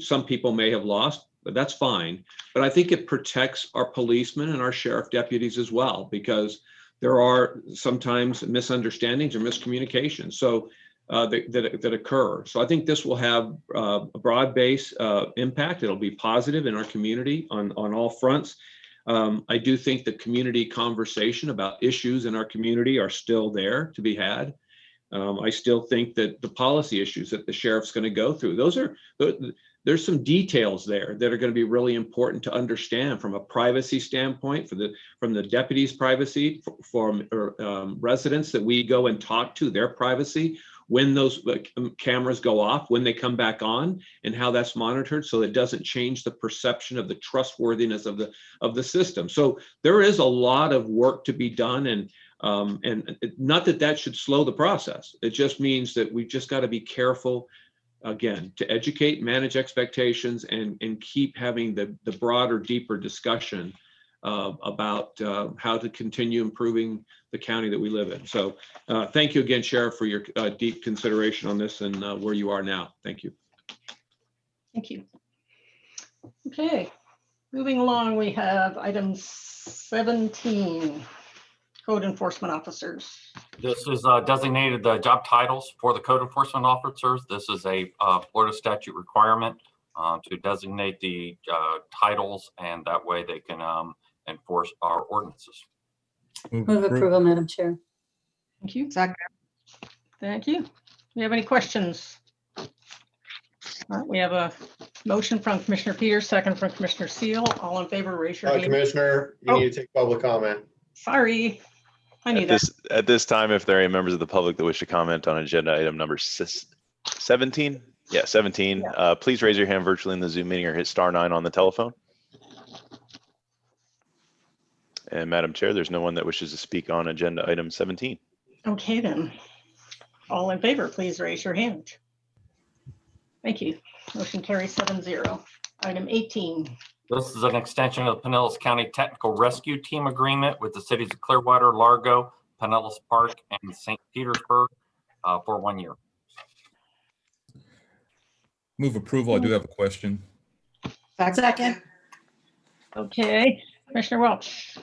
some people may have lost, but that's fine. But I think it protects our policemen and our sheriff deputies as well, because there are sometimes misunderstandings or miscommunications that occur. So I think this will have a broad-based impact. It'll be positive in our community on all fronts. I do think the community conversation about issues in our community are still there to be had. I still think that the policy issues that the sheriff's going to go through, there's some details there that are going to be really important to understand from a privacy standpoint, from the deputy's privacy, from residents that we go and talk to, their privacy, when those cameras go off, when they come back on, and how that's monitored, so it doesn't change the perception of the trustworthiness of the system. So there is a lot of work to be done, and not that should slow the process. It just means that we've just got to be careful, again, to educate, manage expectations, and keep having the broader, deeper discussion about how to continue improving the county that we live in. So thank you again, Sheriff, for your deep consideration on this and where you are now. Thank you. Thank you. Okay, moving along, we have item 17, code enforcement officers. This is designated the job titles for the code enforcement officers. This is a Florida statute requirement to designate the titles, and that way they can enforce our ordinances. Move approval, Madam Chair. Thank you. Second. Thank you. Do you have any questions? All right, we have a motion from Commissioner Peters, second from Commissioner Seal. All in favor, raise your hand. Commissioner, you need to take public comment. Sorry. I knew that. At this time, if there are any members of the public that wish to comment on agenda item number 17, yeah, 17, yeah. Please raise your hand virtually in the Zoom meeting or hit *9 on the telephone. And Madam Chair, there's no one that wishes to speak on agenda item 17. Okay, then. All in favor, please raise your hand. Thank you. Motion carries 7-0. Item 18. This is an extension of the Pinellas County Technical Rescue Team Agreement with the cities of Clearwater, Largo, Pinellas Park, and St. Petersburg for 1 year. Move approval. I do have a question. Second. Okay, Commissioner Welch.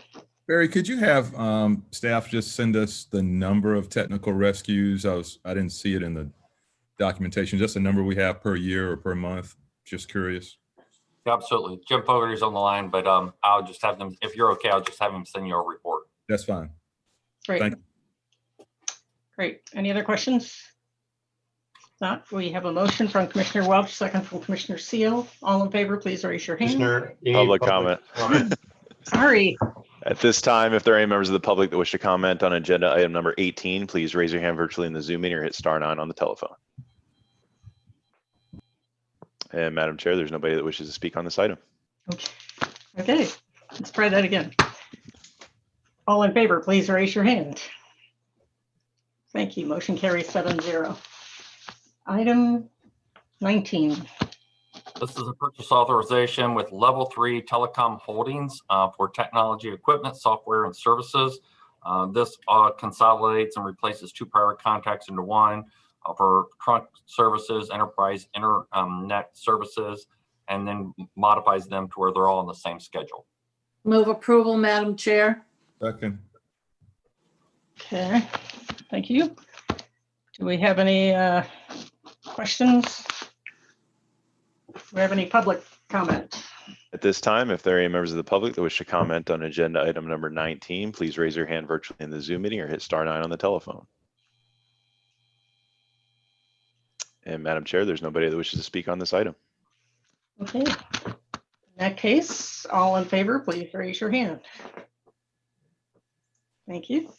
Barry, could you have staff just send us the number of technical rescues? I didn't see it in the documentation. Just the number we have per year or per month. Just curious. Yeah, absolutely. Jim Fogarty's on the line, but I'll just have them, if you're okay, I'll just have him send you a report. That's fine. Great. Thank you. Great. Any other questions? Not. We have a motion from Commissioner Welch, second from Commissioner Seal. All in favor, please raise your hand. Commissioner, Public comment. Sorry. At this time, if there are any members of the public that wish to comment on agenda item number 18, please raise your hand virtually in the Zoom meeting or hit *9 on the telephone. And Madam Chair, there's nobody that wishes to speak on this item. Okay, let's try that again. All in favor, please raise your hand. Thank you. Motion carries 7-0. Item 19. This is a purchase authorization with Level 3 Telecom Holdings for technology equipment, software, and services. This consolidates and replaces two prior contracts into one for trunk services, enterprise internet services, and then modifies them to where they're all on the same schedule. Move approval, Madam Chair. Second. Okay, thank you. Do we have any questions? we have any public comment? At this time, if there are any members of the public that wish to comment on agenda item number 19, please raise your hand virtually in the Zoom meeting or hit star 9 on the telephone. And Madam Chair, there's nobody that wishes to speak on this item. Okay. In that case, all in favor, please raise your hand. Thank you.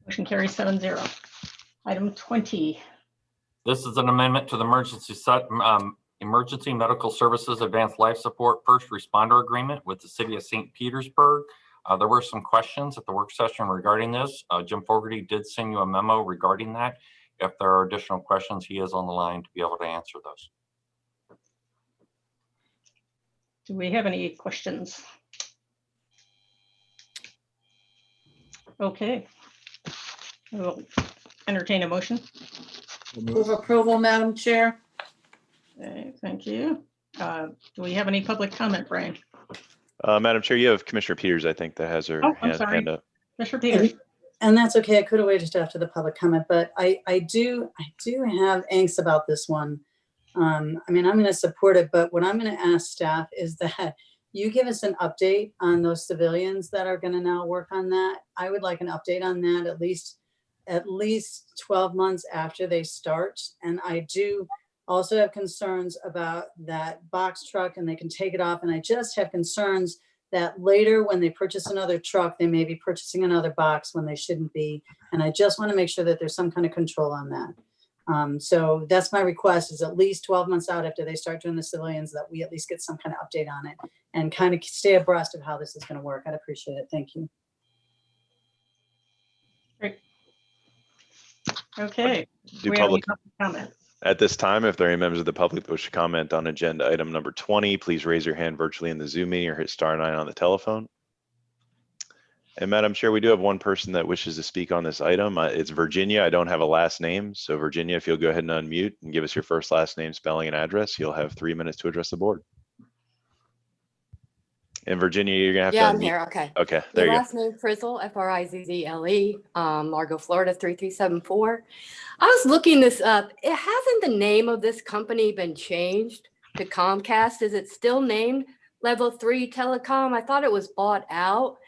Motion carries 7-0. Item 20. This is an amendment to the Emergency Medical Services Advanced Life Support First Responder Agreement with the City of St. Petersburg. There were some questions at the work session regarding this. Jim Fogarty did send you a memo regarding that. If there are additional questions, he is on the line to be able to answer those. Do we have any questions? Okay. We'll entertain a motion. Move approval, Madam Chair. Okay, thank you. Do we have any public comment, Brian? Madam Chair, you have Commissioner Peters, I think, that has her I'm sorry. hand up. Commissioner Peters. And that's okay. I could have waited just after the public comment, but I do have angst about this one. I mean, I'm going to support it, but what I'm going to ask staff is that you give us an update on those civilians that are going to now work on that. I would like an update on that at least 12 months after they start. And I do also have concerns about that box truck, and they can take it off. And I just have concerns that later when they purchase another truck, they may be purchasing another box when they shouldn't be. And I just want to make sure that there's some kind of control on that. So that's my request, is at least 12 months out after they start doing the civilians, that we at least get some kind of update on it and kind of stay abreast of how this is going to work. I'd appreciate it. Thank you. Great. Okay. Do we have any public comment? At this time, if there are any members of the public that wish to comment on agenda item number 20, please raise your hand virtually in the Zoom meeting or hit star 9 on the telephone. And Madam Chair, we do have one person that wishes to speak on this item. It's Virginia. I don't have a last name. So Virginia, if you'll go ahead and unmute and give us your first, last name, spelling, and address, you'll have 3 minutes to address the board. And Virginia, you're gonna have to Yeah, I'm unmute. here. Okay. Okay, there you go. Last name Frizzle, Frizzle, Largo, Florida 33374. I was looking this up. It hasn't the name of this company been changed to Comcast? Is it still named Level 3 Telecom? I thought it was bought out.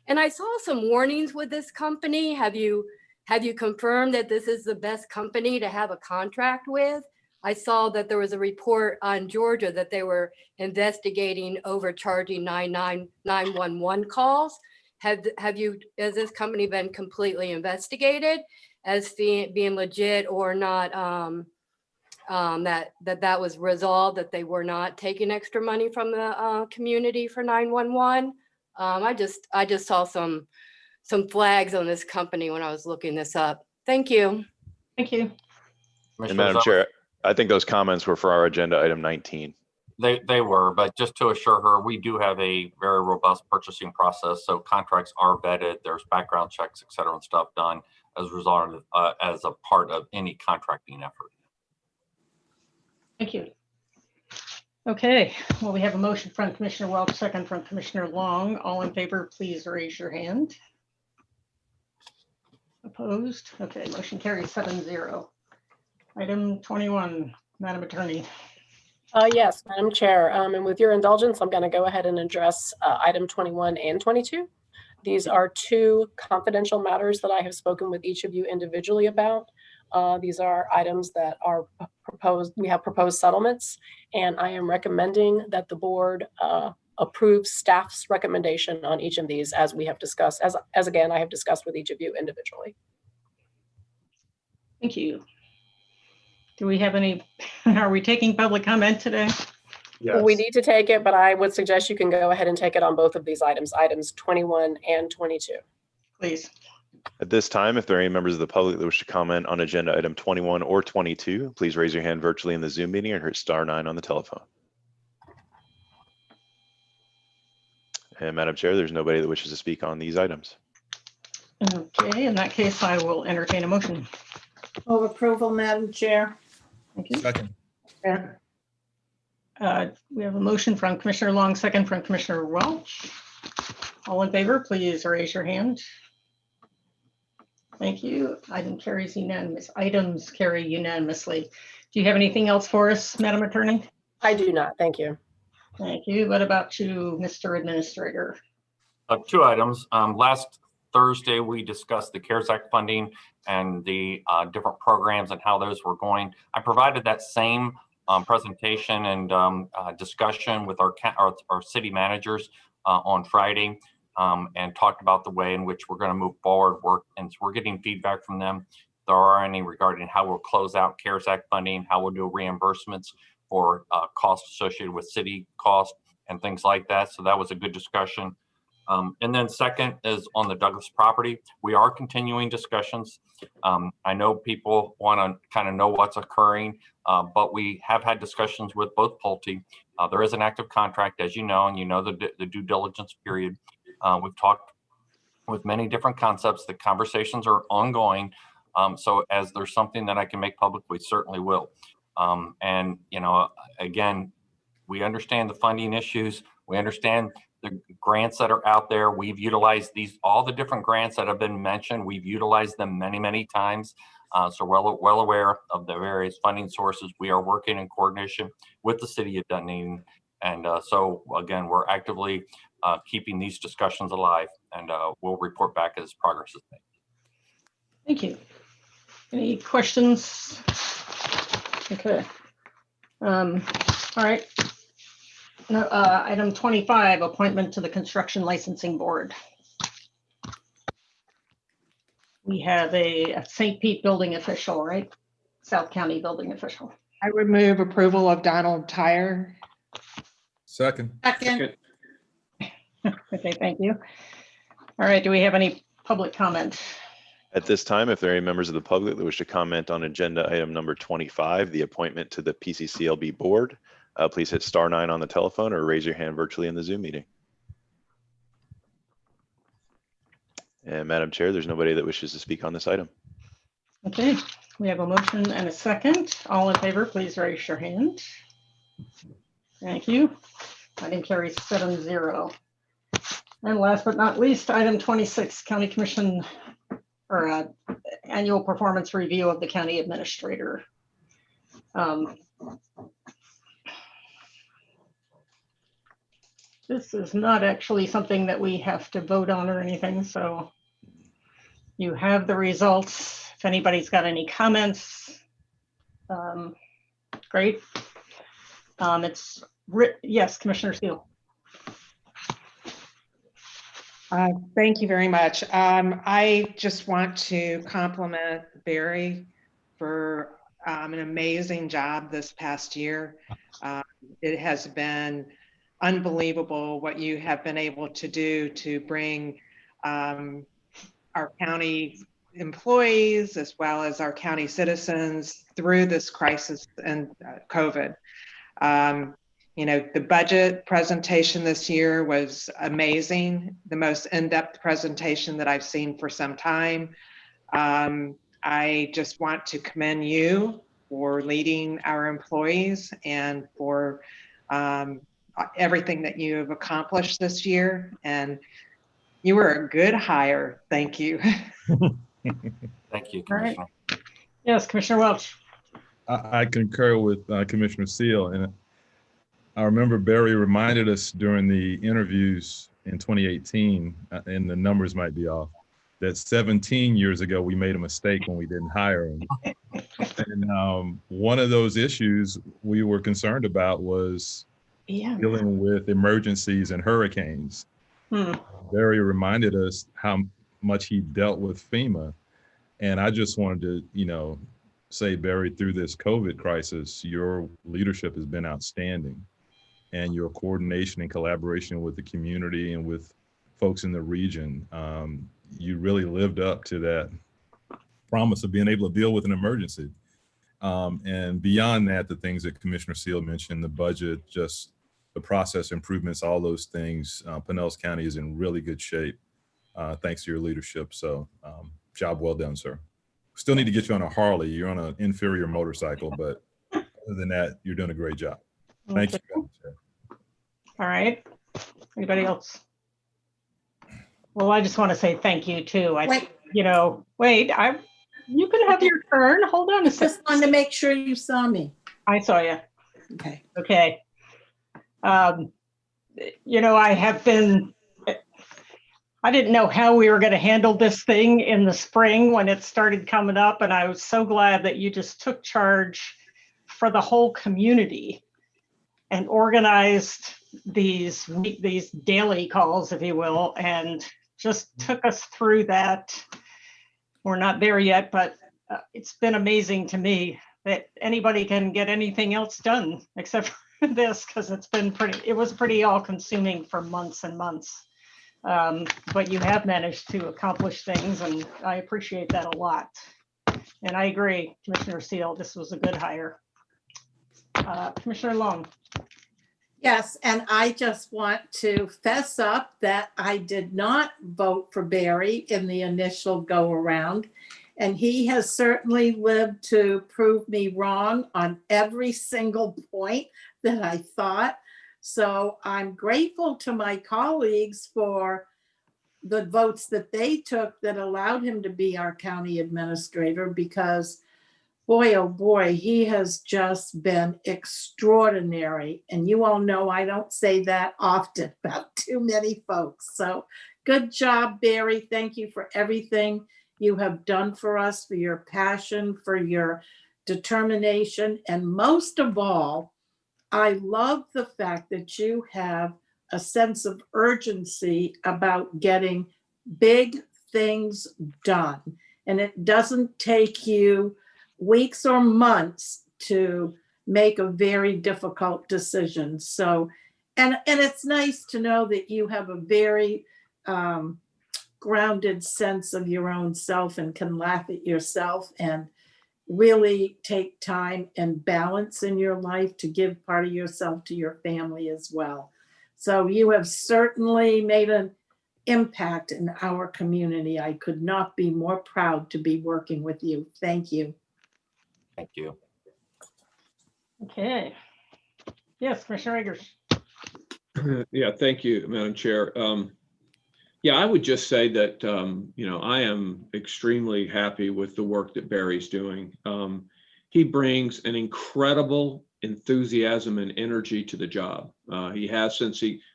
And I saw some warnings with this company. Have you confirmed that this is the best company to have a contract with? I saw that there was a report on Georgia that they were investigating overcharging 911 calls. Has this company been completely investigated as being legit or not? That was resolved, that they were not taking extra money from the community for 911. I just saw some flags on this company when I was looking this up. Thank you. Thank you. And Madam Chair, I think those comments were for our agenda item 19. They were, but just to assure her, we do have a very robust purchasing process. So contracts are vetted, there's background checks, et cetera, and stuff done as a result of, as a part of any contracting effort. Thank you. Okay, well, we have a motion from Commissioner Welch, second from Commissioner Long. All in favor, please raise your hand. Opposed? Okay, motion carries 7-0. Item 21, Madam Attorney. Yes, Madam Chair, and with your indulgence, I'm going to go ahead and address item 21 and 22. These are two confidential matters that I have spoken with each of you individually about. These are items that are proposed. We have proposed settlements, and I am recommending that the board approve staff's recommendation on each of these, as we have discussed, as again, I have discussed with each of you individually. Thank you. Do we have any, are we taking public comment today? Yes. We need to take it, but I would suggest you can go ahead and take it on both of these items 21 and 22. Please. At this time, if there are any members of the public that wish to comment on agenda item 21 or 22, please raise your hand virtually in the Zoom meeting or hit star 9 on the telephone. And Madam Chair, there's nobody that wishes to speak on these items. Okay, in that case, I will entertain a motion. Move approval, Madam Chair. Thank you. Second. We have a motion from Commissioner Long, second from Commissioner Welch. All in favor, please raise your hand. Thank you. Items carry unanimously. Do you have anything else for us, Madam Attorney? I do not. Thank you. Thank you. What about you, Mr. Administrator? Two items. Last Thursday, we discussed the CARES Act funding and the different programs and how those were going. I provided that same presentation and discussion with our city managers on Friday and talked about the way in which we're going to move forward. We're getting feedback from them. If there are any regarding how we'll close out CARES Act funding, how we'll do reimbursements for costs associated with city cost and things like that. So that was a good discussion. And then second is on the Douglas property. We are continuing discussions. I know people want to kind of know what's occurring, but we have had discussions with both Pulte. There is an active contract, as you know, and you know the due diligence period. We've talked with many different concepts. The conversations are ongoing. So as there's something that I can make public, we certainly will. And, you know, again, we understand the funding issues. We understand the grants that are out there. We've utilized all the different grants that have been mentioned. We've utilized them many, many times. So we're well aware of the various funding sources. We are working in coordination with the city of Dunedin. And so again, we're actively keeping these discussions alive, and we'll report back as progress is made. Thank you. Any questions? Okay. All right. No, item 25, appointment to the Construction Licensing Board. We have a St. Pete building official, right? South County building official. I would move approval of Donald Tyre. Second. Second. Okay, thank you. All right, do we have any public comment? At this time, if there are any members of the public that wish to comment on agenda item number 25, the appointment to the PCCLB board, please hit *9 on the telephone or raise your hand virtually in the Zoom meeting. And Madam Chair, there's nobody that wishes to speak on this item. Okay, we have a motion and a second. All in favor, please raise your hand. Thank you. Item carries 7-0. And last but not least, item 26, County Commission or annual performance review of the county administrator. This is not actually something that we have to vote on or anything, so you have the results. If anybody's got any comments, great. Yes, Commissioner Steele. Thank you very much. I just want to compliment Barry for an amazing job this past year. It has been unbelievable what you have been able to do to bring our county employees as well as our county citizens through this crisis and COVID. You know, the budget presentation this year was amazing, the most in-depth presentation that I've seen for some time. I just want to commend you for leading our employees and for everything that you have accomplished this year. And you were a good hire. Thank you. Thank you, Commissioner. Right. Yes, Commissioner Welch. I concur with Commissioner Seal. And I remember Barry reminded us during the interviews in 2018, and the numbers might be off, that 17 years ago, we made a mistake when we didn't hire him. And one of those issues we were concerned about was dealing with emergencies and hurricanes. Barry reminded us how much he dealt with FEMA. And I just wanted to, you know, say, Barry, through this COVID crisis, your leadership has been outstanding. And your coordination and collaboration with the community and with folks in the region, you really lived up to that promise of being able to deal with an emergency. And beyond that, the things that Commissioner Seal mentioned, the budget, just the process improvements, all those things, Pinellas County is in really good shape thanks to your leadership. So job well done, sir. Still need to get you on a Harley. You're on an inferior motorcycle, but other than that, you're doing a great job. Thank you. All right. Anybody else? Well, I just want to say thank you too. You can have your turn. Hold on a second. Just wanted to make sure you saw me. I saw you. Okay. Okay. You know, I didn't know how we were going to handle this thing in the spring when it started coming up, and I was so glad that you just took charge for the whole community and organized these daily calls, if you will, and just took us through that. We're not there yet, but it's been amazing to me that anybody can get anything else done except for this, because it was pretty all-consuming for months and months. But you have managed to accomplish things, and I appreciate that a lot. And I agree, Commissioner Seal, this was a good hire. Commissioner Long. Yes, and I just want to fess up that I did not vote for Barry in the initial go-around. And he has certainly lived to prove me wrong on every single point that I thought. So I'm grateful to my colleagues for the votes that they took that allowed him to be our county administrator, because boy, oh boy, he has just been extraordinary. And you all know I don't say that often about too many folks. So good job, Barry. Thank you for everything you have done for us, for your passion, for your determination. And most of all, I love the fact that you have a sense of urgency about getting big things done. And it doesn't take you weeks or months to make a very difficult decision. So, and it's nice to know that you have a very grounded sense of your own self and can laugh at yourself and really take time and balance in your life to give part of yourself to your family as well. So you have certainly made an impact in our community. I could not be more proud to be working with you. Thank you. Thank you. Okay. Yes, Commissioner Eggers. Yeah, thank you, Madam Chair. Yeah, I would just say that, I am extremely happy with the work that Barry's doing. He brings an incredible enthusiasm and energy to the job. He has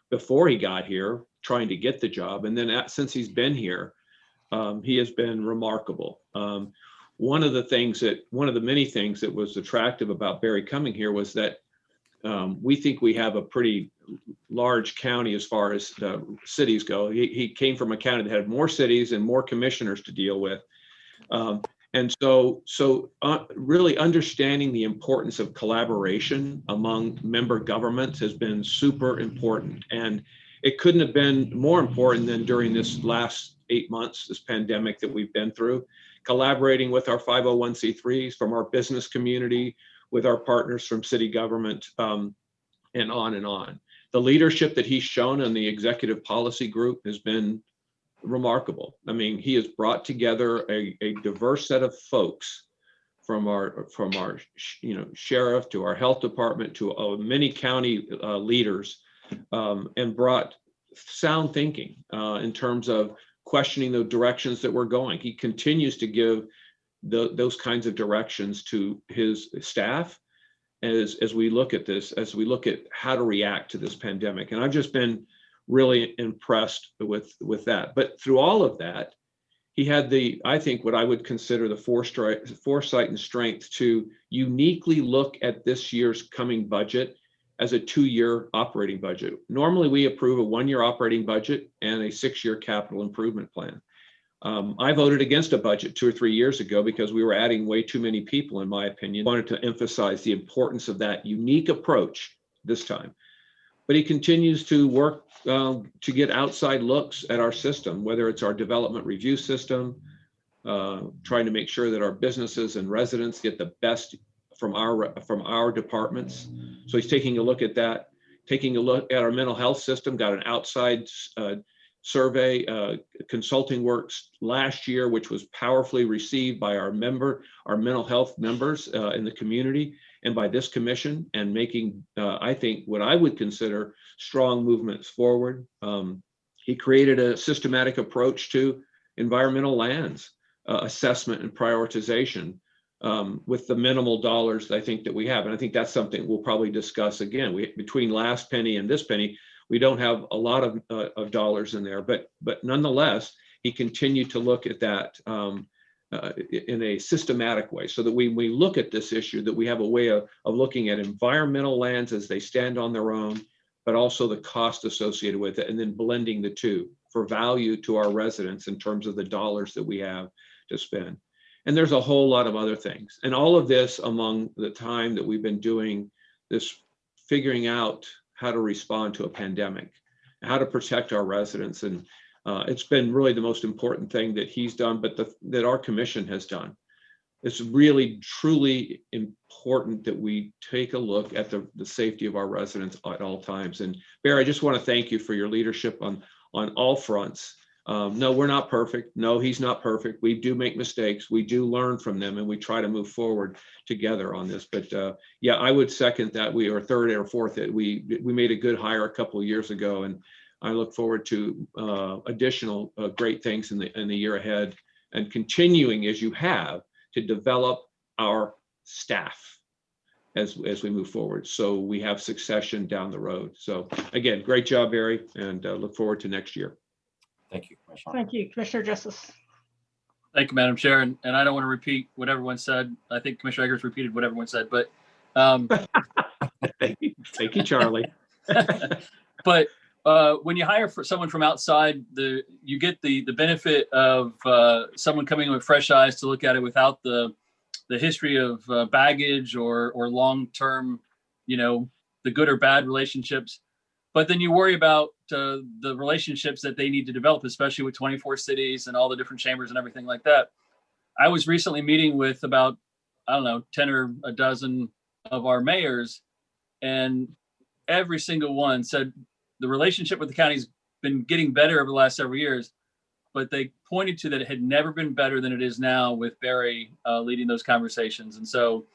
before he got here, trying to get the job. And then since he's been here, he has been remarkable. One of the many things that was attractive about Barry coming here was that we think we have a pretty large county as far as cities go. He came from a county that had more cities and more commissioners to deal with. And so really understanding the importance of collaboration among member governments has been super important. And it couldn't have been more important than during this last 8 months, this pandemic that we've been through, collaborating with our 501c3s from our business community, with our partners from city government, and on and on. The leadership that he's shown in the executive policy group has been remarkable. I mean, he has brought together a diverse set of folks from our sheriff to our health department to many county leaders, and brought sound thinking in terms of questioning the directions that we're going. He continues to give those kinds of directions to his staff as we look at this, as we look at how to react to this pandemic. And I've just been really impressed with that. But through all of that, he had I think what I would consider the foresight and strength to uniquely look at this year's coming budget as a 2-year operating budget. Normally we approve a 1-year operating budget and a 6-year capital improvement plan. I voted against a budget 2 or 3 years ago because we were adding way too many people, in my opinion. I wanted to emphasize the importance of that unique approach this time. But he continues to work to get outside looks at our system, whether it's our development review system, trying to make sure that our businesses and residents get the best from our departments. So he's taking a look at that, taking a look at our mental health system, got an outside survey, consulting works last year, which was powerfully received by our mental health members in the community and by this commission, and making, I think, what I would consider strong movements forward. He created a systematic approach to environmental lands assessment and prioritization with the minimal dollars I think that we have. And I think that's something we'll probably discuss again. Between last penny and this penny, we don't have a lot of dollars in there, but nonetheless, he continued to look at that in a systematic way, so that when we look at this issue, that we have a way of looking at environmental lands as they stand on their own, but also the cost associated with it, and then blending the two for value to our residents in terms of the dollars that we have to spend. And there's a whole lot of other things. And all of this among the time that we've been doing this, figuring out how to respond to a pandemic, how to protect our residents. And it's been really the most important thing that he's done, but that our commission has done. It's really, truly important that we take a look at the safety of our residents at all times. And Barry, I just want to thank you for your leadership on all fronts. No, we're not perfect. No, he's not perfect. We do make mistakes. We do learn from them, and we try to move forward together on this. But yeah, I would second that. We are third or fourth. We made a good hire a couple of years ago, and I look forward to additional great things in the year ahead, and continuing as you have to develop our staff as we move forward, so we have succession down the road. So again, great job, Barry, and look forward to next year. Thank you, Commissioner. Thank you, Commissioner Justice. Thank you, Madam Chair. And I don't want to repeat what everyone said. I think Commissioner Eggers repeated what everyone said, but thank you, Charlie. But when you hire for someone from outside, you get the benefit of someone coming in with fresh eyes to look at it without the history of baggage or long-term, the good or bad relationships. But then you worry about the relationships that they need to develop, especially with 24 cities and all the different chambers and everything like that. I was recently meeting with about, 10 or a dozen of our mayors, and every single one said the relationship with the county's been getting better over the last several years, but they pointed to that it had never been better than it is now with Barry leading those conversations. And so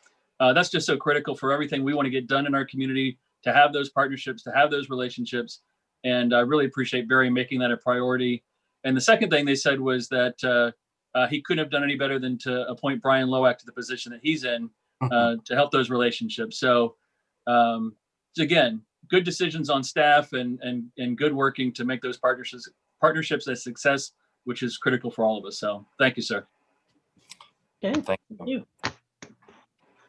that's just so critical for everything we want to get done in our community, to have those partnerships, to have those relationships. And I really appreciate Barry making that a priority. And the second thing they said was that he couldn't have done any better than to appoint Brian Lowack to the position that he's in to help those relationships. So again, good decisions on staff and good working to make those partnerships a success, which is critical for all of us. So thank you, sir. Okay, Thank you.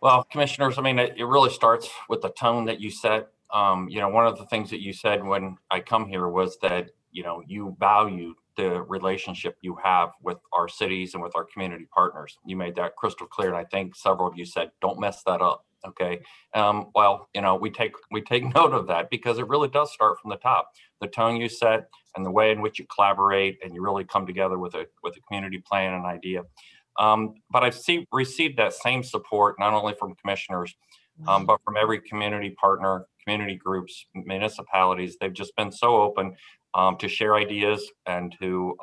Well, commissioners, it really starts with the tone that you set. One of the things that you said when I come here was that, you value the relationship you have with our cities and with our community partners. You made that crystal clear. And I think several of you said, don't mess that up. Okay. Well, we take note of that, because it really does start from the top. The tone you set and the way in which you collaborate and you really come together with a community plan and idea. But I've received that same support, not only from commissioners, but from every community partner, community groups, municipalities. They've just been so open to share ideas and to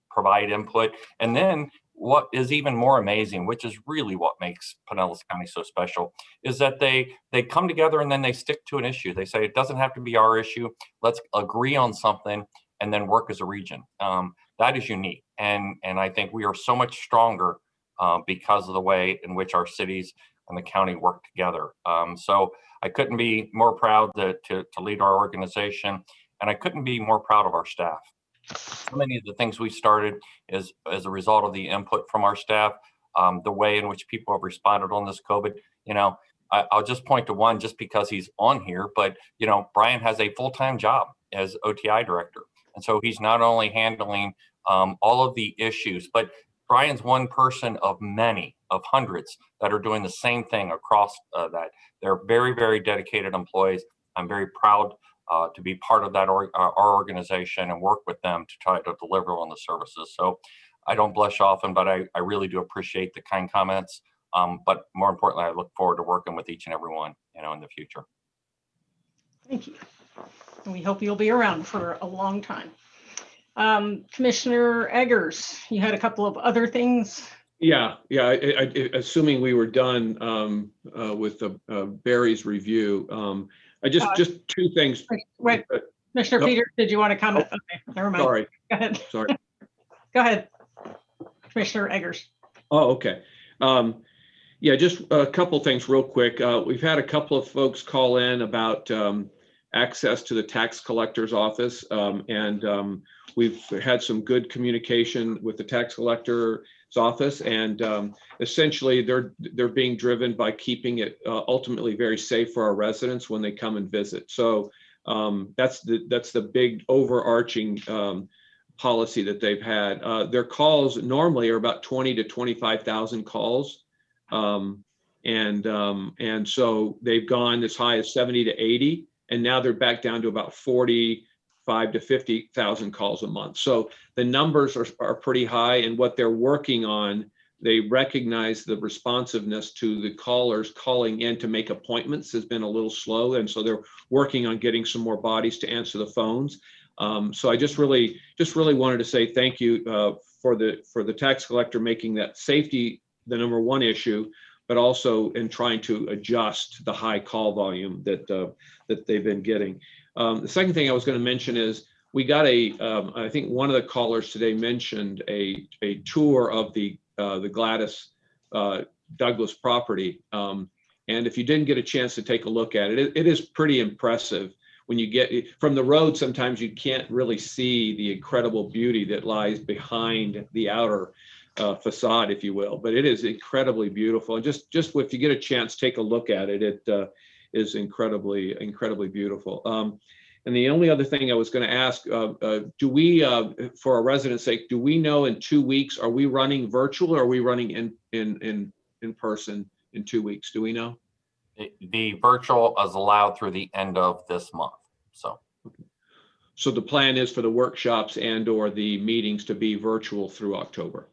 provide input. And then what is even more amazing, which is really what makes Pinellas County so special, is that they come together and then they stick to an issue. They say, it doesn't have to be our issue. Let's agree on something and then work as a region. That is unique. And I think we are so much stronger because of the way in which our cities and the county work together. So I couldn't be more proud to lead our organization, and I couldn't be more proud of our staff. So many of the things we started is as a result of the input from our staff, the way in which people have responded on this COVID. I'll just point to one just because he's on here, but Brian has a full-time job as OTI director. And so he's not only handling all of the issues, but Brian's one person of many, of hundreds that are doing the same thing across that. They're very, very dedicated employees. I'm very proud to be part of that our organization and work with them to try to deliver on the services. So I don't blush often, but I really do appreciate the kind comments. But more importantly, I look forward to working with each and every one, in the future. Thank you. And we hope you'll be around for a long time. Commissioner Eggers, you had a couple of other things. Yeah. Assuming we were done with Barry's review, just two things. Wait, Commissioner Peters, did you want to comment? Okay, never mind. Sorry. Go ahead. Sorry. Go ahead, Commissioner Eggers. Oh, okay. Yeah, just a couple things real quick. We've had a couple of folks call in about access to the tax collector's office. We've had some good communication with the tax collector's office, and essentially they're being driven by keeping it ultimately very safe for our residents when they come and visit. So that's the big overarching policy that they've had. Their calls normally are about 20 to 25,000 calls. And so they've gone as high as 70 to 80, and now they're back down to about 45 to 50,000 calls a month. So the numbers are pretty high, and what they're working on, they recognize the responsiveness to the callers calling in to make appointments has been a little slow. And so they're working on getting some more bodies to answer the phones. So I just really wanted to say thank you for the tax collector making that safety the number one issue, but also in trying to adjust the high call volume that they've been getting. The second thing I was going to mention is we got I think one of the callers today mentioned a tour of the Gladys Douglas property. And if you didn't get a chance to take a look at it, it is pretty impressive. When you get from the road, sometimes you can't really see the incredible beauty that lies behind the outer facade, if you will, but it is incredibly beautiful. And just if you get a chance, take a look at it. It is incredibly beautiful. And the only other thing I was going to ask, do we, for our residents' sake, do we know in 2 weeks, are we running virtual or are we running in person in 2 weeks? Do we know? The virtual is allowed through the end of this month. So the plan is for the workshops and or the meetings to be virtual through October.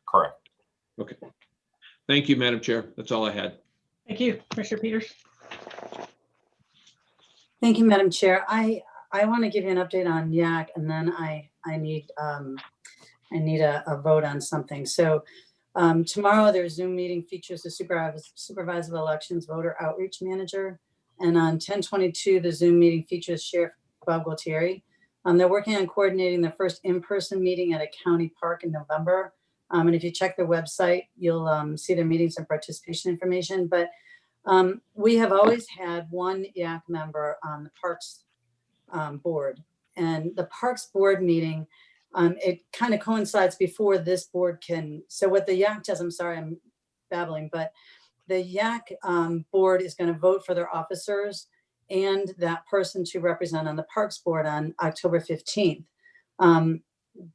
Correct. Okay. Thank you, Madam Chair. That's all I had. Thank you, Commissioner Peters. Thank you, Madam Chair. I want to give you an update on YAC, and then I need a vote on something. So tomorrow their Zoom meeting features the supervisor of elections voter outreach manager, and on 10/22 the Zoom meeting features Sheriff Bob Gualtieri. They're working on coordinating the first in-person meeting at a county park in November. And if you check their website, you'll see their meetings and participation information. But we have always had one YAC member on the Parks board. And the Parks board meeting, it kind of coincides before this board can. So what the YAC does, I'm sorry, I'm babbling, but the YAC board is going to vote for their officers and that person to represent on the Parks board on October 15th.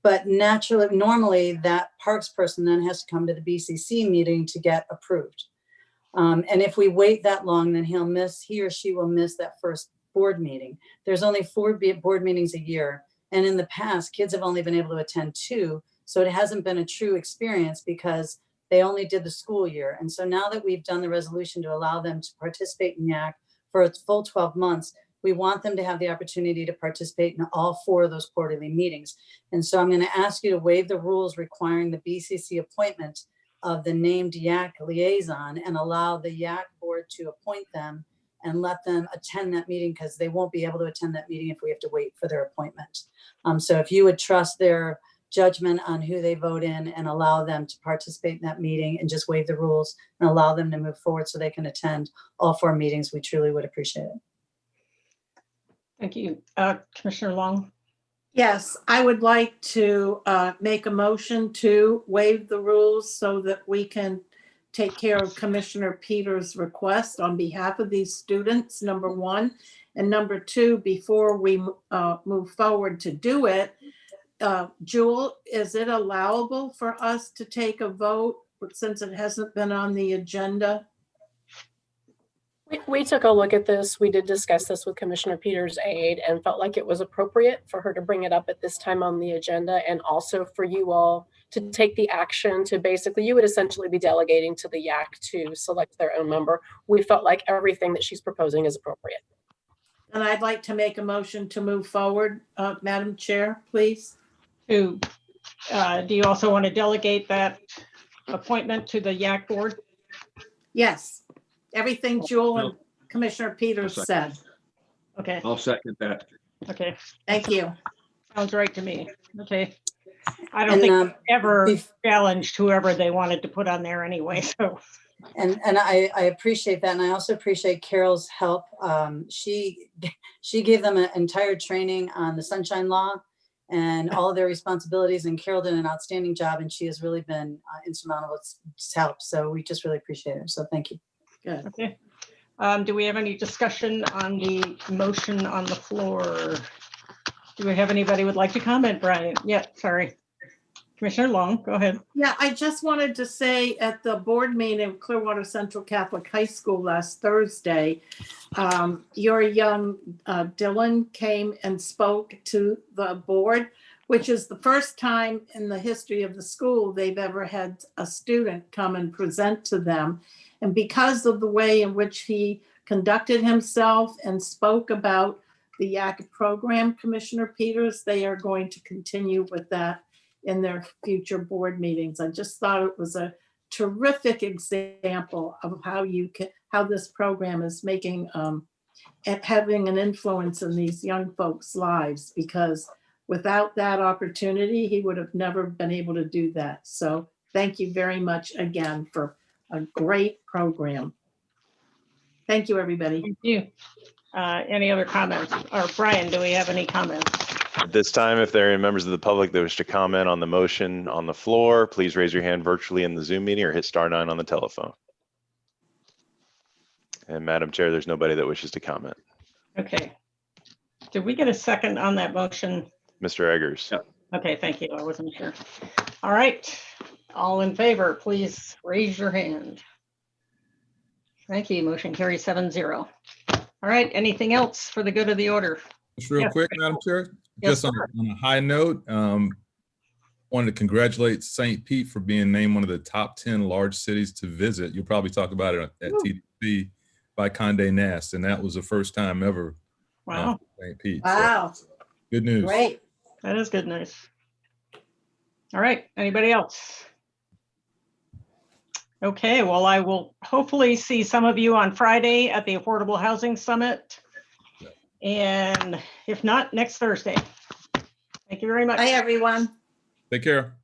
But normally that Parks person then has to come to the BCC meeting to get approved. And if we wait that long, then he or she will miss that first board meeting. There's only 4 board meetings a year. And in the past, kids have only been able to attend 2. So it hasn't been a true experience because they only did the school year. And so now that we've done the resolution to allow them to participate in YAC for a full 12 months, we want them to have the opportunity to participate in all 4 of those quarterly meetings. And so I'm going to ask you to waive the rules requiring the BCC appointment of the named YAC liaison and allow the YAC board to appoint them and let them attend that meeting, because they won't be able to attend that meeting if we have to wait for their appointment. So if you would trust their judgment on who they vote in and allow them to participate in that meeting and just waive the rules and allow them to move forward so they can attend all 4 meetings, we truly would appreciate it. Thank you. Commissioner Long. Yes, I would like to make a motion to waive the rules so that we can take care of Commissioner Peters' request on behalf of these students, number 1. And number 2, before we move forward to do it, Jewel, is it allowable for us to take a vote since it hasn't been on the agenda? We took a look at this. We did discuss this with Commissioner Peters' aide and felt like it was appropriate for her to bring it up at this time on the agenda, and also for you all to take the action to basically, you would essentially be delegating to the YAC to select their own member. We felt like everything that she's proposing is appropriate. And I'd like to make a motion to move forward, Madam Chair, please. Do you also want to delegate that appointment to the YAC board? Yes. Everything Jewel and Commissioner Peters said. Okay. I'll second that. Okay. Thank you. Sounds right to me. Okay. I don't think I've ever challenged whoever they wanted to put on there anyway. So And I appreciate that. And I also appreciate Carol's help. She gave them an entire training on the Sunshine Law and all of their responsibilities. And Carol did an outstanding job, and she has really been instrumental with help. So we just really appreciate her. So thank you. Good. Okay. Do we have any discussion on the motion on the floor? Do we have anybody who would like to comment, Brian? Yeah, sorry. Commissioner Long, go ahead. Yeah, I just wanted to say at the board meeting of Clearwater Central Catholic High School last Thursday, your young Dylan came and spoke to the board, which is the first time in the history of the school they've ever had a student come and present to them. And because of the way in which he conducted himself and spoke about the YAC program, Commissioner Peters, they are going to continue with that in their future board meetings. I just thought it was a terrific example of how this program is making and having an influence in these young folks' lives, because without that opportunity, he would have never been able to do that. So thank you very much again for a great program. Thank you, everybody. Thank you. Any other comments? Or Brian, do we have any comments? At this time, if there are any members of the public that wish to comment on the motion on the floor, please raise your hand virtually in the Zoom meeting or hit *9 on the telephone. And Madam Chair, there's nobody that wishes to comment. Okay. Did we get a second on that motion? Mr. Eggers. Okay, thank you. I wasn't sure. All right. All in favor, please raise your hand. Thank you. Motion carries 7-0. All right. Anything else for the good of the order? Just real Yes. quick, Madam Chair, Yes, just on a high note, wanted to congratulate St. Pete for being named one of the top 10 large cities to visit. You'll probably talk about it at TDC by Condé Nast, and that was the first time ever. Wow. For St. Pete. Wow. So, good news. Great. That is good news. All right. Anybody else? Okay, well, I will hopefully see some of you on Friday at the Affordable Housing Summit. And if not, next Thursday. Thank you very much. Bye, everyone. Take care.